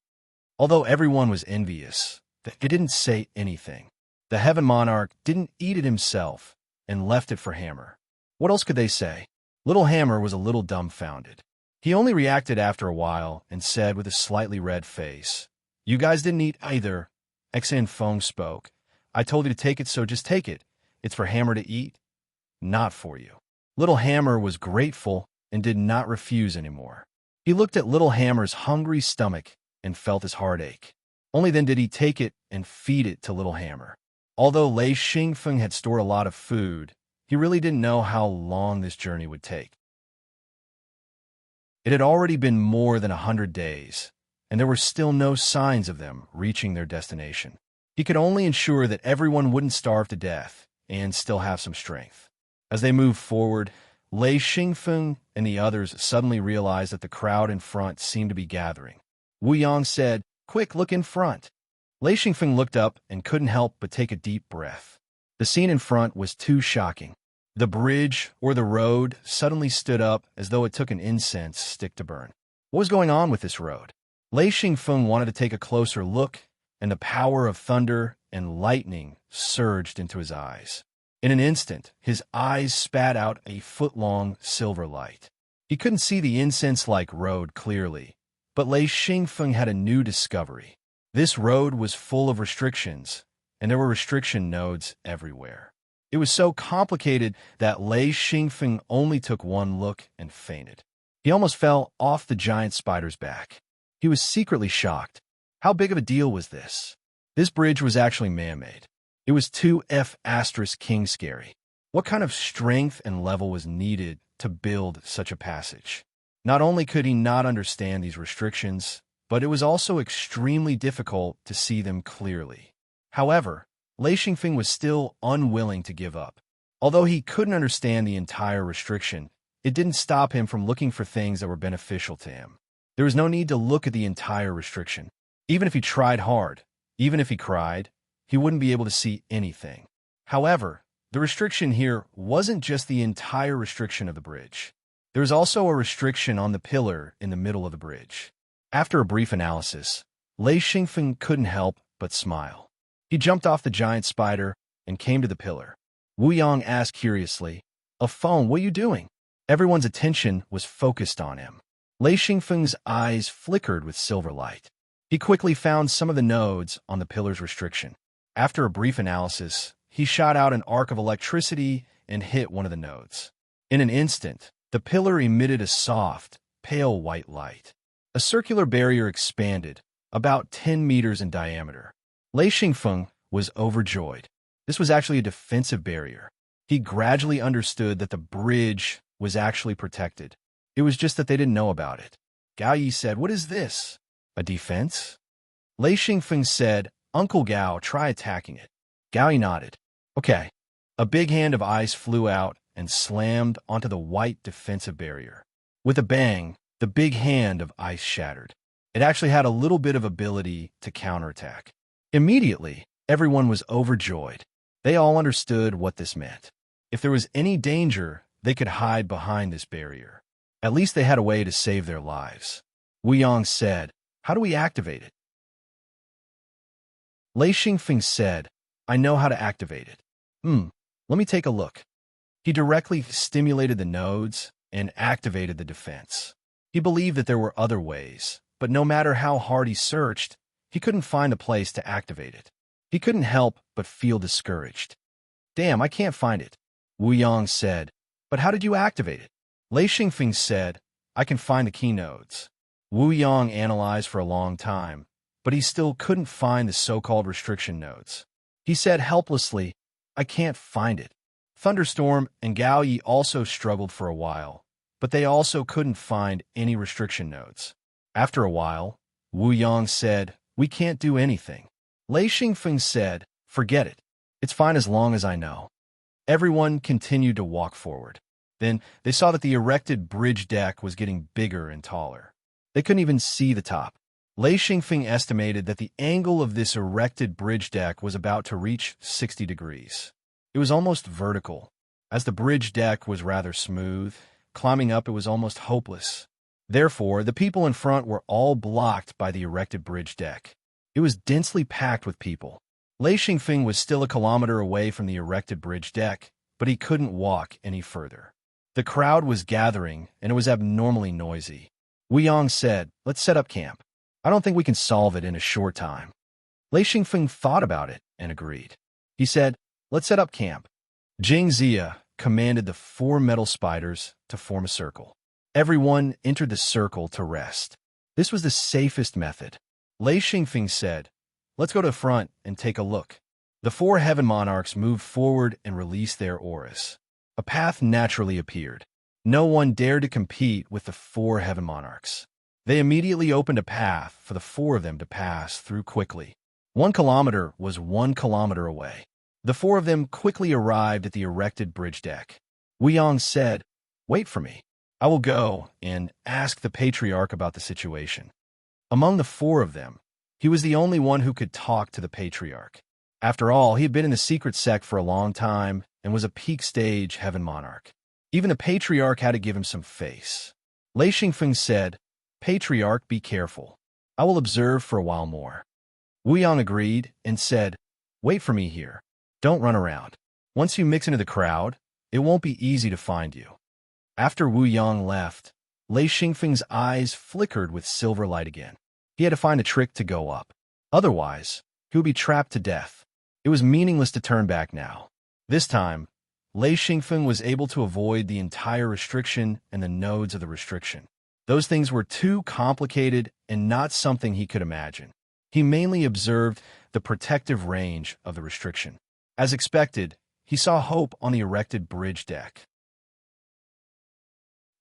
Although everyone was envious, they didn't say anything. The Heaven Monarch didn't eat it himself and left it for Hammer. What else could they say? Little Hammer was a little dumbfounded. He only reacted after a while and said with a slightly red face, "You guys didn't eat either." Xan Feng spoke. "I told you to take it, so just take it. It's for Hammer to eat, not for you." Little Hammer was grateful and did not refuse anymore. He looked at Little Hammer's hungry stomach and felt his heart ache. Only then did he take it and feed it to Little Hammer. Although Lei Xingfeng had stored a lot of food, he really didn't know how long this journey would take. It had already been more than 100 days, and there were still no signs of them reaching their destination. He could only ensure that everyone wouldn't starve to death and still have some strength. As they moved forward, Lei Xingfeng and the others suddenly realized that the crowd in front seemed to be gathering. Wu Yang said, "Quick, look in front." Lei Xingfeng looked up and couldn't help but take a deep breath. The scene in front was too shocking. The bridge, or the road, suddenly stood up as though it took an incense stick to burn. What was going on with this road? Lei Xingfeng wanted to take a closer look, and the power of thunder and lightning surged into his eyes. In an instant, his eyes spat out a foot-long silver light. He couldn't see the incense-like road clearly, but Lei Xingfeng had a new discovery. This road was full of restrictions, and there were restriction nodes everywhere. It was so complicated that Lei Xingfeng only took one look and fainted. He almost fell off the giant spider's back. He was secretly shocked. How big of a deal was this? This bridge was actually man-made. It was 2F** king scary. What kind of strength and level was needed to build such a passage? Not only could he not understand these restrictions, but it was also extremely difficult to see them clearly. However, Lei Xingfeng was still unwilling to give up. Although he couldn't understand the entire restriction, it didn't stop him from looking for things that were beneficial to him. There was no need to look at the entire restriction. Even if he tried hard, even if he cried, he wouldn't be able to see anything. However, the restriction here wasn't just the entire restriction of the bridge. There was also a restriction on the pillar in the middle of the bridge. After a brief analysis, Lei Xingfeng couldn't help but smile. He jumped off the giant spider and came to the pillar. Wu Yang asked curiously, "Feng, what are you doing?" Everyone's attention was focused on him. Lei Xingfeng's eyes flickered with silver light. He quickly found some of the nodes on the pillar's restriction. After a brief analysis, he shot out an arc of electricity and hit one of the nodes. In an instant, the pillar emitted a soft, pale white light. A circular barrier expanded, about 10 meters in diameter. Lei Xingfeng was overjoyed. This was actually a defensive barrier. He gradually understood that the bridge was actually protected. It was just that they didn't know about it. Gao Yi said, "What is this? A defense?" Lei Xingfeng said, "Uncle Gao, try attacking it." Gao Yi nodded. "Okay." A big hand of ice flew out and slammed onto the white defensive barrier. With a bang, the big hand of ice shattered. It actually had a little bit of ability to counterattack. Immediately, everyone was overjoyed. They all understood what this meant. If there was any danger, they could hide behind this barrier. At least they had a way to save their lives. Wu Yang said, "How do we activate it?" Lei Xingfeng said, "I know how to activate it." Let me take a look." He directly stimulated the nodes and activated the defense. He believed that there were other ways, but no matter how hard he searched, he couldn't find a place to activate it. He couldn't help but feel discouraged. "Damn, I can't find it," Wu Yang said. "But how did you activate it?" Lei Xingfeng said, "I can find the key nodes." Wu Yang analyzed for a long time, but he still couldn't find the so-called restriction nodes. He said helplessly, "I can't find it." Thunderstorm and Gao Yi also struggled for a while, but they also couldn't find any restriction nodes. After a while, Wu Yang said, "We can't do anything." Lei Xingfeng said, "Forget it. It's fine as long as I know." Everyone continued to walk forward. Then they saw that the erected bridge deck was getting bigger and taller. They couldn't even see the top. Lei Xingfeng estimated that the angle of this erected bridge deck was about to reach 60 degrees. It was almost vertical. As the bridge deck was rather smooth, climbing up it was almost hopeless. Therefore, the people in front were all blocked by the erected bridge deck. It was densely packed with people. Lei Xingfeng was still a kilometer away from the erected bridge deck, but he couldn't walk any further. The crowd was gathering, and it was abnormally noisy. Wu Yang said, "Let's set up camp. I don't think we can solve it in a short time." Lei Xingfeng thought about it and agreed. He said, "Let's set up camp." Jing Zia commanded the 4 metal spiders to form a circle. Everyone entered the circle to rest. This was the safest method. Lei Xingfeng said, "Let's go to the front and take a look." The 4 heaven monarchs moved forward and released their auras. A path naturally appeared. No one dared to compete with the 4 heaven monarchs. They immediately opened a path for the 4 of them to pass through quickly. 1 kilometer was 1 kilometer away. The 4 of them quickly arrived at the erected bridge deck. Wu Yang said, "Wait for me. I will go and ask the patriarch about the situation." Among the 4 of them, he was the only one who could talk to the patriarch. After all, he had been in the secret sect for a long time and was a peak stage heaven monarch. Even the patriarch had to give him some face. Lei Xingfeng said, "Patriarch, be careful. I will observe for a while more." Wu Yang agreed and said, "Wait for me here. Don't run around. Once you mix into the crowd, it won't be easy to find you." After Wu Yang left, Lei Xingfeng's eyes flickered with silver light again. He had to find a trick to go up. Otherwise, he would be trapped to death. It was meaningless to turn back now. This time, Lei Xingfeng was able to avoid the entire restriction and the nodes of the restriction. Those things were too complicated and not something he could imagine. He mainly observed the protective range of the restriction. As expected, he saw hope on the erected bridge deck.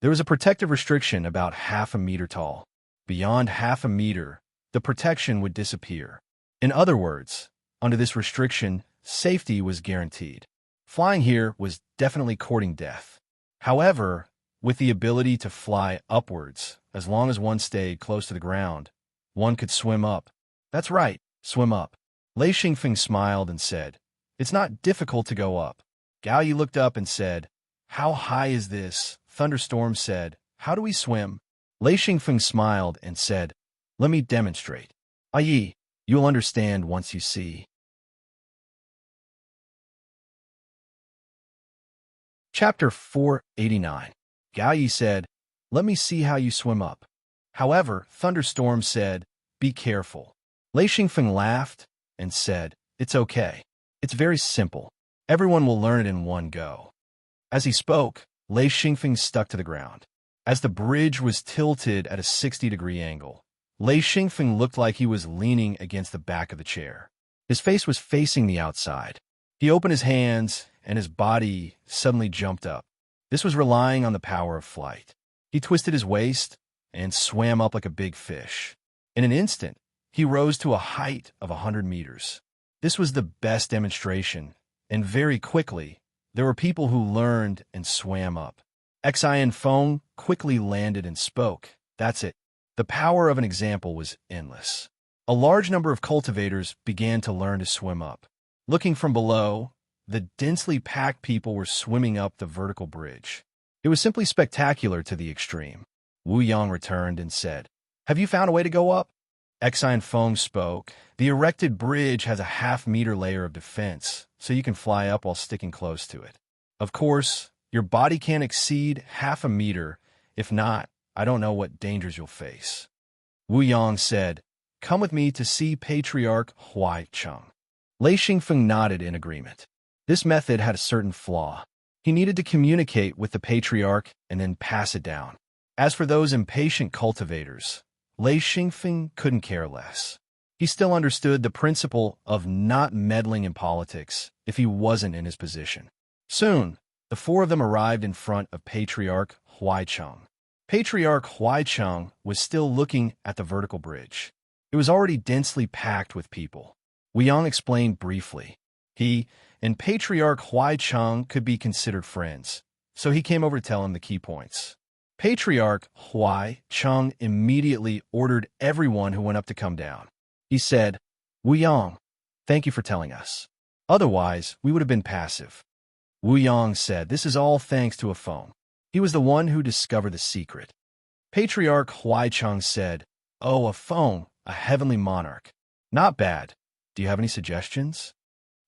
There was a protective restriction about half a meter tall. Beyond half a meter, the protection would disappear. In other words, under this restriction, safety was guaranteed. Flying here was definitely courting death. However, with the ability to fly upwards, as long as one stayed close to the ground, one could swim up. That's right, swim up. Lei Xingfeng smiled and said, "It's not difficult to go up." Gao Yi looked up and said, "How high is this?" Thunderstorm said, "How do we swim?" Lei Xingfeng smiled and said, "Let me demonstrate. Yi, you'll understand once you see." Chapter 489. Gao Yi said, "Let me see how you swim up." However, Thunderstorm said, "Be careful." Lei Xingfeng laughed and said, "It's okay. It's very simple. Everyone will learn it in one go." As he spoke, Lei Xingfeng stuck to the ground. As the bridge was tilted at a 60-degree angle, Lei Xingfeng looked like he was leaning against the back of the chair. His face was facing the outside. He opened his hands, and his body suddenly jumped up. This was relying on the power of flight. He twisted his waist and swam up like a big fish. In an instant, he rose to a height of 100 meters. This was the best demonstration, and very quickly, there were people who learned and swam up. Xin Feng quickly landed and spoke. That's it. The power of an example was endless. A large number of cultivators began to learn to swim up. Looking from below, the densely packed people were swimming up the vertical bridge. It was simply spectacular to the extreme. Wu Yang returned and said, "Have you found a way to go up?" Xin Feng spoke. "The erected bridge has a half-meter layer of defense, so you can fly up while sticking close to it. Of course, your body can't exceed half a meter. If not, I don't know what dangers you'll face." Wu Yang said, "Come with me to see Patriarch Huai Cheng." Lei Xingfeng nodded in agreement. This method had a certain flaw. He needed to communicate with the patriarch and then pass it down. As for those impatient cultivators, Lei Xingfeng couldn't care less. He still understood the principle of not meddling in politics if he wasn't in his position. Soon, the four of them arrived in front of Patriarch Huai Cheng. Patriarch Huai Cheng was still looking at the vertical bridge. It was already densely packed with people. Wu Yang explained briefly. He and Patriarch Huai Cheng could be considered friends, so he came over to tell him the key points. Patriarch Huai Cheng immediately ordered everyone who went up to come down. He said, "Wu Yang, thank you for telling us. Otherwise, we would have been passive." Wu Yang said, "This is all thanks to a phone. He was the one who discovered the secret." Patriarch Huai Cheng said, "Oh, a phone, a heavenly monarch. Not bad. Do you have any suggestions?"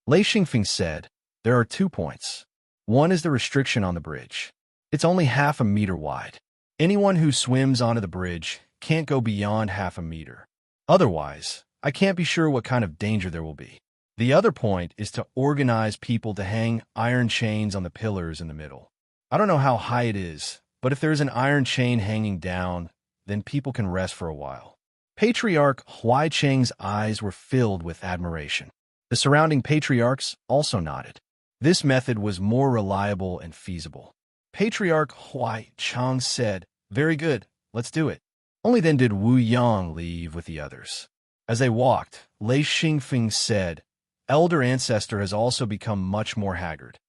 Lei Xingfeng said, "There are 2 points. One is the restriction on the bridge. It's only half a meter wide. Anyone who swims onto the bridge can't go beyond half a meter. Otherwise, I can't be sure what kind of danger there will be. The other point is to organize people to hang iron chains on the pillars in the middle. I don't know how high it is, but if there's an iron chain hanging down, then people can rest for a while." Patriarch Huai Cheng's eyes were filled with admiration. The surrounding patriarchs also nodded. This method was more reliable and feasible. Patriarch Huai Cheng said, "Very good, let's do it." Only then did Wu Yang leave with the others. As they walked, Lei Xingfeng said, "Elder Ancestor has also become much more haggard."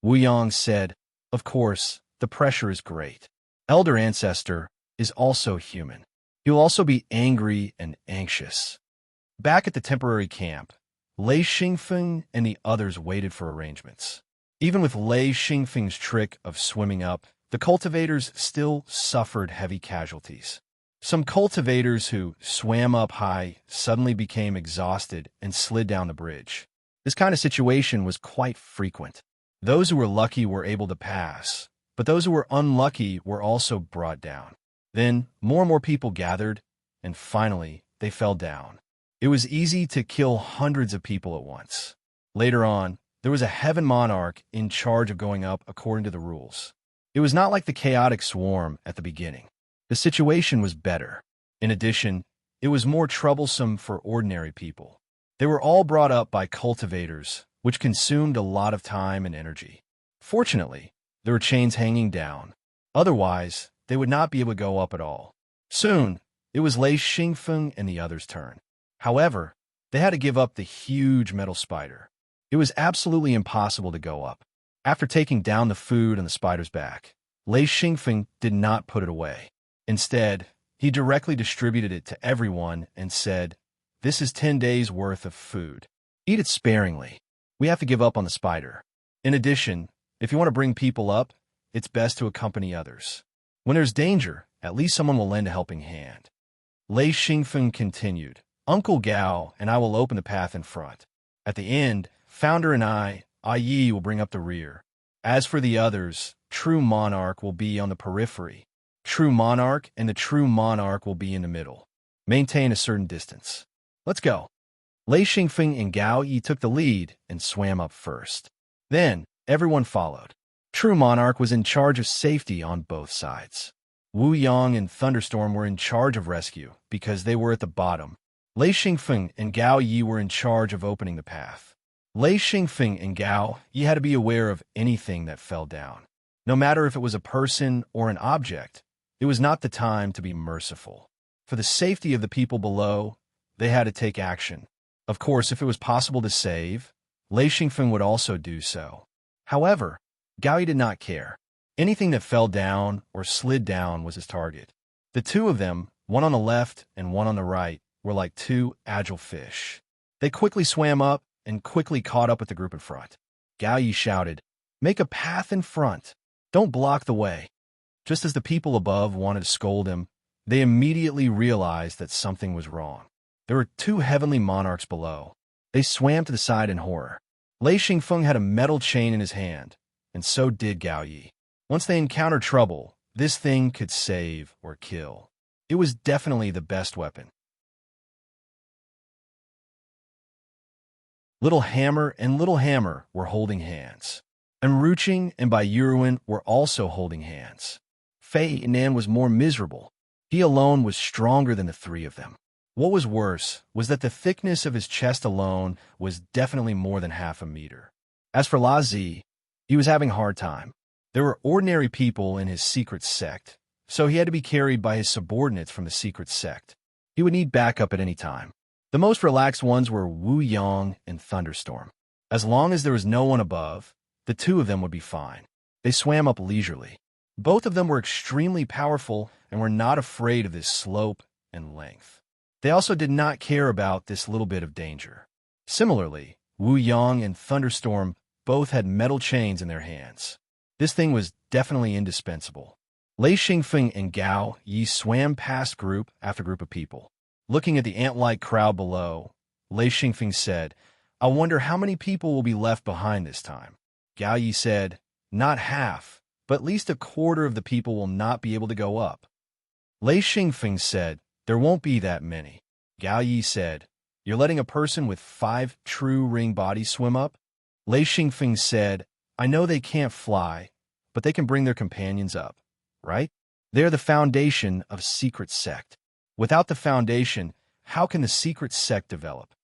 Wu Yang said, "Of course, the pressure is great. Elder Ancestor is also human. He will also be angry and anxious." Back at the temporary camp, Lei Xingfeng and the others waited for arrangements. Even with Lei Xingfeng's trick of swimming up, the cultivators still suffered heavy casualties. Some cultivators who swam up high suddenly became exhausted and slid down the bridge. This kind of situation was quite frequent. Those who were lucky were able to pass, but those who were unlucky were also brought down. Then more and more people gathered, and finally they fell down. It was easy to kill hundreds of people at once. Later on, there was a heaven monarch in charge of going up according to the rules. It was not like the chaotic swarm at the beginning. The situation was better. In addition, it was more troublesome for ordinary people. They were all brought up by cultivators, which consumed a lot of time and energy. Fortunately, there were chains hanging down. Otherwise, they would not be able to go up at all. Soon, it was Lei Xingfeng and the others' turn. However, they had to give up the huge metal spider. It was absolutely impossible to go up. After taking down the food on the spider's back, Lei Xingfeng did not put it away. Instead, he directly distributed it to everyone and said, "This is 10 days' worth of food. Eat it sparingly. We have to give up on the spider. In addition, if you want to bring people up, it's best to accompany others. When there's danger, at least someone will lend a helping hand." Lei Xingfeng continued, "Uncle Gao and I will open the path in front. At the end, Founder and Ai Yi will bring up the rear. As for the others, True Monarch will be on the periphery. True Monarch and the True Monarch will be in the middle. Maintain a certain distance. Let's go." Lei Xingfeng and Gao Yi took the lead and swam up first. Then, everyone followed. True Monarch was in charge of safety on both sides. Wu Yang and Thunderstorm were in charge of rescue because they were at the bottom. Lei Xingfeng and Gao Yi were in charge of opening the path. Lei Xingfeng and Gao Yi had to be aware of anything that fell down. No matter if it was a person or an object, it was not the time to be merciful. For the safety of the people below, they had to take action. Of course, if it was possible to save, Lei Xingfeng would also do so. However, Gao Yi did not care. Anything that fell down or slid down was his target. The two of them, one on the left and one on the right, were like two agile fish. They quickly swam up and quickly caught up with the group in front. Gao Yi shouted, "Make a path in front. Don't block the way." Just as the people above wanted to scold him, they immediately realized that something was wrong. There were two heavenly monarchs below. They swam to the side in horror. Lei Xingfeng had a metal chain in his hand, and so did Gao Yi. Once they encountered trouble, this thing could save or kill. It was definitely the best weapon. Little Hammer and Little Hammer were holding hands. And Ruching and Bai Yuruin were also holding hands. Fei Nan was more miserable. He alone was stronger than the three of them. What was worse was that the thickness of his chest alone was definitely more than half a meter. As for La Zi, he was having a hard time. There were ordinary people in his secret sect, so he had to be carried by his subordinates from the secret sect. He would need backup at any time. The most relaxed ones were Wu Yong and Thunderstorm. As long as there was no one above, the two of them would be fine. They swam up leisurely. Both of them were extremely powerful and were not afraid of this slope and length. They also did not care about this little bit of danger. Similarly, Wu Yong and Thunderstorm both had metal chains in their hands. This thing was definitely indispensable. Lei Xingfeng and Gao Yi swam past group after group of people. Looking at the ant-like crowd below, Lei Xingfeng said, "I wonder how many people will be left behind this time." Gao Yi said, "Not half, but at least a quarter of the people will not be able to go up." Lei Xingfeng said, "There won't be that many." Gao Yi said, "You're letting a person with 5 true ring bodies swim up?" Lei Xingfeng said, "I know they can't fly, but they can bring their companions up, right? They're the foundation of secret sect. Without the foundation, how can the secret sect develop?"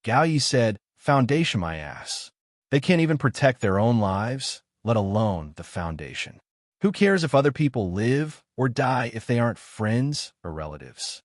Gao Yi said, "Foundation, my ass. They can't even protect their own lives, let alone the foundation. Who cares if other people live or die if they aren't friends or relatives?"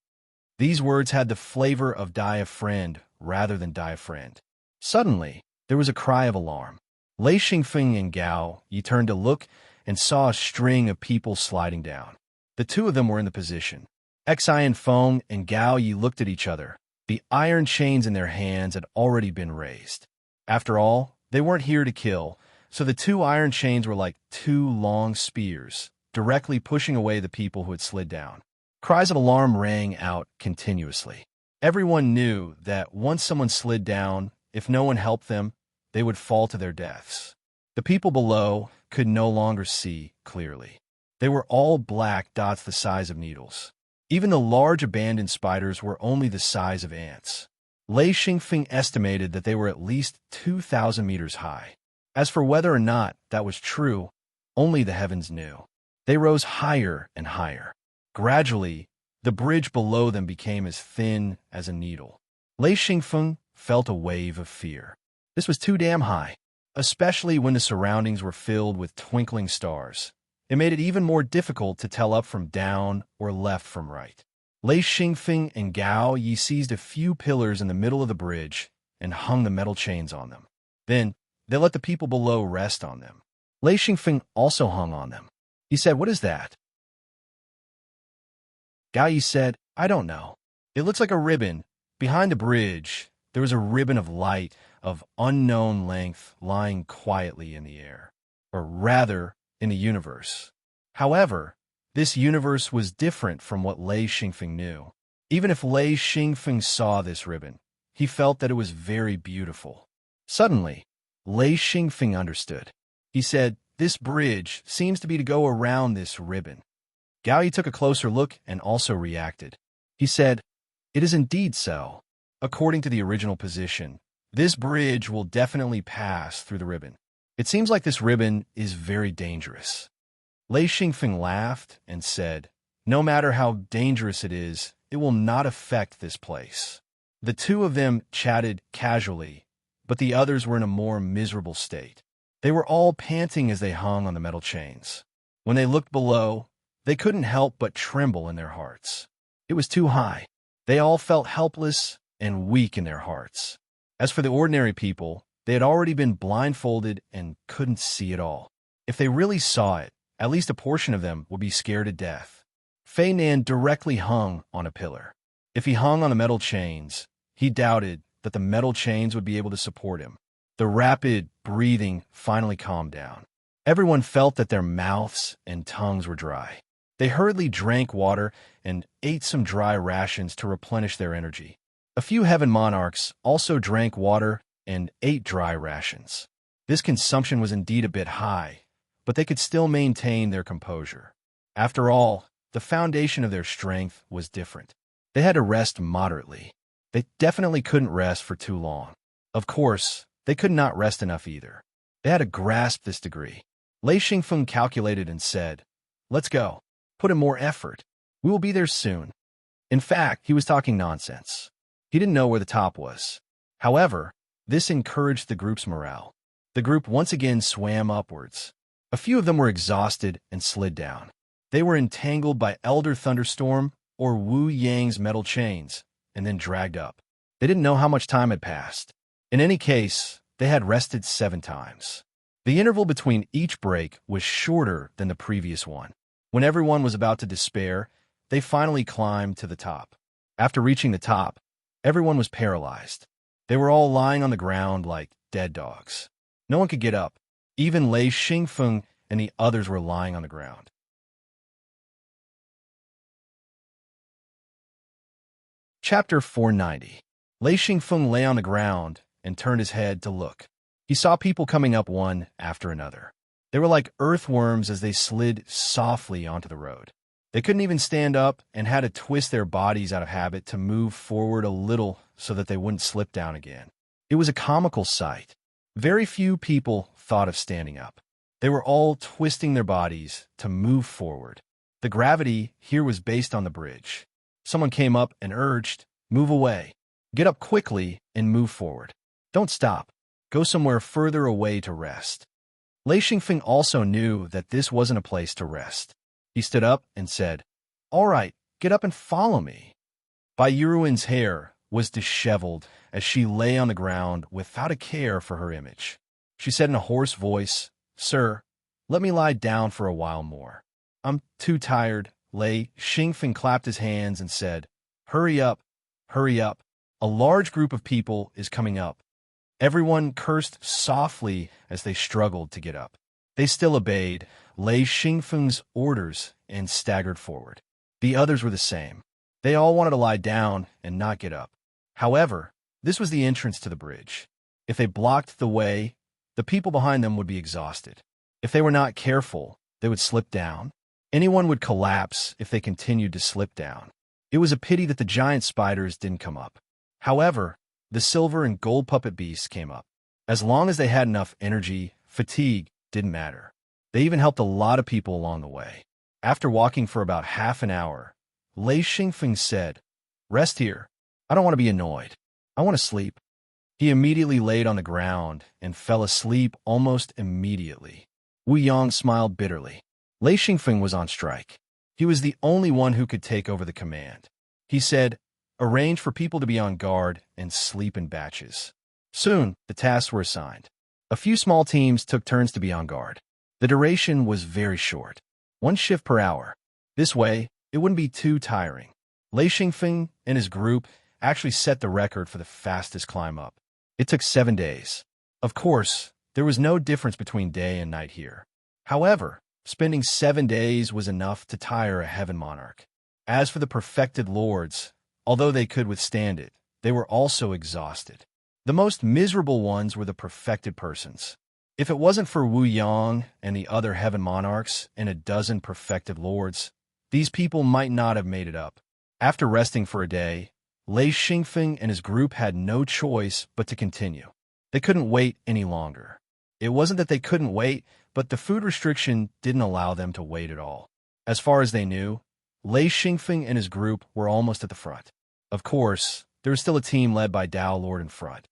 These words had the flavor of die a friend rather than die a friend. Suddenly, there was a cry of alarm. Lei Xingfeng and Gao Yi turned to look and saw a string of people sliding down. The two of them were in the position. Xian Feng and Gao Yi looked at each other. The iron chains in their hands had already been raised. After all, they weren't here to kill, so the two iron chains were like two long spears, directly pushing away the people who had slid down. Cries of alarm rang out continuously. Everyone knew that once someone slid down, if no one helped them, they would fall to their deaths. The people below could no longer see clearly. They were all black dots the size of needles. Even the large abandoned spiders were only the size of ants. Lei Xingfeng estimated that they were at least 2,000 meters high. As for whether or not that was true, only the heavens knew. They rose higher and higher. Gradually, the bridge below them became as thin as a needle. Lei Xingfeng felt a wave of fear. This was too damn high, especially when the surroundings were filled with twinkling stars. It made it even more difficult to tell up from down or left from right. Lei Xingfeng and Gao Yi seized a few pillars in the middle of the bridge and hung the metal chains on them. Then, they let the people below rest on them. Lei Xingfeng also hung on them. He said, "What is that?" Gao Yi said, "I don't know. It looks like a ribbon. Behind the bridge, there was a ribbon of light of unknown length lying quietly in the air. Or rather, in the universe. However, this universe was different from what Lei Xingfeng knew. Even if Lei Xingfeng saw this ribbon, he felt that it was very beautiful. Suddenly, Lei Xingfeng understood. He said, "This bridge seems to be to go around this ribbon." Gao Yi took a closer look and also reacted. He said, "It is indeed so. According to the original position, this bridge will definitely pass through the ribbon. It seems like this ribbon is very dangerous." Lei Xingfeng laughed and said, "No matter how dangerous it will not affect this place." The two of them chatted casually, but the others were in a more miserable state. They were all panting as they hung on the metal chains. When they looked below, they couldn't help but tremble in their hearts. It was too high. They all felt helpless and weak in their hearts. As for the ordinary people, they had already been blindfolded and couldn't see at all. If they really saw it, at least a portion of them would be scared to death. Fei Nan directly hung on a pillar. If he hung on the metal chains, he doubted that the metal chains would be able to support him. The rapid breathing finally calmed down. Everyone felt that their mouths and tongues were dry. They hurriedly drank water and ate some dry rations to replenish their energy. A few heaven monarchs also drank water and ate dry rations. This consumption was indeed a bit high, but they could still maintain their composure. After all, the foundation of their strength was different. They had to rest moderately. They definitely couldn't rest for too long. Of course, they could not rest enough either. They had to grasp this degree. Lei Xingfeng calculated and said, "Let's go. Put in more effort. We will be there soon." In fact, he was talking nonsense. He didn't know where the top was. However, this encouraged the group's morale. The group once again swam upwards. A few of them were exhausted and slid down. They were entangled by Elder Thunderstorm or Wu Yang's metal chains and then dragged up. They didn't know how much time had passed. In any case, they had rested 7 times. The interval between each break was shorter than the previous one. When everyone was about to despair, they finally climbed to the top. After reaching the top, everyone was paralyzed. They were all lying on the ground like dead dogs. No one could get up. Even Lei Xingfeng and the others were lying on the ground. Chapter 490. Lei Xingfeng lay on the ground and turned his head to look. He saw people coming up one after another. They were like earthworms as they slid softly onto the road. They couldn't even stand up and had to twist their bodies out of habit to move forward a little so that they wouldn't slip down again. It was a comical sight. Very few people thought of standing up. They were all twisting their bodies to move forward. The gravity here was based on the bridge. Someone came up and urged, "Move away. Get up quickly and move forward. Don't stop. Go somewhere further away to rest." Lei Xingfeng also knew that this wasn't a place to rest. He stood up and said, "All right, get up and follow me." Bai Yuruin's hair was disheveled as she lay on the ground without a care for her image. She said in a hoarse voice, "Sir, let me lie down for a while more. I'm too tired." Lei Xingfeng clapped his hands and said, "Hurry up, hurry up. A large group of people is coming up." Everyone cursed softly as they struggled to get up. They still obeyed Lei Xingfeng's orders and staggered forward. The others were the same. They all wanted to lie down and not get up. However, this was the entrance to the bridge. If they blocked the way, the people behind them would be exhausted. If they were not careful, they would slip down. Anyone would collapse if they continued to slip down. It was a pity that the giant spiders didn't come up. However, the silver and gold puppet beasts came up. As long as they had enough energy, fatigue didn't matter. They even helped a lot of people along the way. After walking for about half an hour, Lei Xingfeng said, "Rest here. I don't want to be annoyed. I want to sleep." He immediately laid on the ground and fell asleep almost immediately. Wu Yang smiled bitterly. Lei Xingfeng was on strike. He was the only one who could take over the command. He said, "Arrange for people to be on guard and sleep in batches." Soon, the tasks were assigned. A few small teams took turns to be on guard. The duration was very short, 1 shift per hour. This way, it wouldn't be too tiring. Lei Xingfeng and his group actually set the record for the fastest climb up. It took 7 days. Of course, there was no difference between day and night here. However, spending 7 days was enough to tire a heaven monarch. As for the perfected lords, although they could withstand it, they were also exhausted. The most miserable ones were the perfected persons. If it wasn't for Wu Yang and the other heaven monarchs and a dozen perfected lords, these people might not have made it up. After resting for a day, Lei Xingfeng and his group had no choice but to continue. They couldn't wait any longer. It wasn't that they couldn't wait, but the food restriction didn't allow them to wait at all. As far as they knew, Lei Xingfeng and his group were almost at the front. Of course, there was still a team led by Dao Lord in front.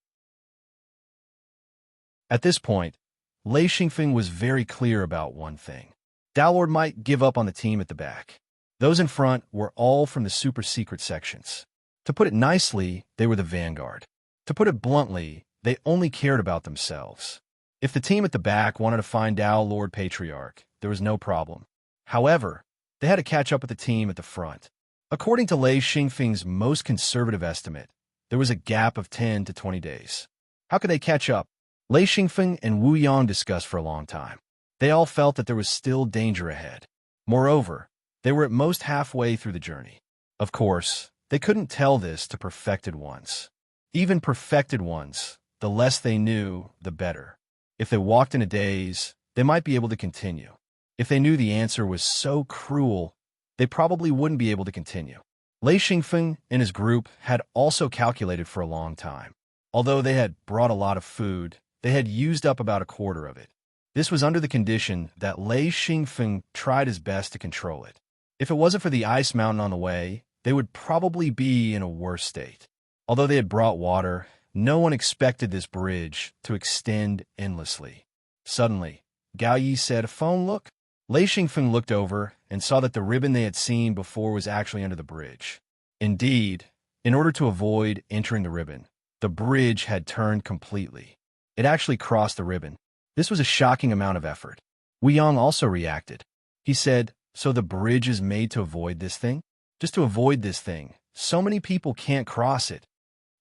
At this point, Lei Xingfeng was very clear about one thing. Dalord might give up on the team at the back. Those in front were all from the super-secret sections. To put it nicely, they were the vanguard. To put it bluntly, they only cared about themselves. If the team at the back wanted to find Dao Lord Patriarch, there was no problem. However, they had to catch up with the team at the front. According to Lei Xingfeng's most conservative estimate, there was a gap of 10 to 20 days. How could they catch up? Lei Xingfeng and Wu Yang discussed for a long time. They all felt that there was still danger ahead. Moreover, they were at most halfway through the journey. Of course, they couldn't tell this to perfected ones. Even perfected ones, the less they knew, the better. If they walked in a daze, they might be able to continue. If they knew the answer was so cruel, they probably wouldn't be able to continue. Lei Xingfeng and his group had also calculated for a long time. Although they had brought a lot of food, they had used up about a quarter of it. This was under the condition that Lei Xingfeng tried his best to control it. If it wasn't for the ice mountain on the way, they would probably be in a worse state. Although they had brought water, no one expected this bridge to extend endlessly. Suddenly, Gao Yi said, "Phone, look." Lei Xingfeng looked over and saw that the ribbon they had seen before was actually under the bridge. Indeed, in order to avoid entering the ribbon, the bridge had turned completely. It actually crossed the ribbon. This was a shocking amount of effort. Wu Yang also reacted. He said, "So the bridge is made to avoid this thing? Just to avoid this thing. So many people can't cross it."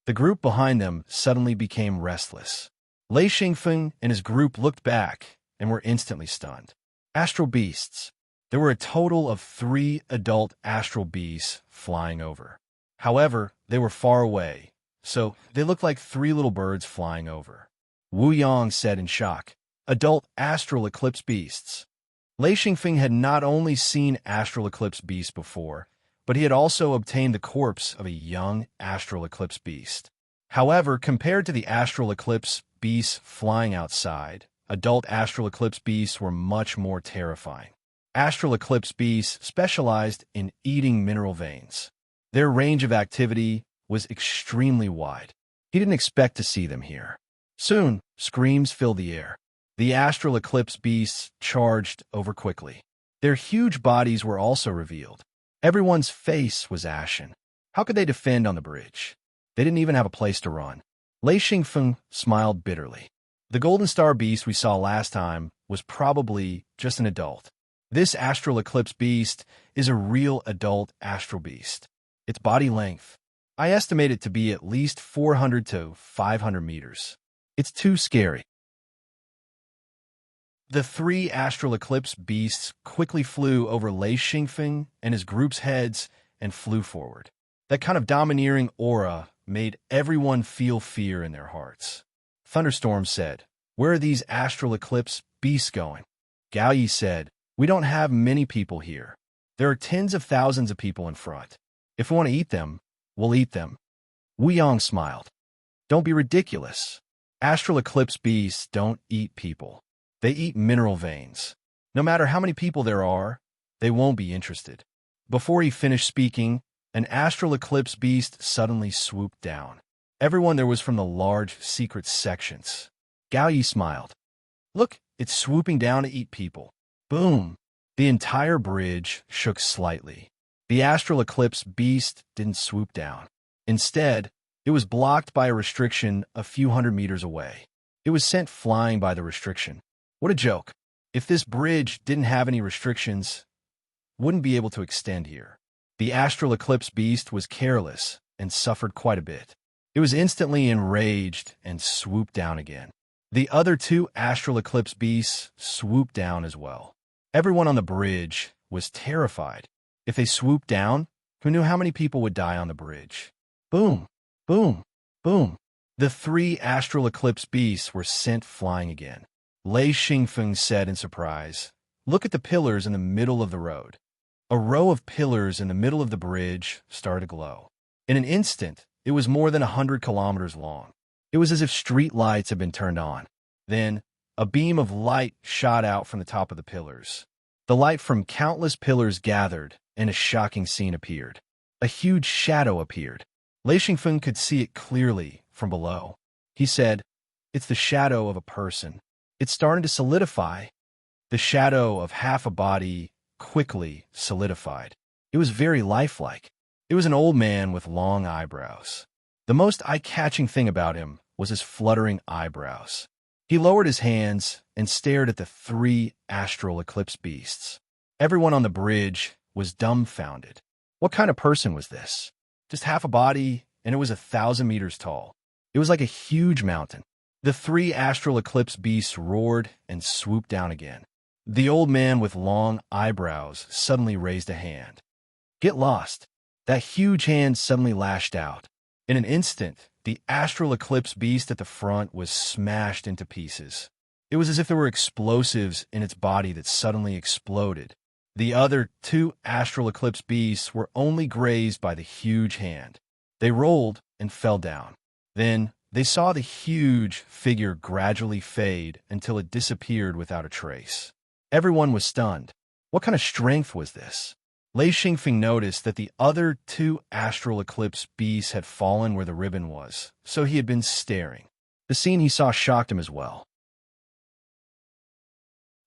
The group behind them suddenly became restless. Lei Xingfeng and his group looked back and were instantly stunned. Astral beasts. There were a total of 3 adult astral beasts flying over. However, they were far away, so they looked like 3 little birds flying over. Wu Yang said in shock, "Adult astral eclipse beasts." Lei Xingfeng had not only seen astral eclipse beasts before, but he had also obtained the corpse of a young astral eclipse beast. However, compared to the astral eclipse beasts flying outside, adult astral eclipse beasts were much more terrifying. Astral eclipse beasts specialized in eating mineral veins. Their range of activity was extremely wide. He didn't expect to see them here. Soon, screams filled the air. The astral eclipse beasts charged over quickly. Their huge bodies were also revealed. Everyone's face was ashen. How could they defend on the bridge? They didn't even have a place to run. Lei Xingfeng smiled bitterly. The golden star beast we saw last time was probably just an adult. This astral eclipse beast is a real adult astral beast. Its body length, I estimate it to be at least 400 to 500 meters. It's too scary. The 3 astral eclipse beasts quickly flew over Lei Xingfeng and his group's heads and flew forward. That kind of domineering aura made everyone feel fear in their hearts. Thunderstorm said, "Where are these astral eclipse beasts going?" Gao Yi said, "We don't have many people here. There are tens of thousands of people in front. If we want to eat them, we'll eat them." Wu Yang smiled. "Don't be ridiculous. Astral eclipse beasts don't eat people. They eat mineral veins. No matter how many people there are, they won't be interested." Before he finished speaking, an astral eclipse beast suddenly swooped down. Everyone there was from the large secret sections. Gao Yi smiled. "Look, it's swooping down to eat people." Boom! The entire bridge shook slightly. The astral eclipse beast didn't swoop down. Instead, it was blocked by a restriction a few hundred meters away. It was sent flying by the restriction. What a joke. If this bridge didn't have any restrictions, wouldn't be able to extend here. The astral eclipse beast was careless and suffered quite a bit. It was instantly enraged and swooped down again. The other 2 astral eclipse beasts swooped down as well. Everyone on the bridge was terrified. If they swooped down, who knew how many people would die on the bridge? Boom, boom, boom. The 3 astral eclipse beasts were sent flying again. Lei Xingfeng said in surprise, "Look at the pillars in the middle of the road." A row of pillars in the middle of the bridge started to glow. In an instant, it was more than 100 kilometers long. It was as if street lights had been turned on. Then, a beam of light shot out from the top of the pillars. The light from countless pillars gathered, and a shocking scene appeared. A huge shadow appeared. Lei Xingfeng could see it clearly from below. He said, It's the shadow of a person. It's starting to solidify. The shadow of half a body quickly solidified. It was very lifelike. It was an old man with long eyebrows. The most eye-catching thing about him was his fluttering eyebrows. He lowered his hands and stared at the 3 astral eclipse beasts. Everyone on the bridge was dumbfounded. What kind of person was this? Just half a body, and it was 1,000 meters tall. It was like a huge mountain. The 3 astral eclipse beasts roared and swooped down again. The old man with long eyebrows suddenly raised a hand. Get lost. That huge hand suddenly lashed out. In an instant, the astral eclipse beast at the front was smashed into pieces. It was as if there were explosives in its body that suddenly exploded. The other 2 astral eclipse beasts were only grazed by the huge hand. They rolled and fell down. Then they saw the huge figure gradually fade until it disappeared without a trace. Everyone was stunned. What kind of strength was this? Lei Xingfeng noticed that the other 2 astral eclipse beasts had fallen where the ribbon was, so he had been staring. The scene he saw shocked him as well.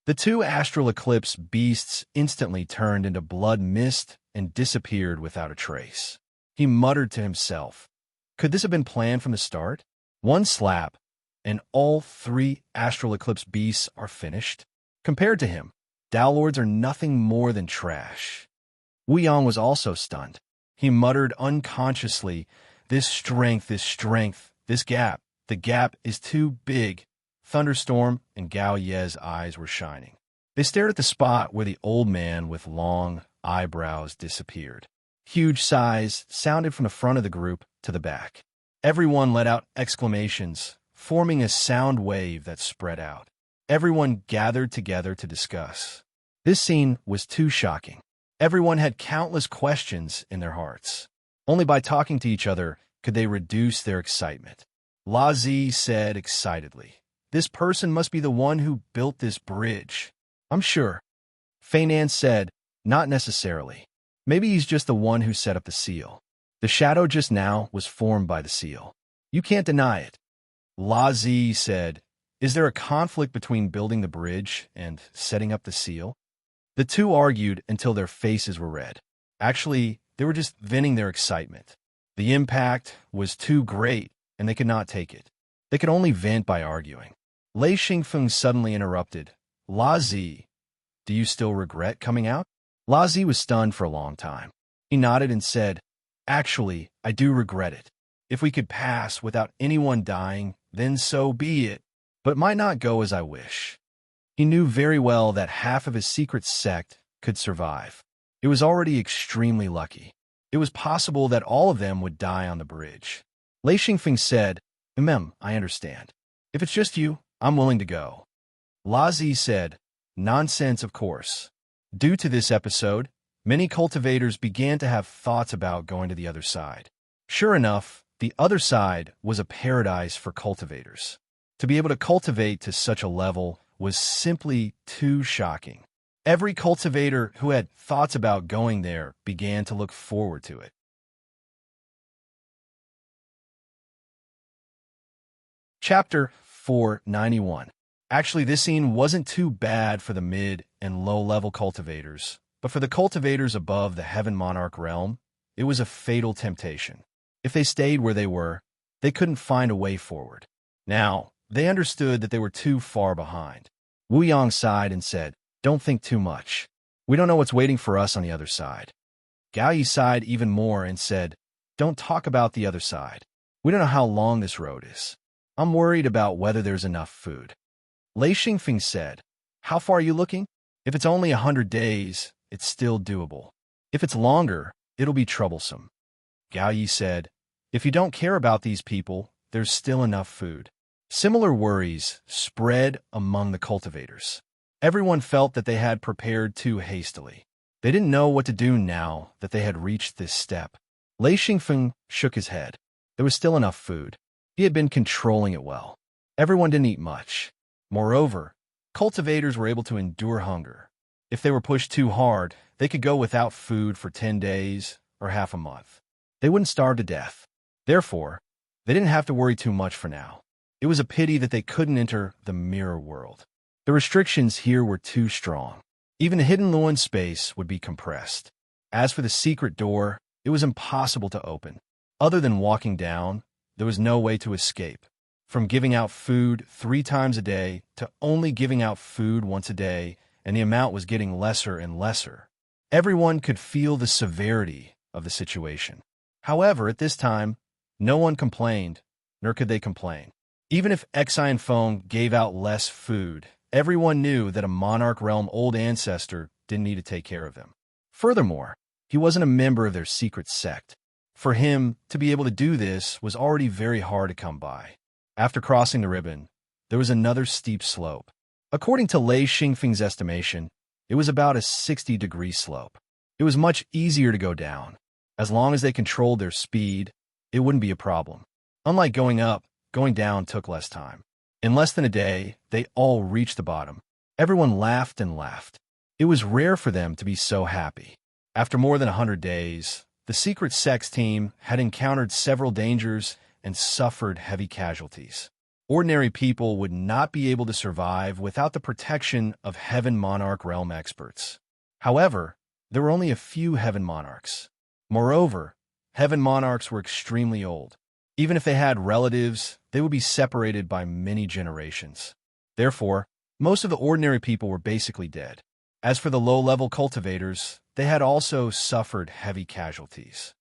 The 2 astral eclipse beasts instantly turned into blood mist and disappeared without a trace. He muttered to himself, could this have been planned from the start? One slap, and all 3 astral eclipse beasts are finished? Compared to him, Dao Lords are nothing more than trash. Wu Yang was also stunned. He muttered unconsciously, this strength, this gap. The gap is too big. Thunderstorm and Gao Ye's eyes were shining. They stared at the spot where the old man with long eyebrows disappeared. Huge sighs sounded from the front of the group to the back. Everyone let out exclamations, forming a sound wave that spread out. Everyone gathered together to discuss. This scene was too shocking. Everyone had countless questions in their hearts. Only by talking to each other could they reduce their excitement. La Zi said excitedly, this person must be the one who built this bridge. I'm sure. Fei Nan said, not necessarily. Maybe he's just the one who set up the seal. The shadow just now was formed by the seal. You can't deny it. La Zi said, is there a conflict between building the bridge and setting up the seal? The 2 argued until their faces were red. Actually, they were just venting their excitement. The impact was too great, and they could not take it. They could only vent by arguing. Lei Xingfeng suddenly interrupted. La Zi, do you still regret coming out? La Zi was stunned for a long time. He nodded and said, actually, I do regret it. If we could pass without anyone dying, then so be it, but it might not go as I wish. He knew very well that half of his secret sect could survive. It was already extremely lucky. It was possible that all of them would die on the bridge. Lei Xingfeng said, I understand. If it's just you, I'm willing to go. La Zi said, nonsense, of course. Due to this episode, many cultivators began to have thoughts about going to the other side. Sure enough, the other side was a paradise for cultivators. To be able to cultivate to such a level was simply too shocking. Every cultivator who had thoughts about going there began to look forward to it. Chapter 491. Actually, this scene wasn't too bad for the mid and low-level cultivators, but for the cultivators above the Heaven Monarch realm, it was a fatal temptation. If they stayed where they were, they couldn't find a way forward. Now, they understood that they were too far behind. Wu Yang sighed and said, don't think too much. We don't know what's waiting for us on the other side. Gao Yi sighed even more and said, don't talk about the other side. We don't know how long this road is. I'm worried about whether there's enough food. Lei Xingfeng said, how far are you looking? If it's only 100 days, it's still doable. If it's longer, it'll be troublesome. Gao Yi said, if you don't care about these people, there's still enough food. Similar worries spread among the cultivators. Everyone felt that they had prepared too hastily. They didn't know what to do now that they had reached this step. Lei Xingfeng shook his head. There was still enough food. He had been controlling it well. Everyone didn't eat much. Moreover, cultivators were able to endure hunger. If they were pushed too hard, they could go without food for 10 days or half a month. They wouldn't starve to death. Therefore, they didn't have to worry too much for now. It was a pity that they couldn't enter the mirror world. The restrictions here were too strong. Even the hidden Loan space would be compressed. As for the secret door, it was impossible to open. Other than walking down, there was no way to escape. From giving out food 3 times a day to only giving out food once a day, and the amount was getting lesser and lesser. Everyone could feel the severity of the situation. However, at this time, no one complained, nor could they complain. Even if Exine Feng gave out less food, everyone knew that a Monarch Realm old ancestor didn't need to take care of them. Furthermore, he wasn't a member of their secret sect. For him to be able to do this was already very hard to come by. After crossing the ribbon, there was another steep slope. According to Lei Xingfeng's estimation, it was about a 60-degree slope. It was much easier to go down. As long as they controlled their speed, it wouldn't be a problem. Unlike going up, going down took less time. In less than a day, they all reached the bottom. Everyone laughed and laughed. It was rare for them to be so happy. After more than 100 days, the Secret Sex team had encountered several dangers and suffered heavy casualties. Ordinary people would not be able to survive without the protection of Heaven Monarch Realm experts. However, there were only a few Heaven Monarchs. Moreover, Heaven Monarchs were extremely old. Even if they had relatives, they would be separated by many generations. Therefore, most of the ordinary people were basically dead. As for the low-level cultivators, they had also suffered heavy casualties.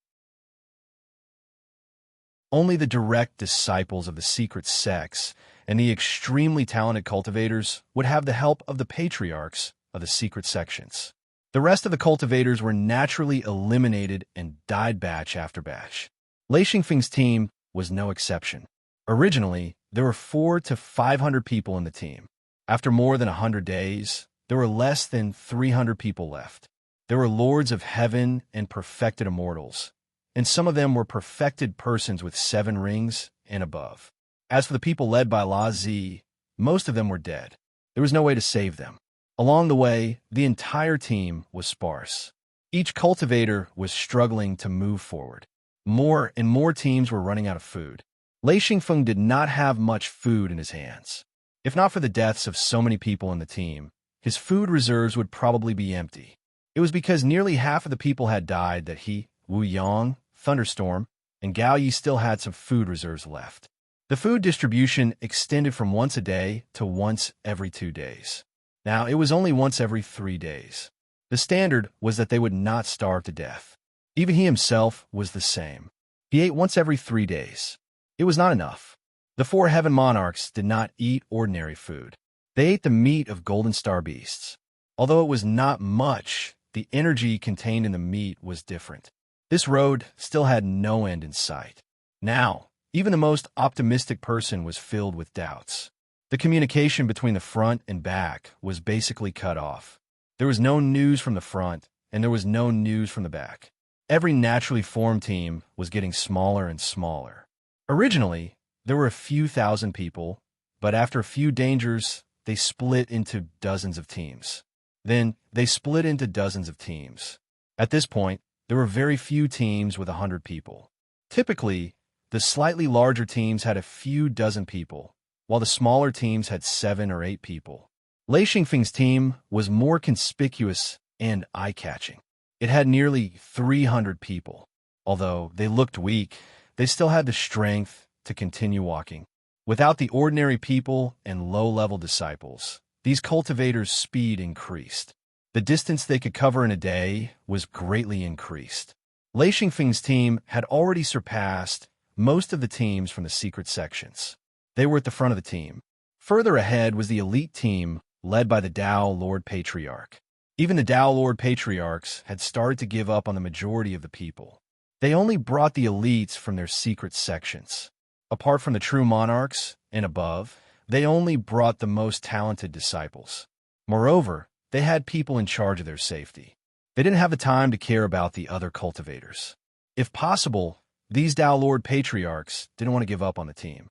Only the direct disciples of the secret sects and the extremely talented cultivators would have the help of the patriarchs of the secret sections. The rest of the cultivators were naturally eliminated and died batch after batch. Lei Xingfeng's team was no exception. Originally, there were 400 to 500 people in the team. After more than 100 days, there were less than 300 people left. There were lords of heaven and perfected immortals, and some of them were perfected persons with 7 rings and above. As for the people led by La Zi, most of them were dead. There was no way to save them. Along the way, the entire team was sparse. Each cultivator was struggling to move forward. More and more teams were running out of food. Lei Xingfeng did not have much food in his hands. If not for the deaths of so many people in the team, his food reserves would probably be empty. It was because nearly half of the people had died that he, Wu Yang, Thunderstorm, and Gao Yi still had some food reserves left. The food distribution extended from once a day to once every 2 days. Now, it was only once every 3 days. The standard was that they would not starve to death. Even he himself was the same. He ate once every 3 days. It was not enough. The 4 Heaven Monarchs did not eat ordinary food. They ate the meat of Golden Star beasts. Although it was not much, the energy contained in the meat was different. This road still had no end in sight. Now, even the most optimistic person was filled with doubts. The communication between the front and back was basically cut off. There was no news from the front, and there was no news from the back. Every naturally formed team was getting smaller and smaller. Originally, there were a few thousand people, but after a few dangers, they split into dozens of teams. Then, they split into dozens of teams. At this point, there were very few teams with 100 people. Typically, the slightly larger teams had a few dozen people, while the smaller teams had 7 or 8 people. Lei Xingfeng's team was more conspicuous and eye-catching. It had nearly 300 people. Although they looked weak, they still had the strength to continue walking. Without the ordinary people and low-level disciples, these cultivators' speed increased. The distance they could cover in a day was greatly increased. Lei Xingfeng's team had already surpassed most of the teams from the secret sections. They were at the front of the team. Further ahead was the elite team led by the Dao Lord Patriarch. Even the Dao Lord Patriarchs had started to give up on the majority of the people. They only brought the elites from their secret sections. Apart from the true monarchs and above, they only brought the most talented disciples. Moreover, they had people in charge of their safety. They didn't have the time to care about the other cultivators. If possible, these Dao Lord Patriarchs didn't want to give up on the team.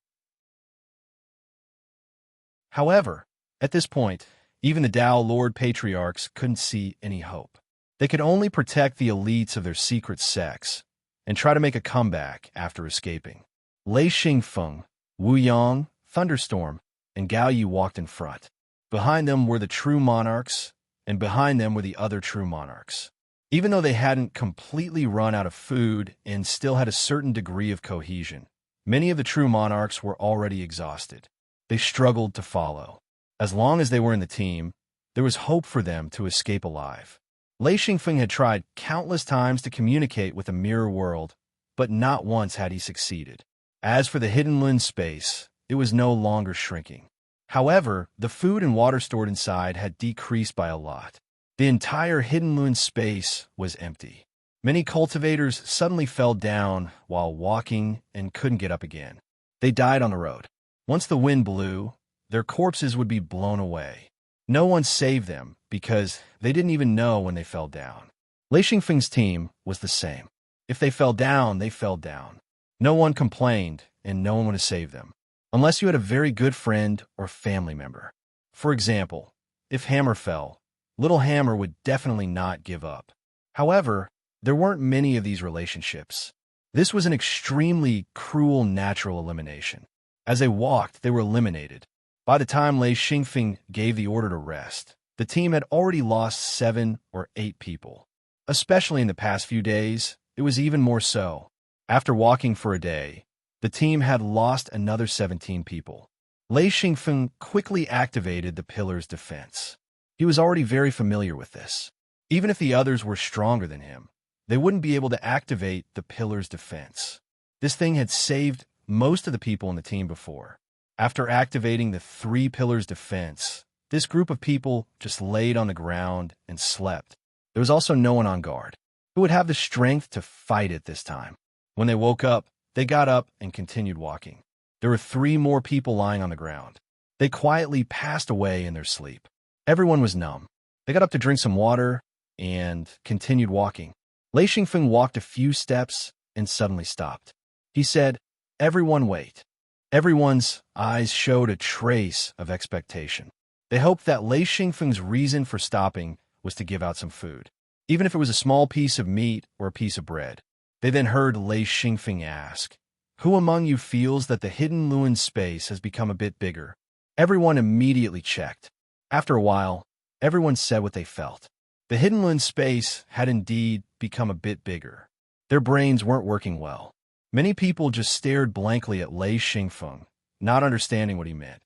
However, at this point, even the Dao Lord Patriarchs couldn't see any hope. They could only protect the elites of their secret sects and try to make a comeback after escaping. Lei Xingfeng, Wu Yang, Thunderstorm, and Gao Yi walked in front. Behind them were the true monarchs, and behind them were the other true monarchs. Even though they hadn't completely run out of food and still had a certain degree of cohesion, many of the true monarchs were already exhausted. They struggled to follow. As long as they were in the team, there was hope for them to escape alive. Lei Xingfeng had tried countless times to communicate with the mirror world, but not once had he succeeded. As for the hidden Lun space, it was no longer shrinking. However, the food and water stored inside had decreased by a lot. The entire hidden Lun space was empty. Many cultivators suddenly fell down while walking and couldn't get up again. They died on the road. Once the wind blew, their corpses would be blown away. No one saved them because they didn't even know when they fell down. Lei Xingfeng's team was the same. If they fell down, they fell down. No one complained, and no one would have saved them, unless you had a very good friend or family member. For example, if Hammer fell, Little Hammer would definitely not give up. However, there weren't many of these relationships. This was an extremely cruel natural elimination. As they walked, they were eliminated. By the time Lei Xingfeng gave the order to rest, the team had already lost 7 or 8 people. Especially in the past few days, it was even more so. After walking for a day, the team had lost another 17 people. Lei Xingfeng quickly activated the pillar's defense. He was already very familiar with this. Even if the others were stronger than him, they wouldn't be able to activate the pillar's defense. This thing had saved most of the people in the team before. After activating the 3 pillars' defense, this group of people just laid on the ground and slept. There was also no one on guard who would have the strength to fight it this time. When they woke up, they got up and continued walking. There were 3 more people lying on the ground. They quietly passed away in their sleep. Everyone was numb. They got up to drink some water and continued walking. Lei Xingfeng walked a few steps and suddenly stopped. He said, "Everyone wait." Everyone's eyes showed a trace of expectation. They hoped that Lei Xingfeng's reason for stopping was to give out some food, even if it was a small piece of meat or a piece of bread. They then heard Lei Xingfeng ask, "Who among you feels that the hidden Lun space has become a bit bigger?" Everyone immediately checked. After a while, everyone said what they felt. The hidden Lun space had indeed become a bit bigger. Their brains weren't working well. Many people just stared blankly at Lei Xingfeng, not understanding what he meant.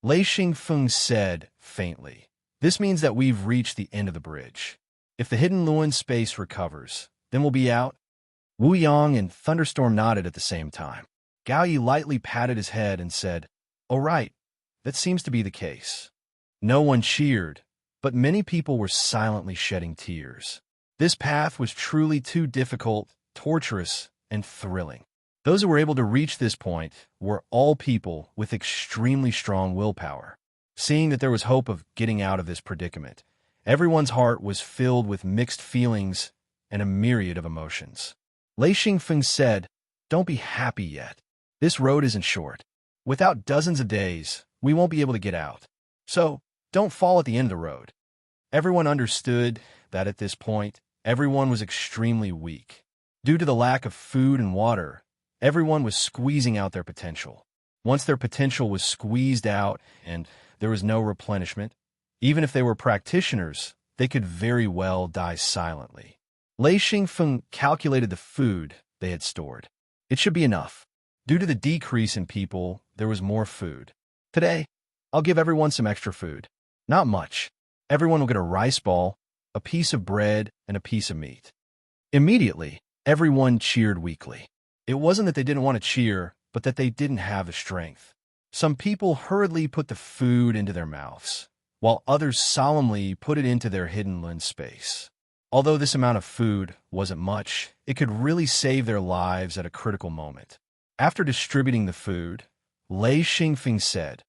Lei Xingfeng said, faintly, "This means that we've reached the end of the bridge. If the hidden Lun space recovers, then we'll be out." Wu Yang and Thunderstorm nodded at the same time. Gao Yi lightly patted his head and said, "Oh right, that seems to be the case." No one cheered, but many people were silently shedding tears. This path was truly too difficult, torturous, and thrilling. Those who were able to reach this point were all people with extremely strong willpower. Seeing that there was hope of getting out of this predicament, everyone's heart was filled with mixed feelings and a myriad of emotions. Lei Xingfeng said, "Don't be happy yet. This road isn't short. Without dozens of days, we won't be able to get out. So, don't fall at the end of the road." Everyone understood that at this point, everyone was extremely weak. Due to the lack of food and water, everyone was squeezing out their potential. Once their potential was squeezed out and there was no replenishment, even if they were practitioners, they could very well die silently. Lei Xingfeng calculated the food they had stored. It should be enough. Due to the decrease in people, there was more food. Today, I'll give everyone some extra food. Not much. Everyone will get a rice ball, a piece of bread, and a piece of meat. Immediately, everyone cheered weakly. It wasn't that they didn't want to cheer, but that they didn't have the strength. Some people hurriedly put the food into their mouths, while others solemnly put it into their hidden Lun space. Although this amount of food wasn't much, it could really save their lives at a critical moment. After distributing the food, Lei Xingfeng said,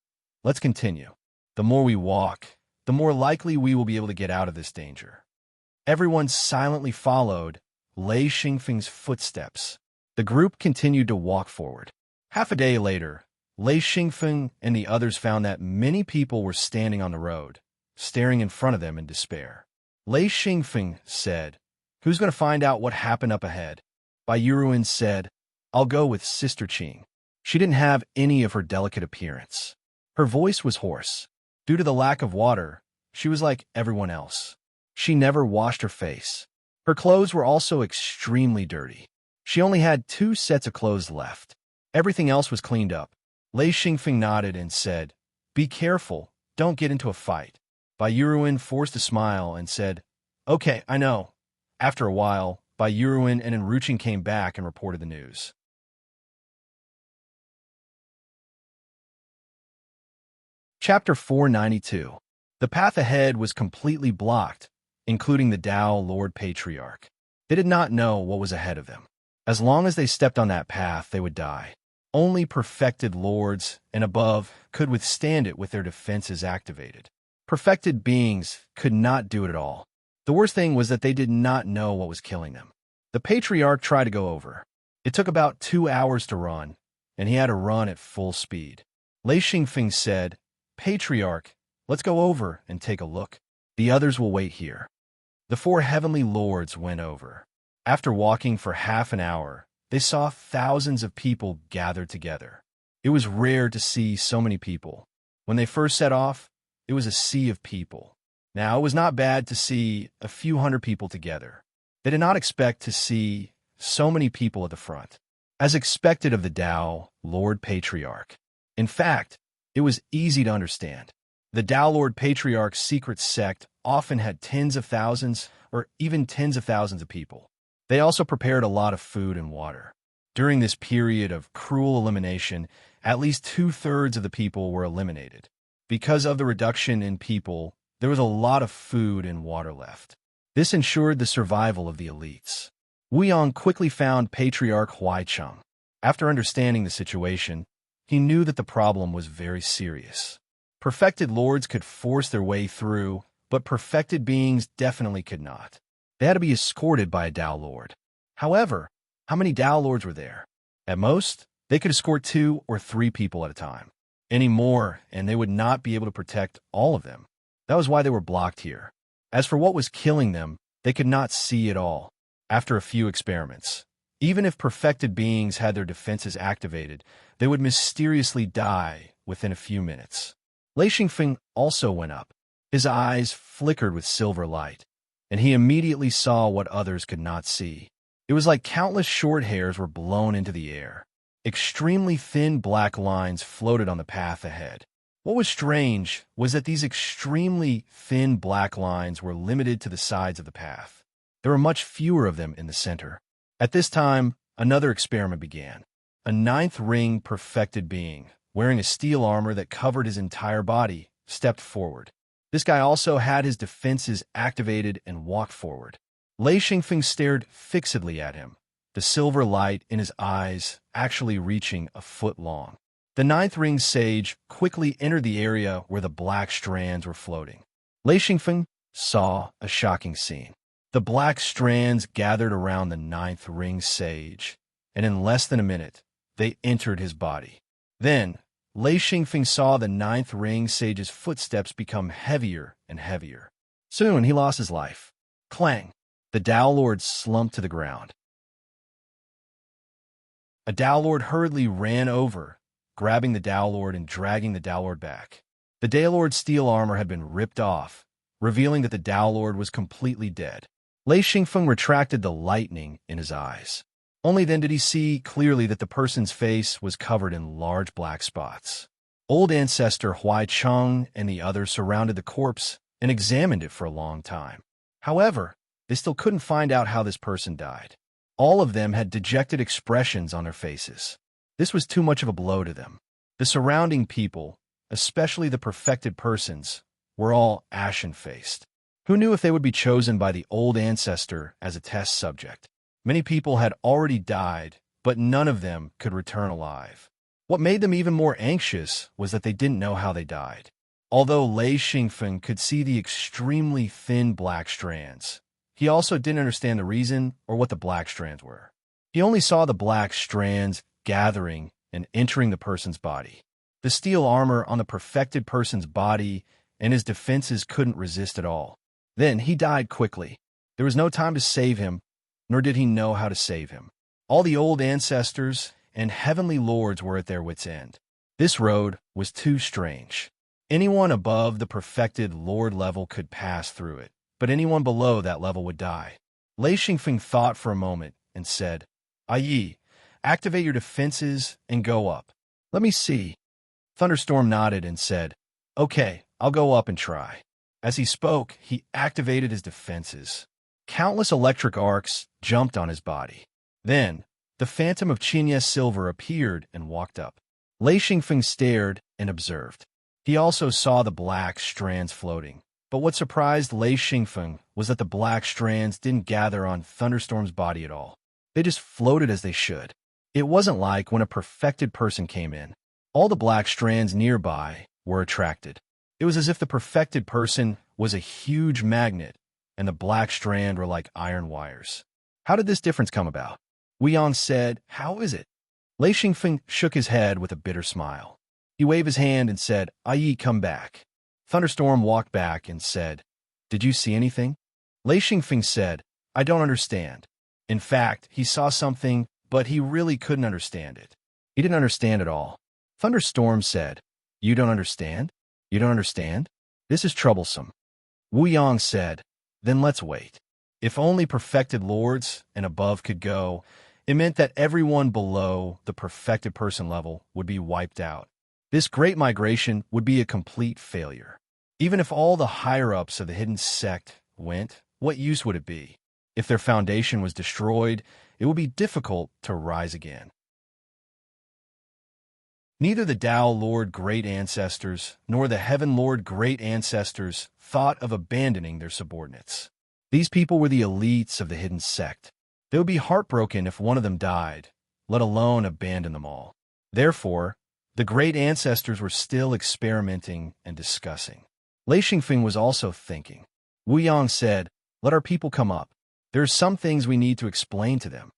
"Let's continue. The more we walk, the more likely we will be able to get out of this danger." Everyone silently followed Lei Xingfeng's footsteps. The group continued to walk forward. Half a day later, Lei Xingfeng and the others found that many people were standing on the road, staring in front of them in despair. Lei Xingfeng said, "Who's going to find out what happened up ahead?" Bai Yuruin said, "I'll go with Sister Qing." She didn't have any of her delicate appearance. Her voice was hoarse. Due to the lack of water, she was like everyone else. She never washed her face. Her clothes were also extremely dirty. She only had 2 sets of clothes left. Everything else was cleaned up. Lei Xingfeng nodded and said, "Be careful, don't get into a fight." Bai Yuruin forced a smile and said, "Okay, I know." After a while, Bai Yuruin and Enruching came back and reported the news. Chapter 492. The path ahead was completely blocked, including the Tao Lord Patriarch. They did not know what was ahead of them. As long as they stepped on that path, they would die. Only perfected lords and above could withstand it with their defenses activated. Perfected beings could not do it at all. The worst thing was that they did not know what was killing them. The Patriarch tried to go over. It took about 2 hours to run, and he had to run at full speed. Lei Xingfeng said, "Patriarch, let's go over and take a look. The others will wait here." The 4 heavenly lords went over. After walking for half an hour, they saw thousands of people gathered together. It was rare to see so many people. When they first set off, it was a sea of people. Now, it was not bad to see a few hundred people together. They did not expect to see so many people at the front, as expected of the Tao Lord Patriarch. In fact, it was easy to understand. The Tao Lord Patriarch's secret sect often had tens of thousands or even tens of thousands of people. They also prepared a lot of food and water. During this period of cruel elimination, at least 2/3 of the people were eliminated. Because of the reduction in people, there was a lot of food and water left. This ensured the survival of the elites. Wu Yong quickly found Patriarch Huaicheng. After understanding the situation, he knew that the problem was very serious. Perfected lords could force their way through, but perfected beings definitely could not. They had to be escorted by a Tao Lord. However, how many Tao Lords were there? At most, they could escort 2 or 3 people at a time. Any more, and they would not be able to protect all of them. That was why they were blocked here. As for what was killing them, they could not see it all. After a few experiments, even if perfected beings had their defenses activated, they would mysteriously die within a few minutes. Lei Xingfeng also went up. His eyes flickered with silver light, and he immediately saw what others could not see. It was like countless short hairs were blown into the air. Extremely thin black lines floated on the path ahead. What was strange was that these extremely thin black lines were limited to the sides of the path. There were much fewer of them in the center. At this time, another experiment began. A 9th ring perfected being, wearing a steel armor that covered his entire body, stepped forward. This guy also had his defenses activated and walked forward. Lei Xingfeng stared fixedly at him, the silver light in his eyes actually reaching a foot long. The 9th ring sage quickly entered the area where the black strands were floating. Lei Xingfeng saw a shocking scene. The black strands gathered around the 9th ring sage, and in less than a minute, they entered his body. Then, Lei Xingfeng saw the 9th ring sage's footsteps become heavier and heavier. Soon, he lost his life. Clang! The Tao Lord slumped to the ground. A Tao Lord hurriedly ran over, grabbing the Tao Lord and dragging the Tao Lord back. The Tao Lord's steel armor had been ripped off, revealing that the Tao Lord was completely dead. Lei Xingfeng retracted the lightning in his eyes. Only then did he see clearly that the person's face was covered in large black spots. Old ancestor Huaicheng and the others surrounded the corpse and examined it for a long time. However, they still couldn't find out how this person died. All of them had dejected expressions on their faces. This was too much of a blow to them. The surrounding people, especially the perfected persons, were all ashen-faced. Who knew if they would be chosen by the old ancestor as a test subject? Many people had already died, but none of them could return alive. What made them even more anxious was that they didn't know how they died. Although Lei Xingfeng could see the extremely thin black strands, he also didn't understand the reason or what the black strands were. He only saw the black strands gathering and entering the person's body. The steel armor on the perfected person's body and his defenses couldn't resist at all. Then he died quickly. There was no time to save him, nor did he know how to save him. All the old ancestors and heavenly lords were at their wits' end. This road was too strange. Anyone above the perfected lord level could pass through it, but anyone below that level would die. Lei Xingfeng thought for a moment and said, Yi, activate your defenses and go up. Let me see. Thunderstorm nodded and said, Okay, I'll go up and try. As he spoke, he activated his defenses. Countless electric arcs jumped on his body. Then, the phantom of Qinye Silver appeared and walked up. Lei Xingfeng stared and observed. He also saw the black strands floating. But what surprised Lei Xingfeng was that the black strands didn't gather on Thunderstorm's body at all. They just floated as they should. It wasn't like when a perfected person came in. All the black strands nearby were attracted. It was as if the perfected person was a huge magnet, and the black strand were like iron wires. How did this difference come about? Wu Yang said, How is it? Lei Xingfeng shook his head with a bitter smile. He waved his hand and said, Yi, come back. Thunderstorm walked back and said, Did you see anything? Lei Xingfeng said, I don't understand. In fact, he saw something, but he really couldn't understand it. He didn't understand at all. Thunderstorm said, You don't understand? You don't understand? This is troublesome. Wu Yang said, Then let's wait. If only perfected lords and above could go, it meant that everyone below the perfected person level would be wiped out. This great migration would be a complete failure. Even if all the higher-ups of the hidden sect went, what use would it be? If their foundation was destroyed, it would be difficult to rise again. Neither the Tao Lord Great Ancestors nor the Heaven Lord Great Ancestors thought of abandoning their subordinates. These people were the elites of the hidden sect. They would be heartbroken if one of them died, let alone abandon them all. Therefore, the Great Ancestors were still experimenting and discussing. Lei Xingfeng was also thinking. Wu Yang said, Let our people come up. There are some things we need to explain to them.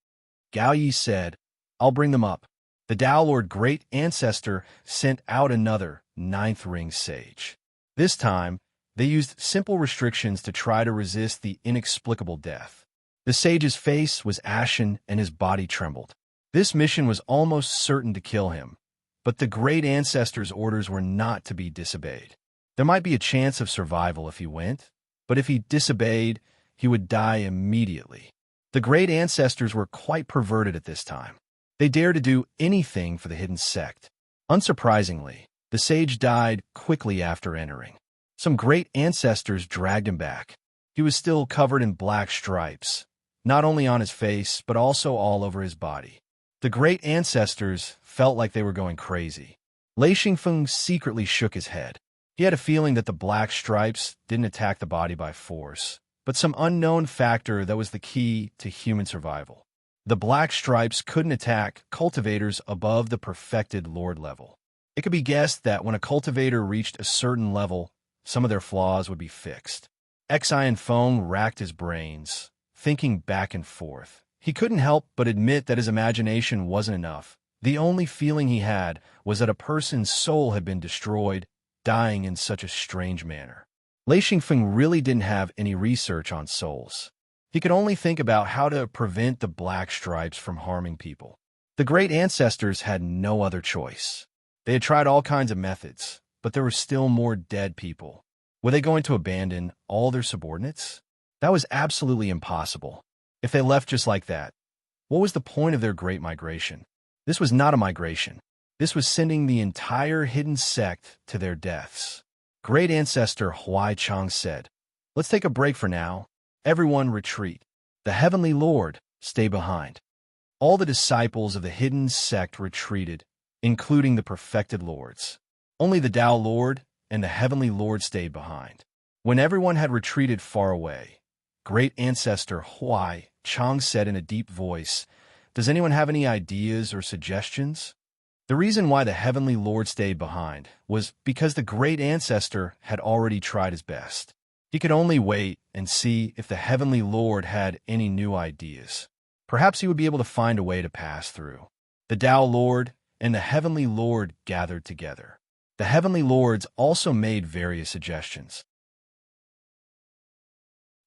Gao Yi said, I'll bring them up. The Tao Lord Great Ancestor sent out another ninth ring sage. This time, they used simple restrictions to try to resist the inexplicable death. The sage's face was ashen and his body trembled. This mission was almost certain to kill him, but the Great Ancestor's orders were not to be disobeyed. There might be a chance of survival if he went, but if he disobeyed, he would die immediately. The Great Ancestors were quite perverted at this time. They dared to do anything for the hidden sect. Unsurprisingly, the sage died quickly after entering. Some Great Ancestors dragged him back. He was still covered in black stripes, not only on his face, but also all over his body. The Great Ancestors felt like they were going crazy. Lei Xingfeng secretly shook his head. He had a feeling that the black stripes didn't attack the body by force, but some unknown factor that was the key to human survival. The black stripes couldn't attack cultivators above the perfected lord level. It could be guessed that when a cultivator reached a certain level, some of their flaws would be fixed. Xian Feng racked his brains, thinking back and forth. He couldn't help but admit that his imagination wasn't enough. The only feeling he had was that a person's soul had been destroyed, dying in such a strange manner. Lei Xingfeng really didn't have any research on souls. He could only think about how to prevent the black stripes from harming people. The Great Ancestors had no other choice. They had tried all kinds of methods, but there were still more dead people. Were they going to abandon all their subordinates? That was absolutely impossible. If they left just like that, what was the point of their great migration? This was not a migration. This was sending the entire hidden sect to their deaths. Great Ancestor Huai Chang said, Let's take a break for now. Everyone retreat. The Heavenly Lord stay behind. All the disciples of the hidden sect retreated, including the perfected lords. Only the Tao Lord and the Heavenly Lord stayed behind. When everyone had retreated far away, Great Ancestor Huai Chang said in a deep voice, Does anyone have any ideas or suggestions? The reason why the Heavenly Lord stayed behind was because the Great Ancestor had already tried his best. He could only wait and see if the Heavenly Lord had any new ideas. Perhaps he would be able to find a way to pass through. The Tao Lord and the Heavenly Lord gathered together. The Heavenly Lords also made various suggestions.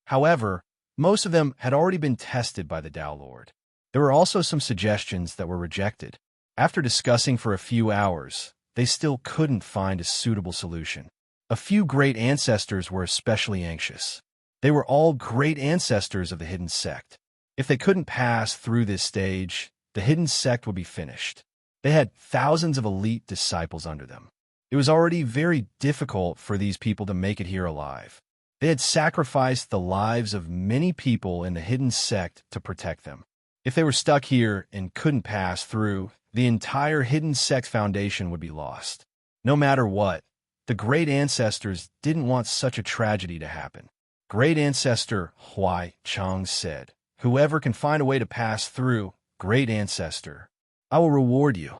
However, most of them had already been tested by the Tao Lord. There were also some suggestions that were rejected. After discussing for a few hours, they still couldn't find a suitable solution. A few great ancestors were especially anxious. They were all great ancestors of the hidden sect. If they couldn't pass through this stage, the hidden sect would be finished. They had thousands of elite disciples under them. It was already very difficult for these people to make it here alive. They had sacrificed the lives of many people in the hidden sect to protect them. If they were stuck here and couldn't pass through, the entire hidden sect foundation would be lost. No matter what, the great ancestors didn't want such a tragedy to happen. Great ancestor Huai Chang said, "Whoever can find a way to pass through, great ancestor, I will reward you."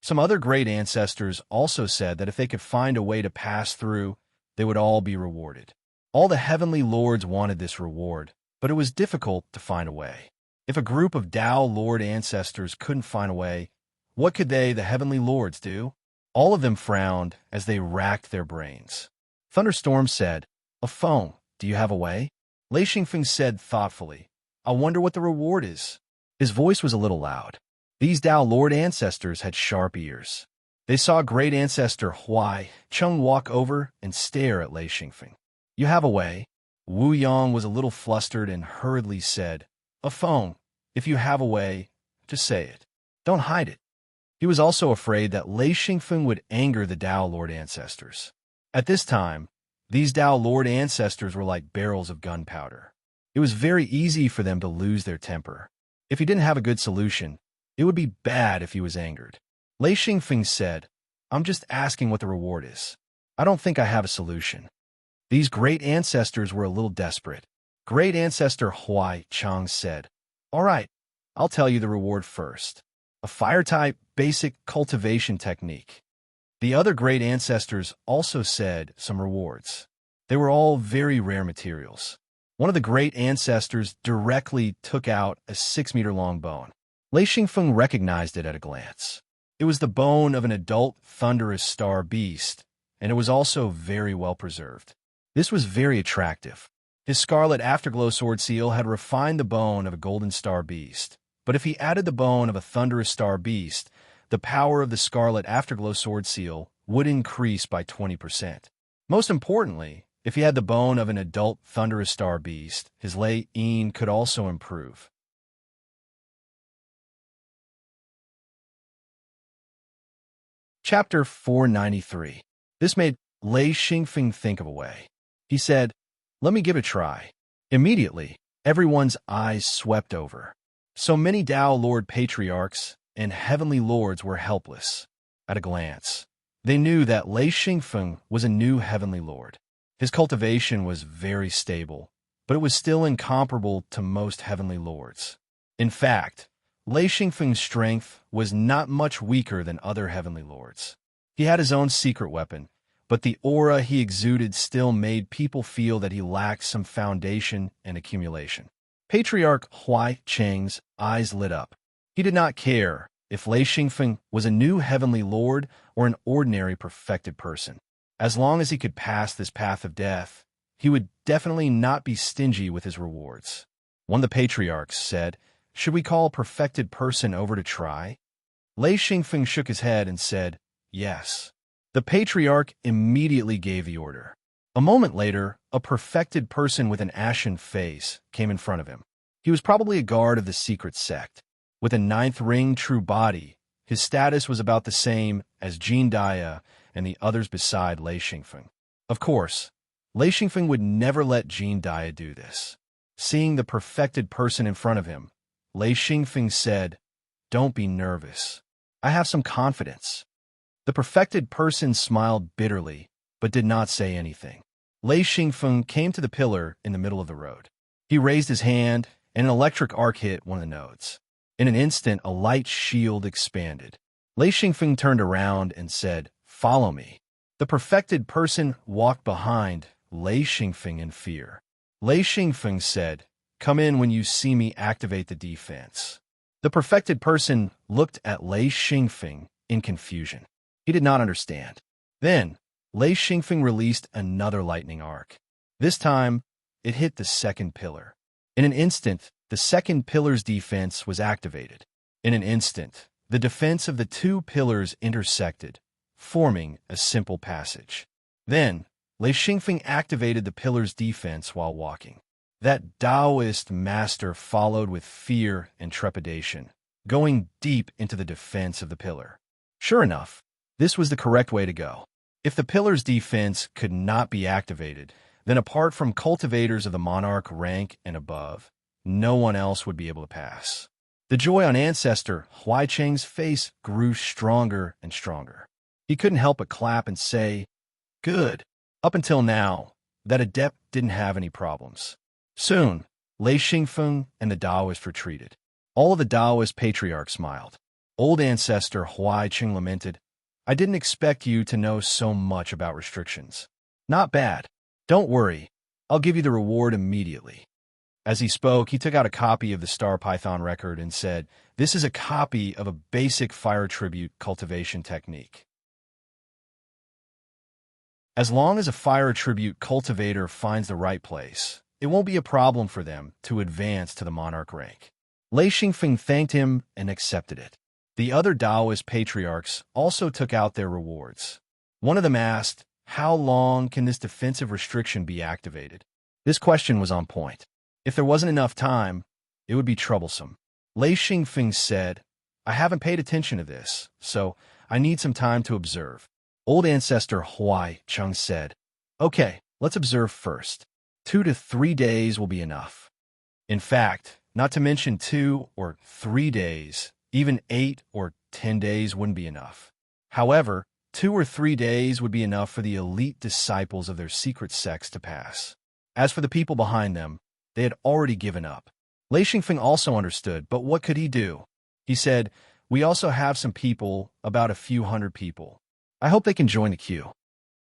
Some other great ancestors also said that if they could find a way to pass through, they would all be rewarded. All the heavenly lords wanted this reward, but it was difficult to find a way. If a group of Tao Lord ancestors couldn't find a way, what could they, the heavenly lords, do? All of them frowned as they racked their brains. Thunderstorm said, "A phone, do you have a way?" Lei Xingfeng said thoughtfully, "I wonder what the reward is." His voice was a little loud. These Tao Lord ancestors had sharp ears. They saw great ancestor Huai Cheng walk over and stare at Lei Xingfeng. "You have a way?" Wu Yang was a little flustered and hurriedly said, "A phone. If you have a way, just say it. Don't hide it." He was also afraid that Lei Xingfeng would anger the Tao Lord ancestors. At this time, these Tao Lord ancestors were like barrels of gunpowder. It was very easy for them to lose their temper. If he didn't have a good solution, it would be bad if he was angered. Lei Xingfeng said, "I'm just asking what the reward is. I don't think I have a solution." These great ancestors were a little desperate. Great ancestor Huai Chang said, "All right, I'll tell you the reward first. A fire-type basic cultivation technique." The other great ancestors also said some rewards. They were all very rare materials. One of the great ancestors directly took out a 6-meter-long bone. Lei Xingfeng recognized it at a glance. It was the bone of an adult thunderous star beast, and it was also very well preserved. This was very attractive. His scarlet afterglow sword seal had refined the bone of a golden star beast, but if he added the bone of a thunderous star beast, the power of the scarlet afterglow sword seal would increase by 20%. Most importantly, if he had the bone of an adult thunderous star beast, his Lei Yin could also improve. Chapter 493. This made Lei Xingfeng think of a way. He said, "Let me give it a try." Immediately, everyone's eyes swept over. So many Tao Lord patriarchs and heavenly lords were helpless. At a glance, they knew that Lei Xingfeng was a new heavenly lord. His cultivation was very stable, but it was still incomparable to most heavenly lords. In fact, Lei Xingfeng's strength was not much weaker than other heavenly lords. He had his own secret weapon, but the aura he exuded still made people feel that he lacked some foundation and accumulation. Patriarch Huai Cheng's eyes lit up. He did not care if Lei Xingfeng was a new heavenly lord or an ordinary perfected person. As long as he could pass this path of death, he would definitely not be stingy with his rewards. One of the patriarchs said, "Should we call a perfected person over to try?" Lei Xingfeng shook his head and said, "Yes." The patriarch immediately gave the order. A moment later, a perfected person with an ashen face came in front of him. He was probably a guard of the secret sect. With a 9th ring true body, his status was about the same as Jin Daya and the others beside Lei Xingfeng. Of course, Lei Xingfeng would never let Jin Daya do this. Seeing the perfected person in front of him, Lei Xingfeng said, "Don't be nervous. I have some confidence." The perfected person smiled bitterly, but did not say anything. Lei Xingfeng came to the pillar in the middle of the road. He raised his hand, and an electric arc hit one of the nodes. In an instant, a light shield expanded. Lei Xingfeng turned around and said, "Follow me." The perfected person walked behind Lei Xingfeng in fear. Lei Xingfeng said, "Come in when you see me activate the defense." The perfected person looked at Lei Xingfeng in confusion. He did not understand. Then, Lei Xingfeng released another lightning arc. This time, it hit the second pillar. In an instant, the second pillar's defense was activated. In an instant, The defense of the two pillars intersected, forming a simple passage. Then, Lei Xingfeng activated the pillar's defense while walking. That Taoist master followed with fear and trepidation, going deep into the defense of the pillar. Sure enough, this was the correct way to go. If the pillar's defense could not be activated, then apart from cultivators of the monarch rank and above, no one else would be able to pass. The joy on Ancestor Huaicheng's face grew stronger and stronger. He couldn't help but clap and say, "Good." Up until now, that adept didn't have any problems. Soon, Lei Xingfeng and the Taoist retreated. All of the Taoist patriarchs smiled. Old Ancestor Huaicheng lamented, "I didn't expect you to know so much about restrictions." "Not bad. Don't worry. I'll give you the reward immediately." As he spoke, he took out a copy of the Star Python record and said, "This is a copy of a basic fire tribute cultivation technique. As long as a fire tribute cultivator finds the right place, it won't be a problem for them to advance to the monarch rank." Lei Xingfeng thanked him and accepted it. The other Taoist patriarchs also took out their rewards. One of them asked, "How long can this defensive restriction be activated?" This question was on point. If there wasn't enough time, it would be troublesome. Lei Xingfeng said, "I haven't paid attention to this, so I need some time to observe." Old Ancestor Huaicheng said, "Okay, let's observe first. 2 to 3 days will be enough." In fact, not to mention 2 or 3 days, even 8 or 10 days wouldn't be enough. However, 2 or 3 days would be enough for the elite disciples of their secret sects to pass. As for the people behind them, they had already given up. Lei Xingfeng also understood, but what could he do? He said, "We also have some people, about a few hundred people. I hope they can join the queue."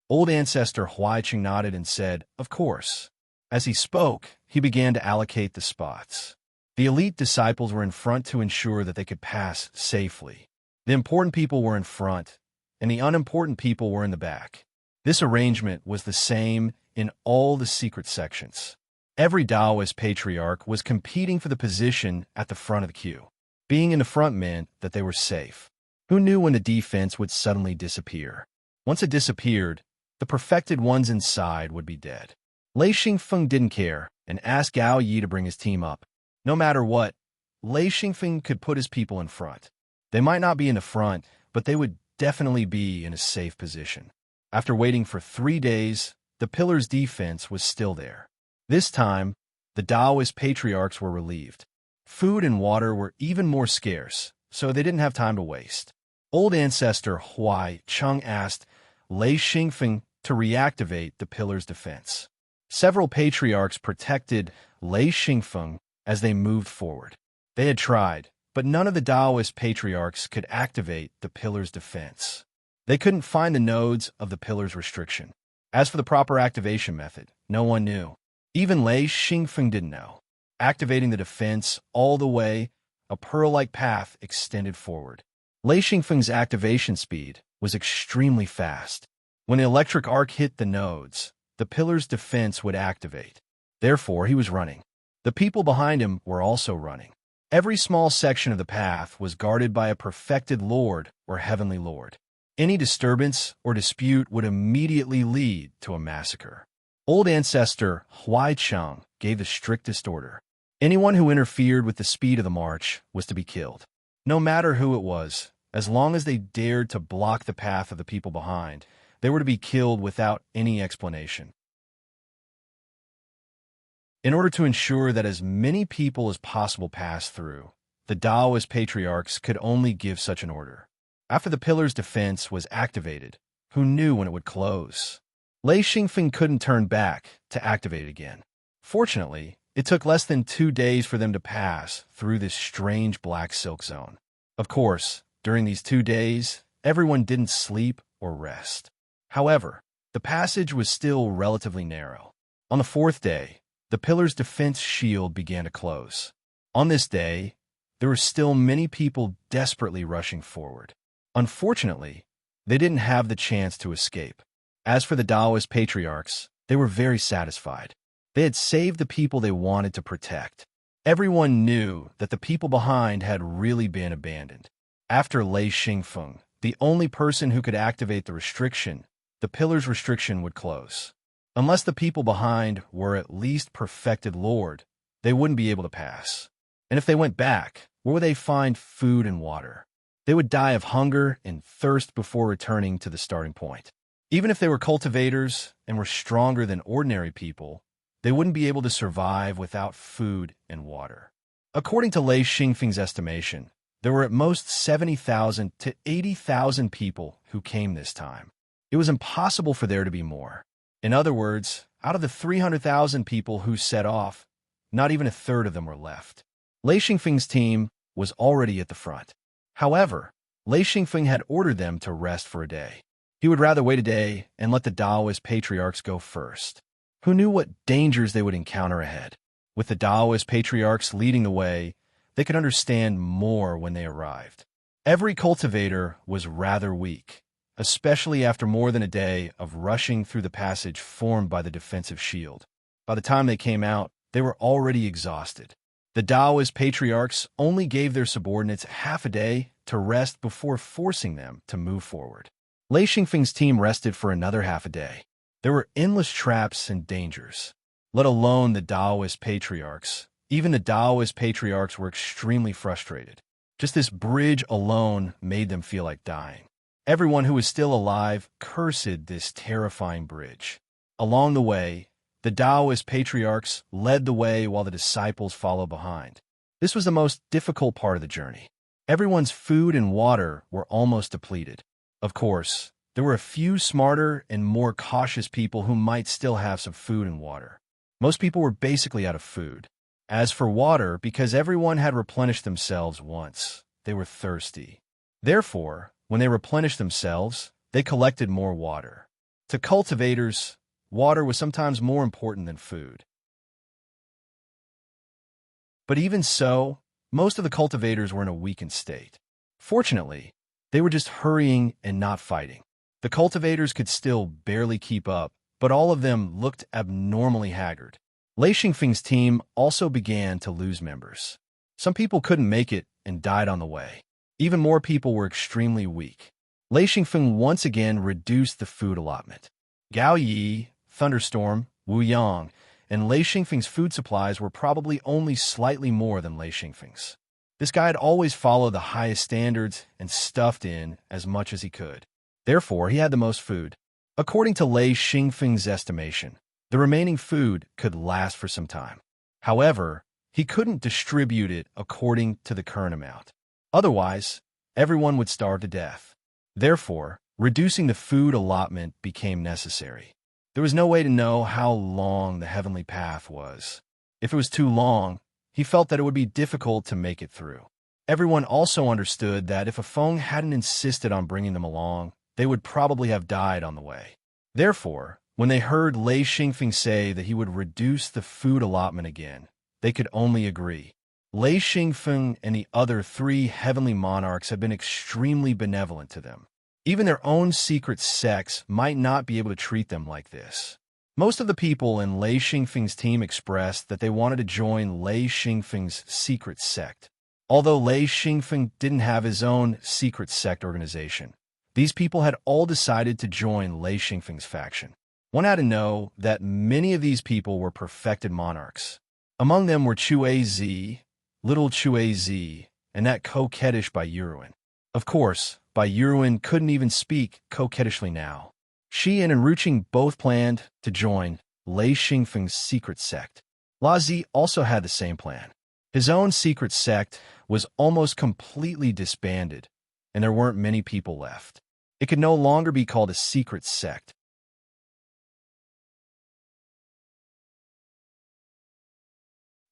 Old Ancestor Huaicheng nodded and said, "Of course." As he spoke, he began to allocate the spots. The elite disciples were in front to ensure that they could pass safely. The important people were in front, and the unimportant people were in the back. This arrangement was the same in all the secret sections. Every Taoist patriarch was competing for the position at the front of the queue. Being in the front meant that they were safe. Who knew when the defense would suddenly disappear? Once it disappeared, the perfected ones inside would be dead. Lei Xingfeng didn't care and asked Gao Yi to bring his team up. No matter what, Lei Xingfeng could put his people in front. They might not be in the front, but they would definitely be in a safe position. After waiting for 3 days, the pillar's defense was still there. This time, the Taoist patriarchs were relieved. Food and water were even more scarce, so they didn't have time to waste. Old Ancestor Huaicheng asked Lei Xingfeng to reactivate the pillar's defense. Several patriarchs protected Lei Xingfeng as they moved forward. They had tried, but none of the Taoist patriarchs could activate the pillar's defense. They couldn't find the nodes of the pillar's restriction. As for the proper activation method, no one knew. Even Lei Xingfeng didn't know. Activating the defense all the way, a pearl-like path extended forward. Lei Xingfeng's activation speed was extremely fast. When the electric arc hit the nodes, the pillar's defense would activate. Therefore, he was running. The people behind him were also running. Every small section of the path was guarded by a perfected lord or heavenly lord. Any disturbance or dispute would immediately lead to a massacre. Old Ancestor Huaicheng gave the strictest order. Anyone who interfered with the speed of the march was to be killed. No matter who it was, as long as they dared to block the path of the people behind, they were to be killed without any explanation. In order to ensure that as many people as possible passed through, the Taoist patriarchs could only give such an order. After the pillar's defense was activated, who knew when it would close? Lei Xingfeng couldn't turn back to activate it again. Fortunately, it took less than 2 days for them to pass through this strange black silk zone. Of course, during these 2 days, everyone didn't sleep or rest. However, the passage was still relatively narrow. On the 4th day, the pillar's defense shield began to close. On this day, there were still many people desperately rushing forward. Unfortunately, they didn't have the chance to escape. As for the Taoist patriarchs, they were very satisfied. They had saved the people they wanted to protect. Everyone knew that the people behind had really been abandoned. After Lei Xingfeng, the only person who could activate the restriction, the pillar's restriction would close. Unless the people behind were at least perfected Lord, they wouldn't be able to pass. And if they went back, where would they find food and water? They would die of hunger and thirst before returning to the starting point. Even if they were cultivators and were stronger than ordinary people, they wouldn't be able to survive without food and water. According to Lei Xingfeng's estimation, there were at most 70,000 to 80,000 people who came this time. It was impossible for there to be more. In other words, out of the 300,000 people who set off, not even a third of them were left. Lei Xingfeng's team was already at the front. However, Lei Xingfeng had ordered them to rest for a day. He would rather wait a day and let the Taoist patriarchs go first. Who knew what dangers they would encounter ahead? With the Taoist patriarchs leading the way, they could understand more when they arrived. Every cultivator was rather weak, especially after more than a day of rushing through the passage formed by the defensive shield. By the time they came out, they were already exhausted. The Taoist patriarchs only gave their subordinates half a day to rest before forcing them to move forward. Lei Xingfeng's team rested for another half a day. There were endless traps and dangers, let alone the Taoist patriarchs. Even the Taoist patriarchs were extremely frustrated. Just this bridge alone made them feel like dying. Everyone who was still alive cursed this terrifying bridge. Along the way, the Taoist patriarchs led the way while the disciples followed behind. This was the most difficult part of the journey. Everyone's food and water were almost depleted. Of course, there were a few smarter and more cautious people who might still have some food and water. Most people were basically out of food. As for water, because everyone had replenished themselves once, they were thirsty. Therefore, when they replenished themselves, they collected more water. To cultivators, water was sometimes more important than food. But even so, most of the cultivators were in a weakened state. Fortunately, they were just hurrying and not fighting. The cultivators could still barely keep up, but all of them looked abnormally haggard. Lei Xingfeng's team also began to lose members. Some people couldn't make it and died on the way. Even more people were extremely weak. Lei Xingfeng once again reduced the food allotment. Gao Yi, Thunderstorm, Wu Yang, and Lei Xingfeng's food supplies were probably only slightly more than Lei Xingfeng's. This guy had always followed the highest standards and stuffed in as much as he could. Therefore, he had the most food. According to Lei Xingfeng's estimation, the remaining food could last for some time. However, he couldn't distribute it according to the current amount. Otherwise, everyone would starve to death. Therefore, reducing the food allotment became necessary. There was no way to know how long the heavenly path was. If it was too long, he felt that it would be difficult to make it through. Everyone also understood that if a Feng hadn't insisted on bringing them along, they would probably have died on the way. Therefore, when they heard Lei Xingfeng say that he would reduce the food allotment again, they could only agree. Lei Xingfeng and the other 3 heavenly monarchs had been extremely benevolent to them. Even their own secret sects might not be able to treat them like this. Most of the people in Lei Xingfeng's team expressed that they wanted to join Lei Xingfeng's secret sect. Although Lei Xingfeng didn't have his own secret sect organization, these people had all decided to join Lei Xingfeng's faction. One had to know that many of these people were perfected monarchs. Among them were Chue Zi, little Chue Zi, and that coquettish Bai Yuruan. Of course, Bai Yuruan couldn't even speak coquettishly now. She and Enruching both planned to join Lei Xingfeng's secret sect. La Zi also had the same plan. His own secret sect was almost completely disbanded, and there weren't many people left. It could no longer be called a secret sect.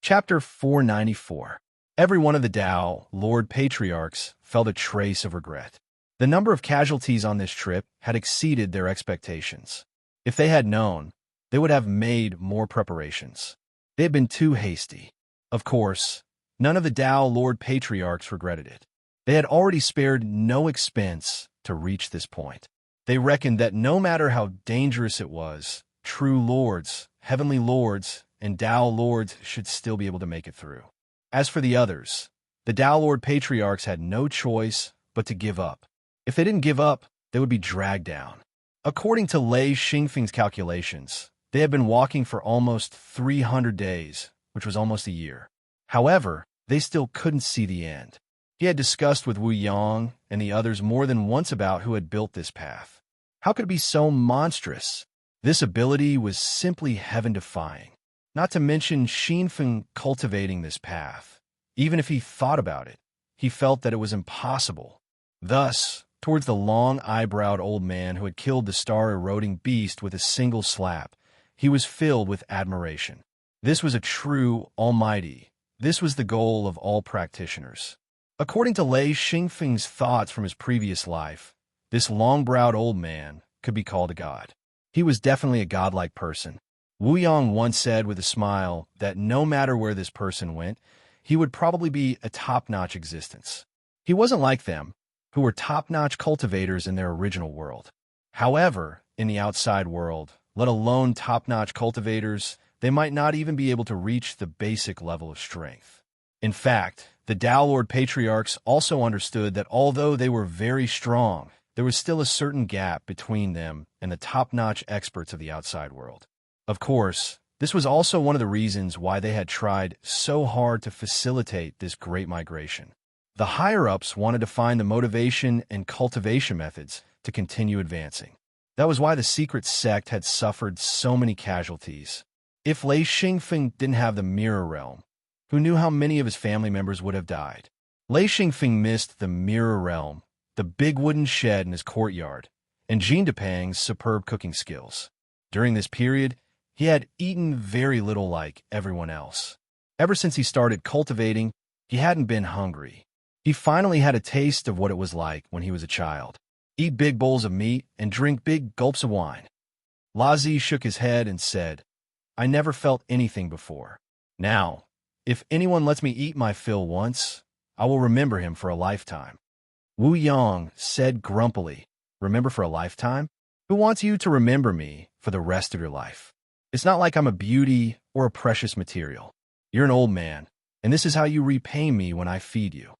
Chapter 494. Every one of the Tao Lord Patriarchs felt a trace of regret. The number of casualties on this trip had exceeded their expectations. If they had known, they would have made more preparations. They had been too hasty. Of course, none of the Tao Lord Patriarchs regretted it. They had already spared no expense to reach this point. They reckoned that no matter how dangerous it was, true lords, heavenly lords, and Tao lords should still be able to make it through. As for the others, the Tao Lord Patriarchs had no choice but to give up. If they didn't give up, they would be dragged down. According to Lei Xingfeng's calculations, they had been walking for almost 300 days, which was almost a year. However, they still couldn't see the end. He had discussed with Wu Yang and the others more than once about who had built this path. How could it be so monstrous? This ability was simply heaven-defying. Not to mention Xingfeng cultivating this path. Even if he thought about it, he felt that it was impossible. Thus, towards the long-eyebrowed old man who had killed the star-eroding beast with a single slap, he was filled with admiration. This was a true almighty. This was the goal of all practitioners. According to Lei Xingfeng's thoughts from his previous life, this long-browed old man could be called a god. He was definitely a godlike person. Wu Yang once said with a smile that no matter where this person went, he would probably be a top-notch existence. He wasn't like them, who were top-notch cultivators in their original world. However, in the outside world, let alone top-notch cultivators, they might not even be able to reach the basic level of strength. In fact, the Tao Lord Patriarchs also understood that although they were very strong, there was still a certain gap between them and the top-notch experts of the outside world. Of course, this was also one of the reasons why they had tried so hard to facilitate this great migration. The higher-ups wanted to find the motivation and cultivation methods to continue advancing. That was why the secret sect had suffered so many casualties. If Lei Xingfeng didn't have the Mirror Realm, who knew how many of his family members would have died? Lei Xingfeng missed the Mirror Realm, the big wooden shed in his courtyard, and Jean Depang's superb cooking skills. During this period, he had eaten very little like everyone else. Ever since he started cultivating, he hadn't been hungry. He finally had a taste of what it was like when he was a child. Eat big bowls of meat and drink big gulps of wine. Lazi shook his head and said, I never felt anything before. Now, if anyone lets me eat my fill once, I will remember him for a lifetime. Wu Yang said grumpily, remember for a lifetime? Who wants you to remember me for the rest of your life? It's not like I'm a beauty or a precious material. You're an old man, and this is how you repay me when I feed you.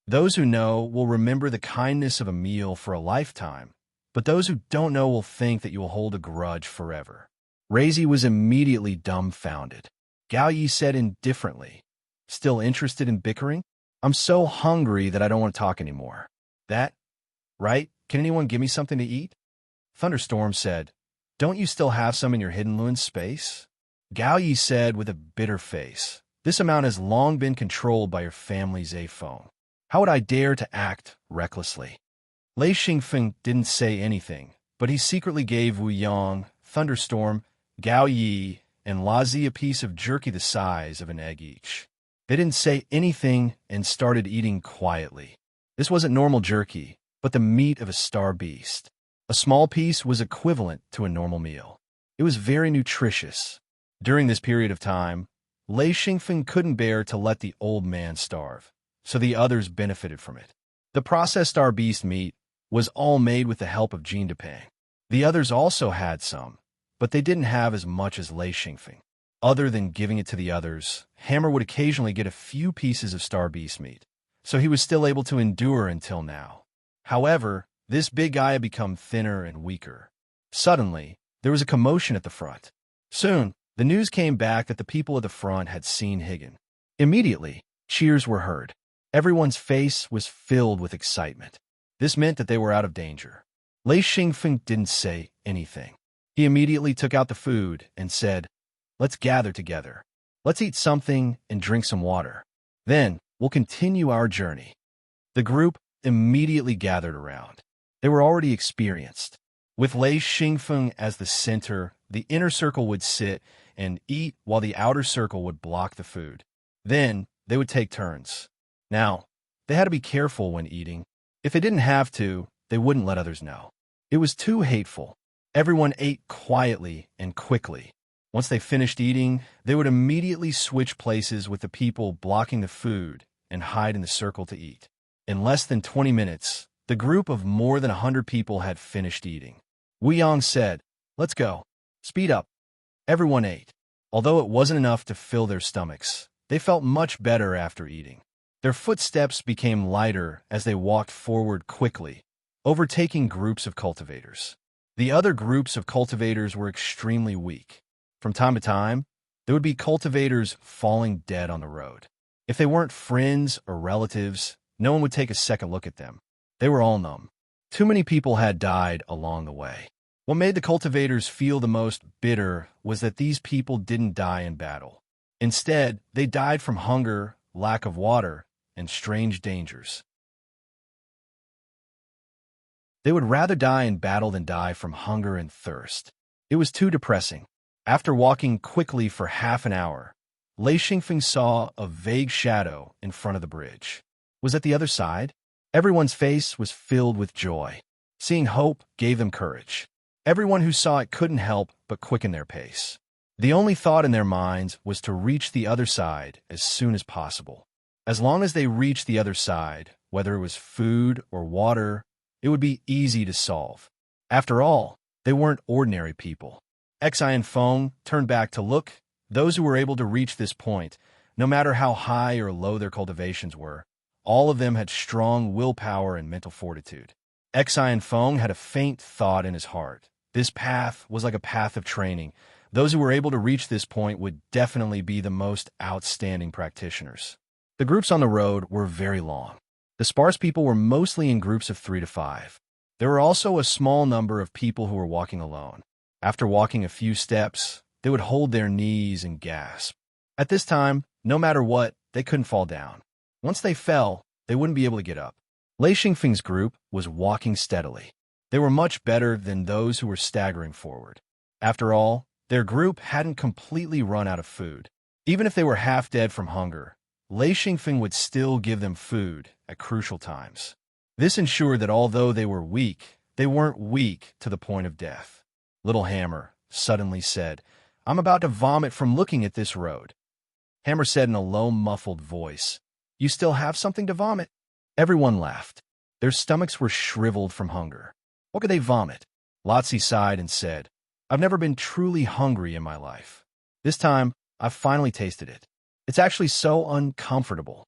Those who know will remember the kindness of a meal for a lifetime, but those who don't know will think that you will hold a grudge forever. Razi was immediately dumbfounded. Gao Yi said indifferently, still interested in bickering? I'm so hungry that I don't want to talk anymore. That, right? Can anyone give me something to eat? Thunderstorm said, don't you still have some in your hidden Luin space? Gao Yi said with a bitter face, this amount has long been controlled by your family's phone. How would I dare to act recklessly? Lei Xingfeng didn't say anything, but he secretly gave Wu Yang, Thunderstorm, Gao Yi, and Lazi a piece of jerky the size of an egg each. They didn't say anything and started eating quietly. This wasn't normal jerky, but the meat of a star beast. A small piece was equivalent to a normal meal. It was very nutritious. During this period of time, Lei Xingfeng couldn't bear to let the old man starve, so the others benefited from it. The processed star beast meat was all made with the help of Jean Depang. The others also had some, but they didn't have as much as Lei Xingfeng. Other than giving it to the others, Hammer would occasionally get a few pieces of star beast meat, so he was still able to endure until now. However, this big guy had become thinner and weaker. Suddenly, there was a commotion at the front. Soon, the news came back that the people at the front had seen Higgin. Immediately, cheers were heard. Everyone's face was filled with excitement. This meant that they were out of danger. Lei Xingfeng didn't say anything. He immediately took out the food and said, let's gather together. Let's eat something and drink some water. Then, we'll continue our journey. The group immediately gathered around. They were already experienced. With Lei Xingfeng as the center, the inner circle would sit and eat while the outer circle would block the food. Then, they would take turns. Now, they had to be careful when eating. If they didn't have to, they wouldn't let others know. It was too hateful. Everyone ate quietly and quickly. Once they finished eating, they would immediately switch places with the people blocking the food and hide in the circle to eat. In less than 20 minutes, the group of more than 100 people had finished eating. Wu Yang said, let's go. Speed up. Everyone ate. Although it wasn't enough to fill their stomachs, they felt much better after eating. Their footsteps became lighter as they walked forward quickly, overtaking groups of cultivators. The other groups of cultivators were extremely weak. From time to time, there would be cultivators falling dead on the road. If they weren't friends or relatives, no one would take a second look at them. They were all numb. Too many people had died along the way. What made the cultivators feel the most bitter was that these people didn't die in battle. Instead, they died from hunger, lack of water, and strange dangers. They would rather die in battle than die from hunger and thirst. It was too depressing. After walking quickly for half an hour, Lei Xingfeng saw a vague shadow in front of the bridge. Was it the other side? Everyone's face was filled with joy. Seeing hope gave them courage. Everyone who saw it couldn't help but quicken their pace. The only thought in their minds was to reach the other side as soon as possible. As long as they reached the other side, whether it was food or water, it would be easy to solve. After all, they weren't ordinary people. Xi and Feng turned back to look. Those who were able to reach this point, no matter how high or low their cultivations were, all of them had strong willpower and mental fortitude. Xi and Feng had a faint thought in his heart. This path was like a path of training. Those who were able to reach this point would definitely be the most outstanding practitioners. The groups on the road were very long. The sparse people were mostly in groups of 3 to 5. There were also a small number of people who were walking alone. After walking a few steps, they would hold their knees and gasp. At this time, no matter what, they couldn't fall down. Once they fell, they wouldn't be able to get up. Lei Xingfeng's group was walking steadily. They were much better than those who were staggering forward. After all, their group hadn't completely run out of food. Even if they were half dead from hunger, Lei Xingfeng would still give them food at crucial times. This ensured that although they were weak, they weren't weak to the point of death. Little Hammer suddenly said, "I'm about to vomit from looking at this road." Hammer said in a low, muffled voice, "You still have something to vomit?" Everyone laughed. Their stomachs were shriveled from hunger. What could they vomit? Lotzi sighed and said, "I've never been truly hungry in my life. This time, I've finally tasted it. It's actually so uncomfortable."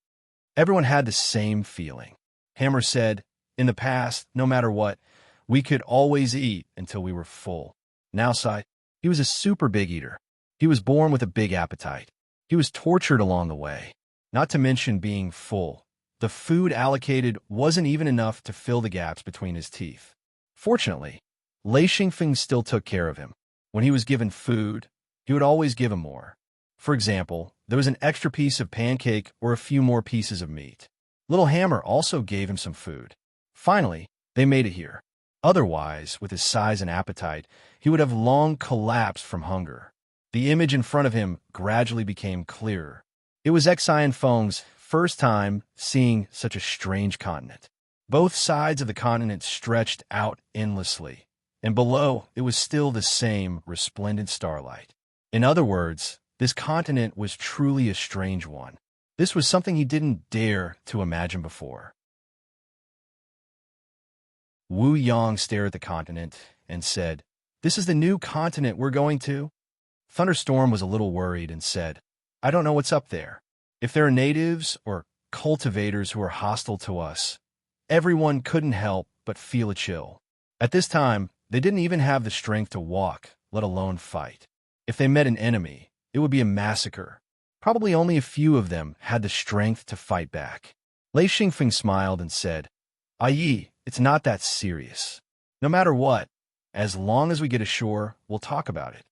Everyone had the same feeling. Hammer said, "In the past, no matter what, we could always eat until we were full." Now Sai, he was a super big eater. He was born with a big appetite. He was tortured along the way, not to mention being full. The food allocated wasn't even enough to fill the gaps between his teeth. Fortunately, Lei Xingfeng still took care of him. When he was given food, he would always give him more. For example, there was an extra piece of pancake or a few more pieces of meat. Little Hammer also gave him some food. Finally, they made it here. Otherwise, with his size and appetite, he would have long collapsed from hunger. The image in front of him gradually became clearer. It was Xi and Feng's first time seeing such a strange continent. Both sides of the continent stretched out endlessly, and below it was still the same resplendent starlight. In other words, this continent was truly a strange one. This was something he didn't dare to imagine before. Wu Yang stared at the continent and said, "This is the new continent we're going to?" Thunderstorm was a little worried and said, "I don't know what's up there. If there are natives or cultivators who are hostile to us," everyone couldn't help but feel a chill. At this time, they didn't even have the strength to walk, let alone fight. If they met an enemy, it would be a massacre. Probably only a few of them had the strength to fight back. Lei Xingfeng smiled and said, "Yi, it's not that serious. No matter what, as long as we get ashore, we'll talk about it."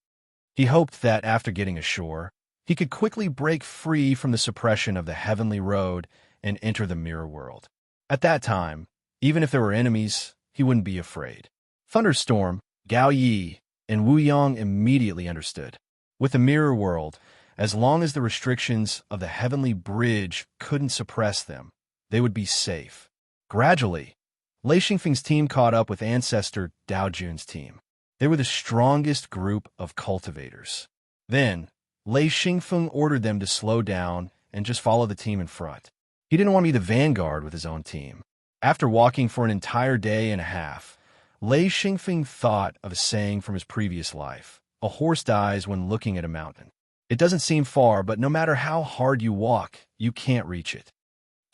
He hoped that after getting ashore, he could quickly break free from the suppression of the heavenly road and enter the mirror world. At that time, even if there were enemies, he wouldn't be afraid. Thunderstorm, Gao Yi, and Wu Yang immediately understood. With the mirror world, as long as the restrictions of the heavenly bridge couldn't suppress them, they would be safe. Gradually, Lei Xingfeng's team caught up with ancestor Dao Jun's team. They were the strongest group of cultivators. Then, Lei Xingfeng ordered them to slow down and just follow the team in front. He didn't want to be the vanguard with his own team. After walking for an entire day and a half, Lei Xingfeng thought of a saying from his previous life: "A horse dies when looking at a mountain." It doesn't seem far, but no matter how hard you walk, you can't reach it.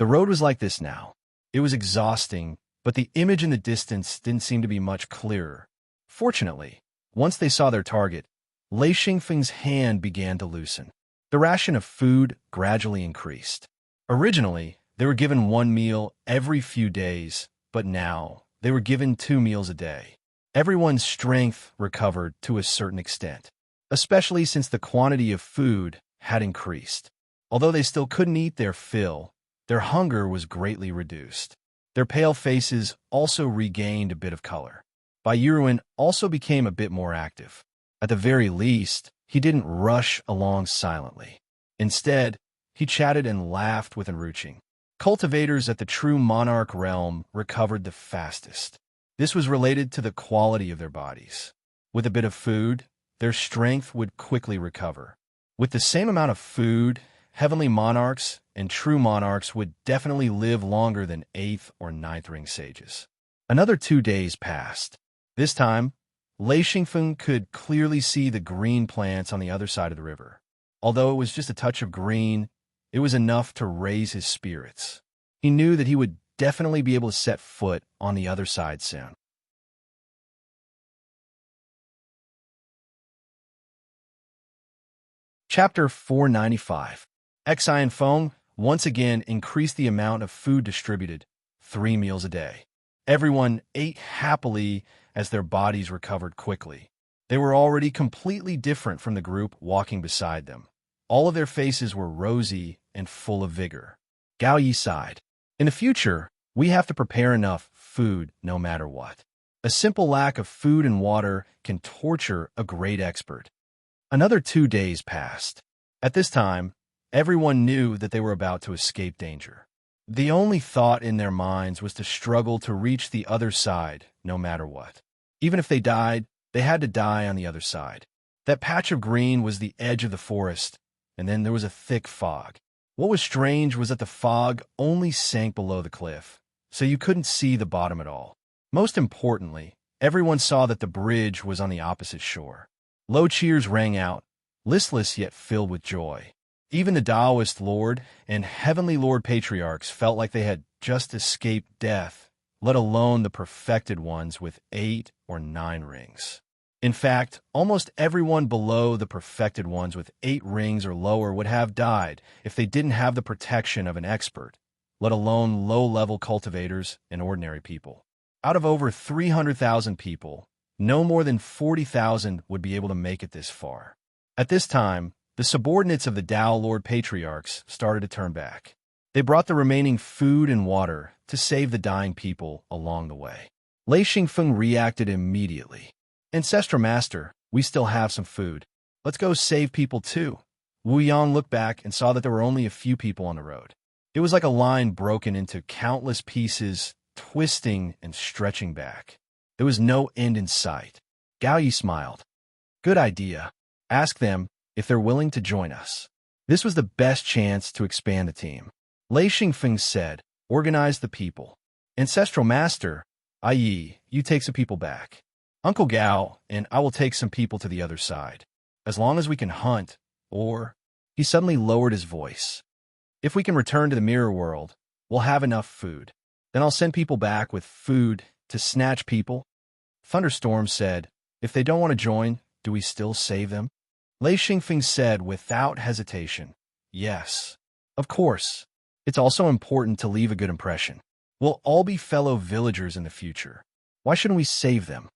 The road was like this now. It was exhausting, but the image in the distance didn't seem to be much clearer. Fortunately, once they saw their target, Lei Xingfeng's hand began to loosen. The ration of food gradually increased. Originally, they were given one meal every few days, but now they were given 2 meals a day. Everyone's strength recovered to a certain extent, especially since the quantity of food had increased. Although they still couldn't eat their fill, their hunger was greatly reduced. Their pale faces also regained a bit of color. Bai Yuruan also became a bit more active. At the very least, he didn't rush along silently. Instead, he chatted and laughed with enriching. Cultivators at the true monarch realm recovered the fastest. This was related to the quality of their bodies. With a bit of food, their strength would quickly recover. With the same amount of food, heavenly monarchs and true monarchs would definitely live longer than 8th or 9th ring sages. Another 2 days passed. This time, Lei Xingfeng could clearly see the green plants on the other side of the river. Although it was just a touch of green, it was enough to raise his spirits. He knew that he would definitely be able to set foot on the other side soon. Chapter 495. Xian Feng once again increased the amount of food distributed, 3 meals a day. Everyone ate happily as their bodies recovered quickly. They were already completely different from the group walking beside them. All of their faces were rosy and full of vigor. Gao Yi sighed. In the future, we have to prepare enough food no matter what. A simple lack of food and water can torture a great expert. Another 2 days passed. At this time, everyone knew that they were about to escape danger. The only thought in their minds was to struggle to reach the other side, no matter what. Even if they died, they had to die on the other side. That patch of green was the edge of the forest, and then there was a thick fog. What was strange was that the fog only sank below the cliff, so you couldn't see the bottom at all. Most importantly, everyone saw that the bridge was on the opposite shore. Low cheers rang out, listless yet filled with joy. Even the Taoist Lord and Heavenly Lord Patriarchs felt like they had just escaped death, let alone the perfected ones with 8 or 9 rings. In fact, almost everyone below the perfected ones with 8 rings or lower would have died if they didn't have the protection of an expert, let alone low-level cultivators and ordinary people. Out of over 300,000 people, no more than 40,000 would be able to make it this far. At this time, the subordinates of the Tao Lord Patriarchs started to turn back. They brought the remaining food and water to save the dying people along the way. Lei Xingfeng reacted immediately. Ancestral Master, we still have some food. Let's go save people too. Wu Yang looked back and saw that there were only a few people on the road. It was like a line broken into countless pieces, twisting and stretching back. There was no end in sight. Gao Yi smiled. Good idea. Ask them if they're willing to join us. This was the best chance to expand the team. Lei Xingfeng said, organize the people. Ancestral Master, i.e., you take some people back. Uncle Gao and I will take some people to the other side. As long as we can hunt, or... He suddenly lowered his voice. If we can return to the mirror world, we'll have enough food. Then I'll send people back with food to snatch people. Thunderstorm said, if they don't want to join, do we still save them? Lei Xingfeng said without hesitation, yes. Of course. It's also important to leave a good impression. We'll all be fellow villagers in the future. Why shouldn't we save them?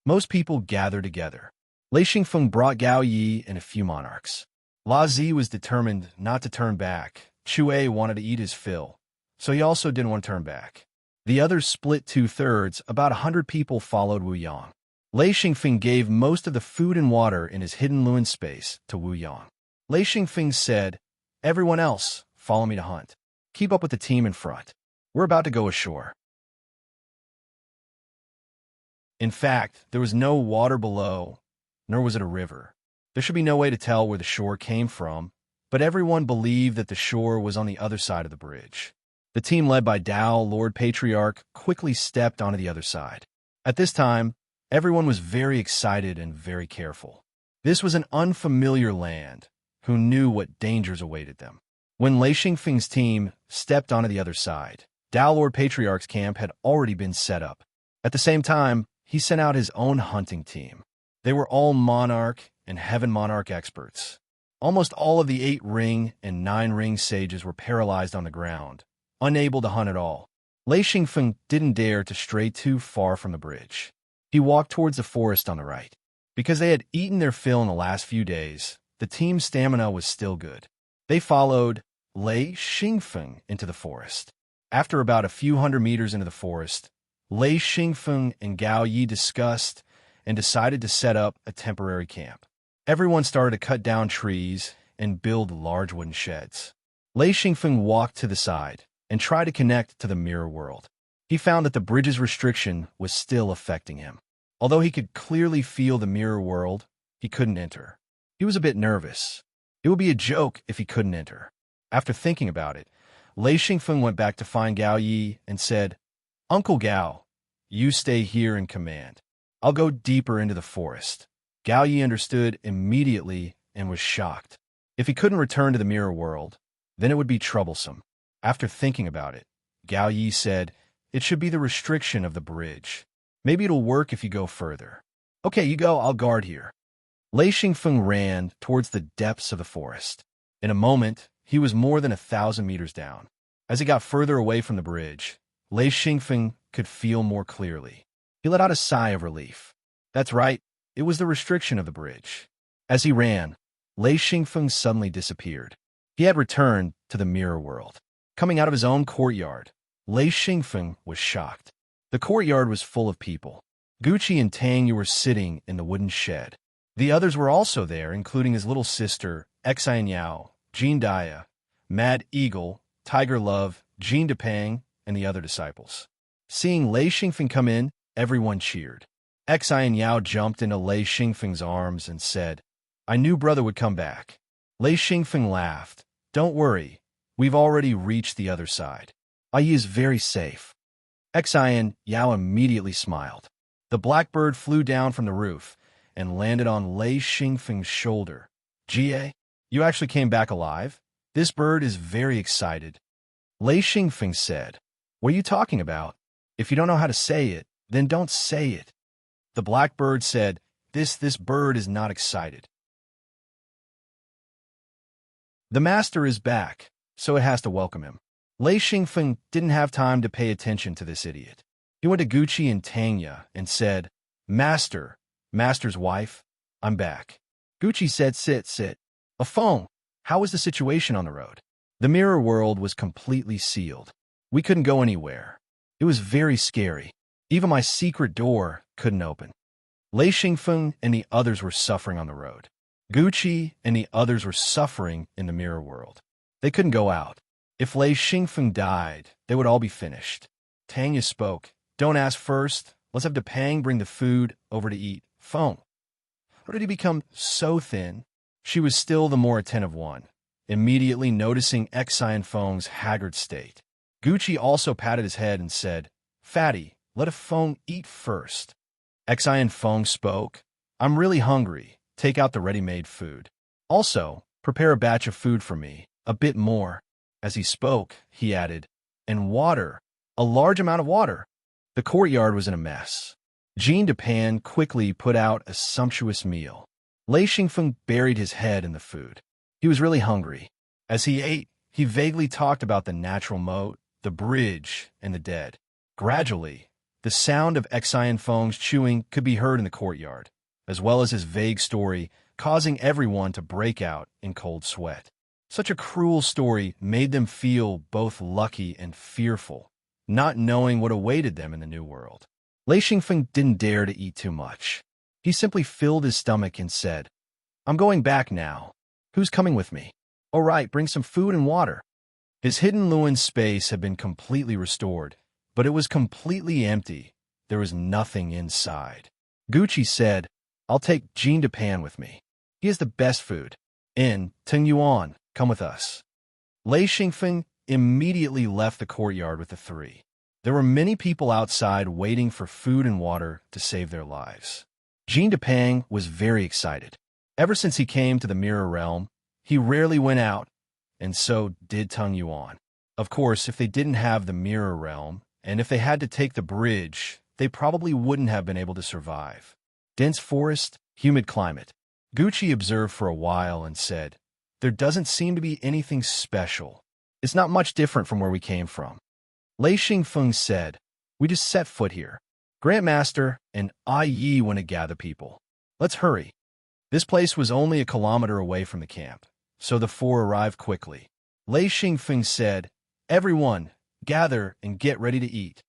Most people gathered together. Lei Xingfeng brought Gao Yi and a few monarchs. La Zi was determined not to turn back. Chu A wanted to eat his fill, so he also didn't want to turn back. The others split 2/3, about 100 people followed Wu Yang. Lei Xingfeng gave most of the food and water in his hidden Luan space to Wu Yang. Lei Xingfeng said, everyone else, follow me to hunt. Keep up with the team in front. We're about to go ashore. In fact, there was no water below, nor was it a river. There should be no way to tell where the shore came from, but everyone believed that the shore was on the other side of the bridge. The team led by Tao, Lord Patriarch, quickly stepped onto the other side. At this time, everyone was very excited and very careful. This was an unfamiliar land. Who knew what dangers awaited them? When Lei Xingfeng's team stepped onto the other side, Dao Lord Patriarch's camp had already been set up. At the same time, he sent out his own hunting team. They were all Monarch and Heaven Monarch experts. Almost all of the 8-ring and 9-ring sages were paralyzed on the ground, unable to hunt at all. Lei Xingfeng didn't dare to stray too far from the bridge. He walked towards the forest on the right. Because they had eaten their fill in the last few days, the team's stamina was still good. They followed Lei Xingfeng into the forest. After about a few hundred meters into the forest, Lei Xingfeng and Gao Yi discussed and decided to set up a temporary camp. Everyone started to cut down trees and build large wooden sheds. Lei Xingfeng walked to the side and tried to connect to the mirror world. He found that the bridge's restriction was still affecting him. Although he could clearly feel the mirror world, he couldn't enter. He was a bit nervous. It would be a joke if he couldn't enter. After thinking about it, Lei Xingfeng went back to find Gao Yi and said, "Uncle Gao, you stay here in command. I'll go deeper into the forest." Gao Yi understood immediately and was shocked. If he couldn't return to the mirror world, then it would be troublesome. After thinking about it, Gao Yi said, "It should be the restriction of the bridge. Maybe it'll work if you go further." "Okay, you go, I'll guard here." Lei Xingfeng ran towards the depths of the forest. In a moment, he was more than 1,000 meters down. As he got further away from the bridge, Lei Xingfeng could feel more clearly. He let out a sigh of relief. That's right, it was the restriction of the bridge. As he ran, Lei Xingfeng suddenly disappeared. He had returned to the mirror world. Coming out of his own courtyard, Lei Xingfeng was shocked. The courtyard was full of people. Gucci and Tang Yu were sitting in the wooden shed. The others were also there, including his little sister, Xian Yao, Jean Daya, Mad Eagle, Tiger Love, Jean Depang, and the other disciples. Seeing Lei Xingfeng come in, everyone cheered. Xian Yao jumped into Lei Xingfeng's arms and said, "I knew brother would come back." Lei Xingfeng laughed. "Don't worry, we've already reached the other side. Ai is very safe." Xian Yao immediately smiled. The blackbird flew down from the roof and landed on Lei Xingfeng's shoulder. "Jie, you actually came back alive? This bird is very excited." Lei Xingfeng said, "What are you talking about? If you don't know how to say it, then don't say it." The blackbird said, This bird is not excited. The master is back, so it has to welcome him." Lei Xingfeng didn't have time to pay attention to this idiot. He went to Gucci and Tanya and said, Master's wife, I'm back." Gucci said, Sit. "A phone. How was the situation on the road?" The mirror world was completely sealed. We couldn't go anywhere. It was very scary. Even my secret door couldn't open. Lei Xingfeng and the others were suffering on the road. Gucci and the others were suffering in the mirror world. They couldn't go out. If Lei Xingfeng died, they would all be finished. Tanya spoke. "Don't ask first. Let's have Depang bring the food over to eat." Phone. Or did he become so thin? She was still the more attentive one, immediately noticing Xian Feng's haggard state. Gucci also patted his head and said, "Fatty, let a Feng eat first." Xian Feng spoke. "I'm really hungry. Take out the ready-made food. Also, prepare a batch of food for me, a bit more." As he spoke, he added, "And water, a large amount of water." The courtyard was in a mess. Jean Depang quickly put out a sumptuous meal. Lei Xingfeng buried his head in the food. He was really hungry. As he ate, he vaguely talked about the natural moat, the bridge, and the dead. Gradually, the sound of Xian Feng's chewing could be heard in the courtyard, as well as his vague story, causing everyone to break out in cold sweat. Such a cruel story made them feel both lucky and fearful, not knowing what awaited them in the new world. Lei Xingfeng didn't dare to eat too much. He simply filled his stomach and said, "I'm going back now. Who's coming with me?" "All right, bring some food and water." His hidden Luin space had been completely restored, but it was completely empty. There was nothing inside. Gucci said, "I'll take Jean Depang with me. He has the best food. Teng Yuan, come with us." Lei Xingfeng immediately left the courtyard with the three. There were many people outside waiting for food and water to save their lives. Jean Depang was very excited. Ever since he came to the Mirror Realm, he rarely went out, and so did Tung Yuan. Of course, if they didn't have the mirror realm, and if they had to take the bridge, they probably wouldn't have been able to survive. Dense forest, humid climate. Gucci observed for a while and said, "There doesn't seem to be anything special. It's not much different from where we came from." Lei Xingfeng said, "We just set foot here. Grandmaster and I Yi want to gather people. Let's hurry." This place was only a kilometer away from the camp, so the four arrived quickly. Lei Xingfeng said, "Everyone, gather and get ready to eat."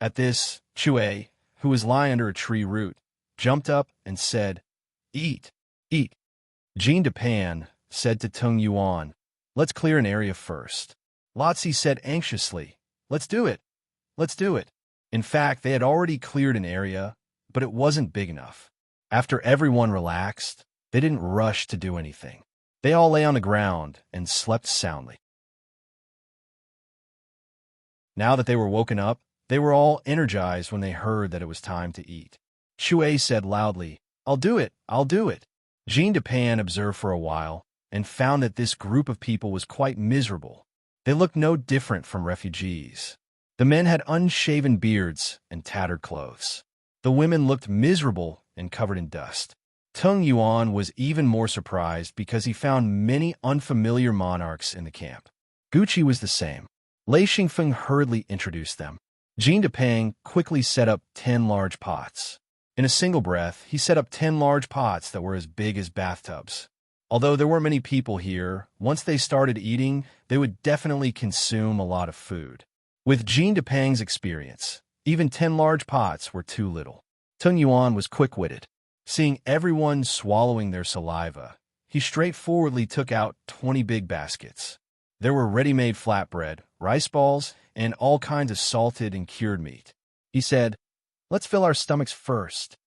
At this, Chue, who was lying under a tree root, jumped up and said, "Eat, eat." Jean Depan said to Tung Yuan, "Let's clear an area first." Lotzi said anxiously, "Let's do it. Let's do it." In fact, they had already cleared an area, but it wasn't big enough. After everyone relaxed, they didn't rush to do anything. They all lay on the ground and slept soundly. Now that they were woken up, they were all energized when they heard that it was time to eat. Chue said loudly, "I'll do it, I'll do it." Jean Depan observed for a while and found that this group of people was quite miserable. They looked no different from refugees. The men had unshaven beards and tattered clothes. The women looked miserable and covered in dust. Tung Yuan was even more surprised because he found many unfamiliar monarchs in the camp. Gucci was the same. Lei Xingfeng hurriedly introduced them. Jean Depang quickly set up 10 large pots. In a single breath, he set up 10 large pots that were as big as bathtubs. Although there weren't many people here, once they started eating, they would definitely consume a lot of food. With Jean Depang's experience, even 10 large pots were too little. Tung Yuan was quick-witted. Seeing everyone swallowing their saliva, he straightforwardly took out 20 big baskets. There were ready-made flatbread, rice balls, and all kinds of salted and cured meat. He said, "Let's fill our stomachs first."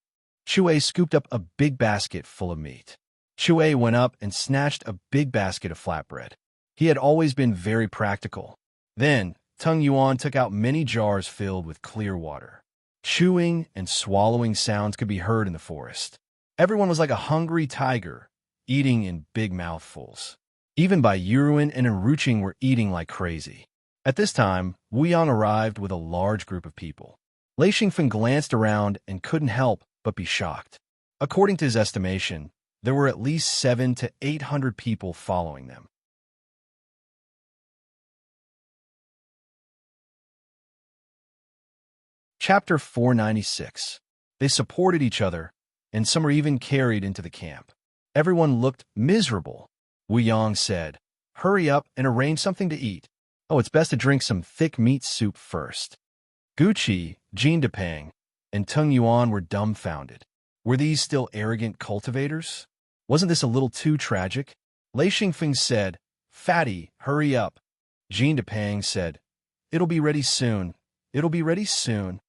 Chue scooped up a big basket full of meat. Chue went up and snatched a big basket of flatbread. He had always been very practical. Then, Tung Yuan took out many jars filled with clear water. Chewing and swallowing sounds could be heard in the forest. Everyone was like a hungry tiger, eating in big mouthfuls. Even Bai Yuruan and Enruching were eating like crazy. At this time, Wu Yang arrived with a large group of people. Lei Xingfeng glanced around and couldn't help but be shocked. According to his estimation, there were at least 700 to 800 people following them. Chapter 496. They supported each other, and some were even carried into the camp. Everyone looked miserable. Wu Yang said, "Hurry up and arrange something to eat. Oh, it's best to drink some thick meat soup first." Gucci, Jean Depang, and Tung Yuan were dumbfounded. Were these still arrogant cultivators? Wasn't this a little too tragic? Lei Xingfeng said, "Fatty, hurry up." Jean Depang said, "It'll be ready soon. It'll be ready soon."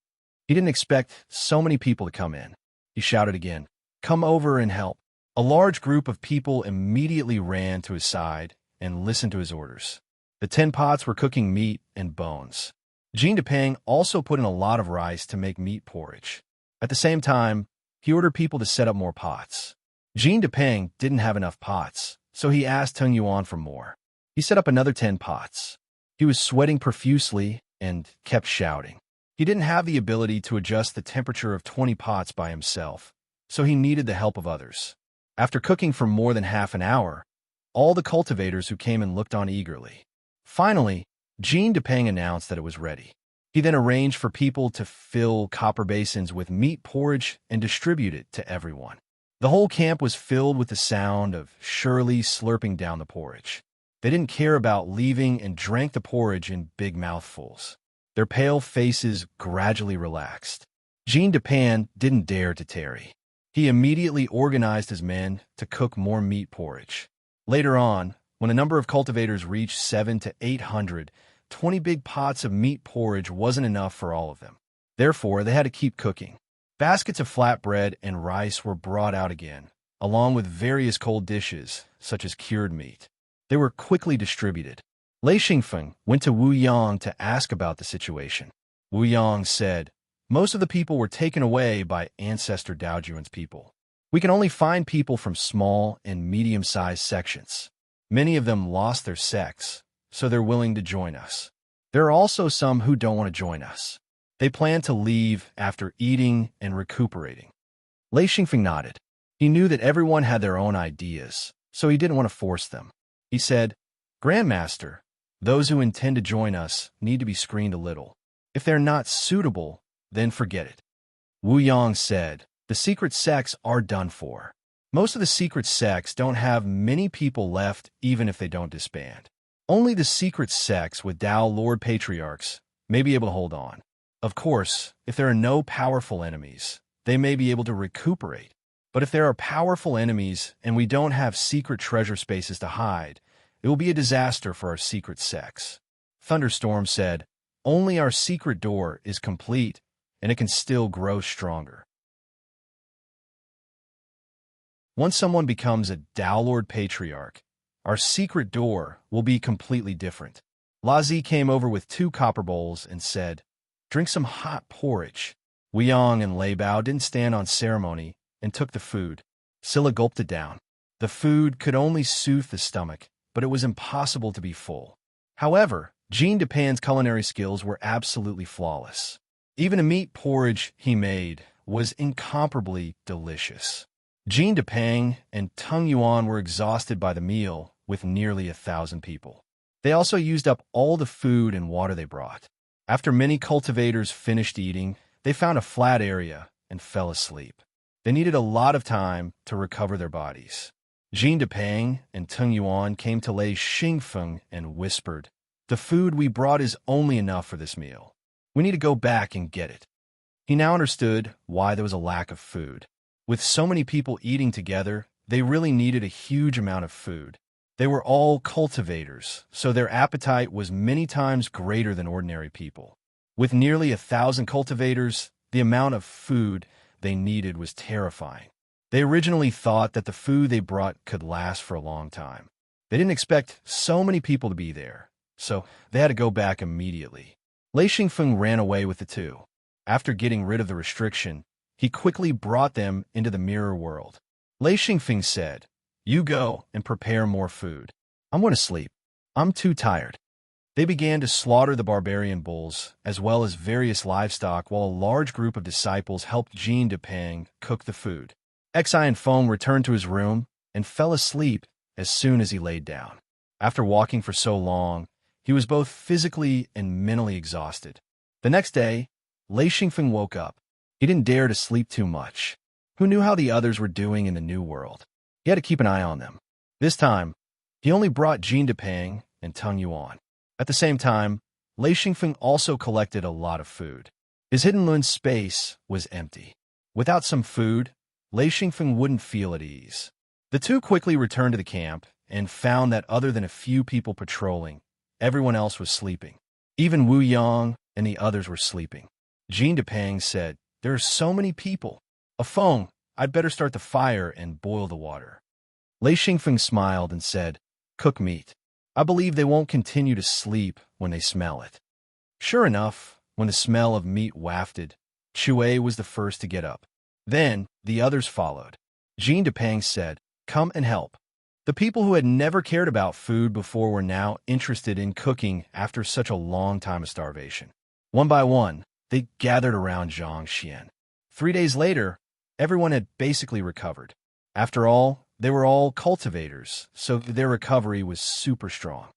He didn't expect so many people to come in. He shouted again, "Come over and help." A large group of people immediately ran to his side and listened to his orders. The 10 pots were cooking meat and bones. Jean Depang also put in a lot of rice to make meat porridge. At the same time, he ordered people to set up more pots. Jean Depang didn't have enough pots, so he asked Tung Yuan for more. He set up another 10 pots. He was sweating profusely and kept shouting. He didn't have the ability to adjust the temperature of 20 pots by himself, so he needed the help of others. After cooking for more than half an hour, all the cultivators who came and looked on eagerly. Finally, Jean Depang announced that it was ready. He then arranged for people to fill copper basins with meat porridge and distribute it to everyone. The whole camp was filled with the sound of Shirley slurping down the porridge. They didn't care about leaving and drank the porridge in big mouthfuls. Their pale faces gradually relaxed. Jean Depang didn't dare to tarry. He immediately organized his men to cook more meat porridge. Later on, when a number of cultivators reached 700 to 800, 20 big pots of meat porridge wasn't enough for all of them. Therefore, they had to keep cooking. Baskets of flatbread and rice were brought out again, along with various cold dishes, such as cured meat. They were quickly distributed. Lei Xingfeng went to Wu Yang to ask about the situation. Wu Yang said, "Most of the people were taken away by ancestor Daojuan's people. We can only find people from small and medium-sized sections. Many of them lost their sects, so they're willing to join us. There are also some who don't want to join us. They plan to leave after eating and recuperating. Lei Xingfeng nodded. He knew that everyone had their own ideas, so he didn't want to force them. He said, Grandmaster, those who intend to join us need to be screened a little. If they're not suitable, then forget it. Wu Yang said, the secret sects are done for. Most of the secret sects don't have many people left even if they don't disband. Only the secret sects with Dao Lord Patriarchs may be able to hold on. Of course, if there are no powerful enemies, they may be able to recuperate. But if there are powerful enemies and we don't have secret treasure spaces to hide, it will be a disaster for our secret sects. Thunderstorm said, only our secret door is complete, and it can still grow stronger. Once someone becomes a Dao Lord Patriarch, our secret door will be completely different. Lazi came over with 2 copper bowls and said, drink some hot porridge. Weiyang and Lei Bao didn't stand on ceremony and took the food. Scylla gulped it down. The food could only soothe the stomach, but it was impossible to be full. However, Jean Dupan's culinary skills were absolutely flawless. Even a meat porridge he made was incomparably delicious. Jean Dupang and Tung Yuan were exhausted by the meal with nearly 1,000 people. They also used up all the food and water they brought. After many cultivators finished eating, they found a flat area and fell asleep. They needed a lot of time to recover their bodies. Jean Dupang and Tung Yuan came to Lei Xingfeng and whispered, the food we brought is only enough for this meal. We need to go back and get it. He now understood why there was a lack of food. With so many people eating together, they really needed a huge amount of food. They were all cultivators, so their appetite was many times greater than ordinary people. With nearly 1,000 cultivators, the amount of food they needed was terrifying. They originally thought that the food they brought could last for a long time. They didn't expect so many people to be there, so they had to go back immediately. Lei Xingfeng ran away with the 2. After getting rid of the restriction, he quickly brought them into the mirror world. Lei Xingfeng said, you go and prepare more food. I'm going to sleep. I'm too tired. They began to slaughter the barbarian bulls, as well as various livestock, while a large group of disciples helped Jean Dupang cook the food. Xi and Feng returned to his room and fell asleep as soon as he laid down. After walking for so long, he was both physically and mentally exhausted. The next day, Lei Xingfeng woke up. He didn't dare to sleep too much. Who knew how the others were doing in the new world? He had to keep an eye on them. This time, he only brought Jean Dupang and Tung Yuan. At the same time, Lei Xingfeng also collected a lot of food. His hidden Lun space was empty. Without some food, Lei Xingfeng wouldn't feel at ease. The 2 quickly returned to the camp and found that other than a few people patrolling, everyone else was sleeping. Even Wu Yang and the others were sleeping. Jean Dupang said, there are so many people. Feng, I'd better start the fire and boil the water. Lei Xingfeng smiled and said, cook meat. I believe they won't continue to sleep when they smell it. Sure enough, when the smell of meat wafted, Chue was the first to get up. Then the others followed. Jean Dupang said, come and help. The people who had never cared about food before were now interested in cooking after such a long time of starvation. One by one, they gathered around Zhang Xian. 3 days later, everyone had basically recovered. After all, they were all cultivators, so their recovery was super strong.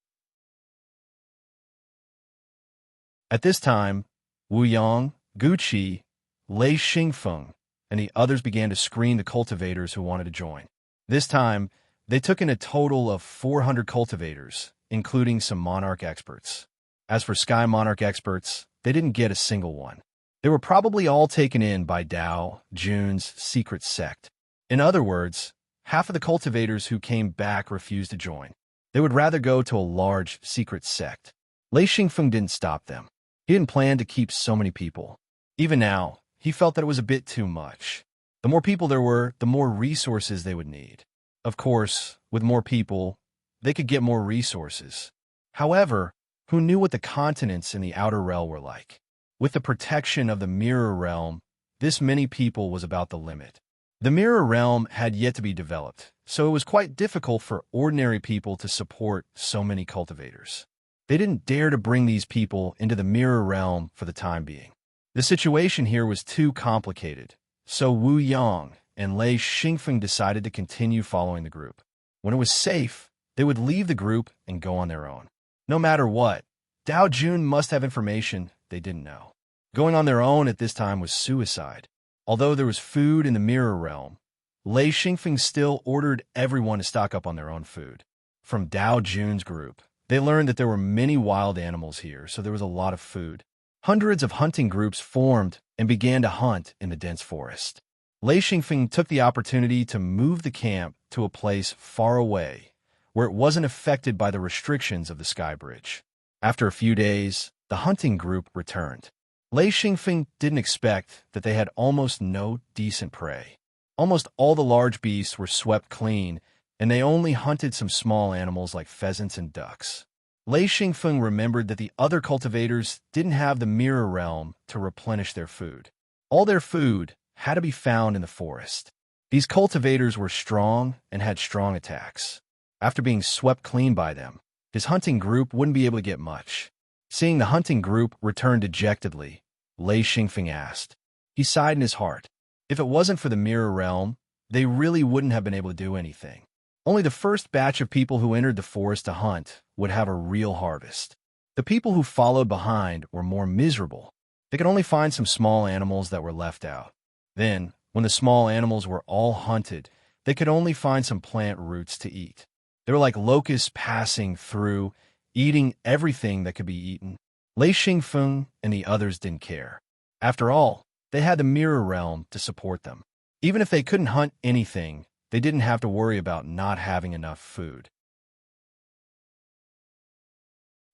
At this time, Wu Yang, Gu Qi, Lei Xingfeng, and the others began to screen the cultivators who wanted to join. This time, they took in a total of 400 cultivators, including some monarch experts. As for Sky Monarch experts, they didn't get a single one. They were probably all taken in by Dao Jun's secret sect. In other words, half of the cultivators who came back refused to join. They would rather go to a large secret sect. Lei Xingfeng didn't stop them. He didn't plan to keep so many people. Even now, he felt that it was a bit too much. The more people there were, the more resources they would need. Of course, with more people, they could get more resources. However, who knew what the continents in the outer realm were like? With the protection of the mirror realm, this many people was about the limit. The mirror realm had yet to be developed, so it was quite difficult for ordinary people to support so many cultivators. They didn't dare to bring these people into the mirror realm for the time being. The situation here was too complicated, so Wu Yang and Lei Xingfeng decided to continue following the group. When it was safe, they would leave the group and go on their own. No matter what, Dao Jun must have information they didn't know. Going on their own at this time was suicide. Although there was food in the mirror realm, Lei Xingfeng still ordered everyone to stock up on their own food. From Dao Jun's group, they learned that there were many wild animals here, so there was a lot of food. Hundreds of hunting groups formed and began to hunt in the dense forest. Lei Xingfeng took the opportunity to move the camp to a place far away, where it wasn't affected by the restrictions of the sky bridge. After a few days, the hunting group returned. Lei Xingfeng didn't expect that they had almost no decent prey. Almost all the large beasts were swept clean, and they only hunted some small animals like pheasants and ducks. Lei Xingfeng remembered that the other cultivators didn't have the mirror realm to replenish their food. All their food had to be found in the forest. These cultivators were strong and had strong attacks. After being swept clean by them, his hunting group wouldn't be able to get much. Seeing the hunting group return dejectedly, Lei Xingfeng asked. He sighed in his heart. If it wasn't for the mirror realm, they really wouldn't have been able to do anything. Only the first batch of people who entered the forest to hunt would have a real harvest. The people who followed behind were more miserable. They could only find some small animals that were left out. Then, when the small animals were all hunted, they could only find some plant roots to eat. They were like locusts passing through, eating everything that could be eaten. Lei Xingfeng and the others didn't care. After all, they had the mirror realm to support them. Even if they couldn't hunt anything, they didn't have to worry about not having enough food.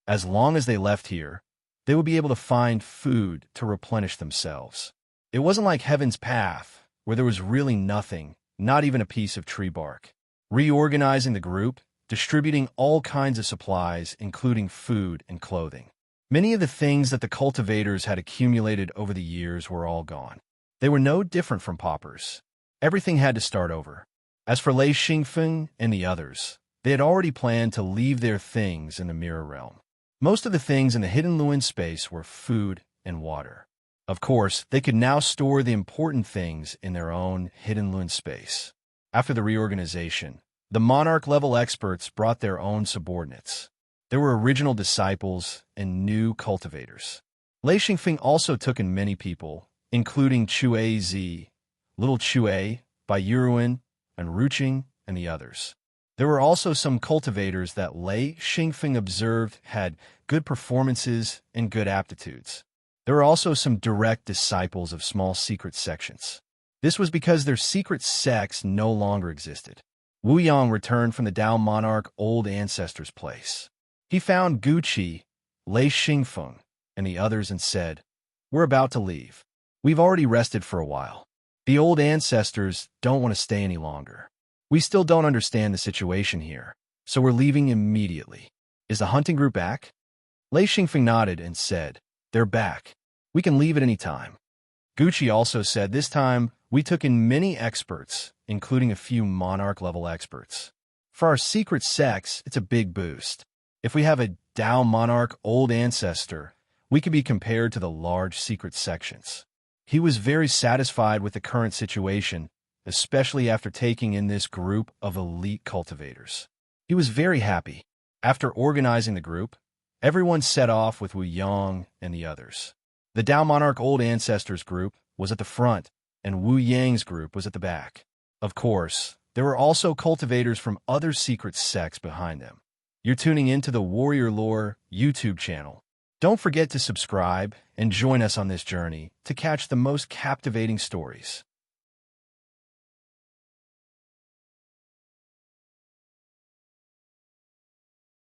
As long as they left here, they would be able to find food to replenish themselves. It wasn't like Heaven's Path, where there was really nothing, not even a piece of tree bark. Reorganizing the group, distributing all kinds of supplies, including food and clothing. Many of the things that the cultivators had accumulated over the years were all gone. They were no different from paupers. Everything had to start over. As for Lei Xingfeng and the others, they had already planned to leave their things in the mirror realm. Most of the things in the hidden Luin space were food and water. Of course, they could now store the important things in their own hidden Luin space. After the reorganization, the monarch-level experts brought their own subordinates. There were original disciples and new cultivators. Lei Xingfeng also took in many people, including Chue Zi, Little Chue, Bai Yuruan, and Ruqing, and the others. There were also some cultivators that Lei Xingfeng observed had good performances and good aptitudes. There were also some direct disciples of small secret sections. This was because their secret sects no longer existed. Wu Yang returned from the Dao Monarch Old Ancestor's place. He found Guqi, Lei Xingfeng, and the others and said, "We're about to leave. We've already rested for a while. The old ancestors don't want to stay any longer. We still don't understand the situation here, so we're leaving immediately. Is the hunting group back?" Lei Xingfeng nodded and said, "They're back. We can leave at any time." Guqi also said, "This time, we took in many experts, including a few monarch-level experts. For our secret sects, it's a big boost. If we have a Dao Monarch Old Ancestor, we could be compared to the large secret sections." He was very satisfied with the current situation, especially after taking in this group of elite cultivators. He was very happy. After organizing the group, everyone set off with Wu Yang and the others. The Dao Monarch Old Ancestors group was at the front, and Wu Yang's group was at the back. Of course, there were also cultivators from other secret sects behind them. You're tuning into the Warrior Lore YouTube channel. Don't forget to subscribe and join us on this journey to catch the most captivating stories.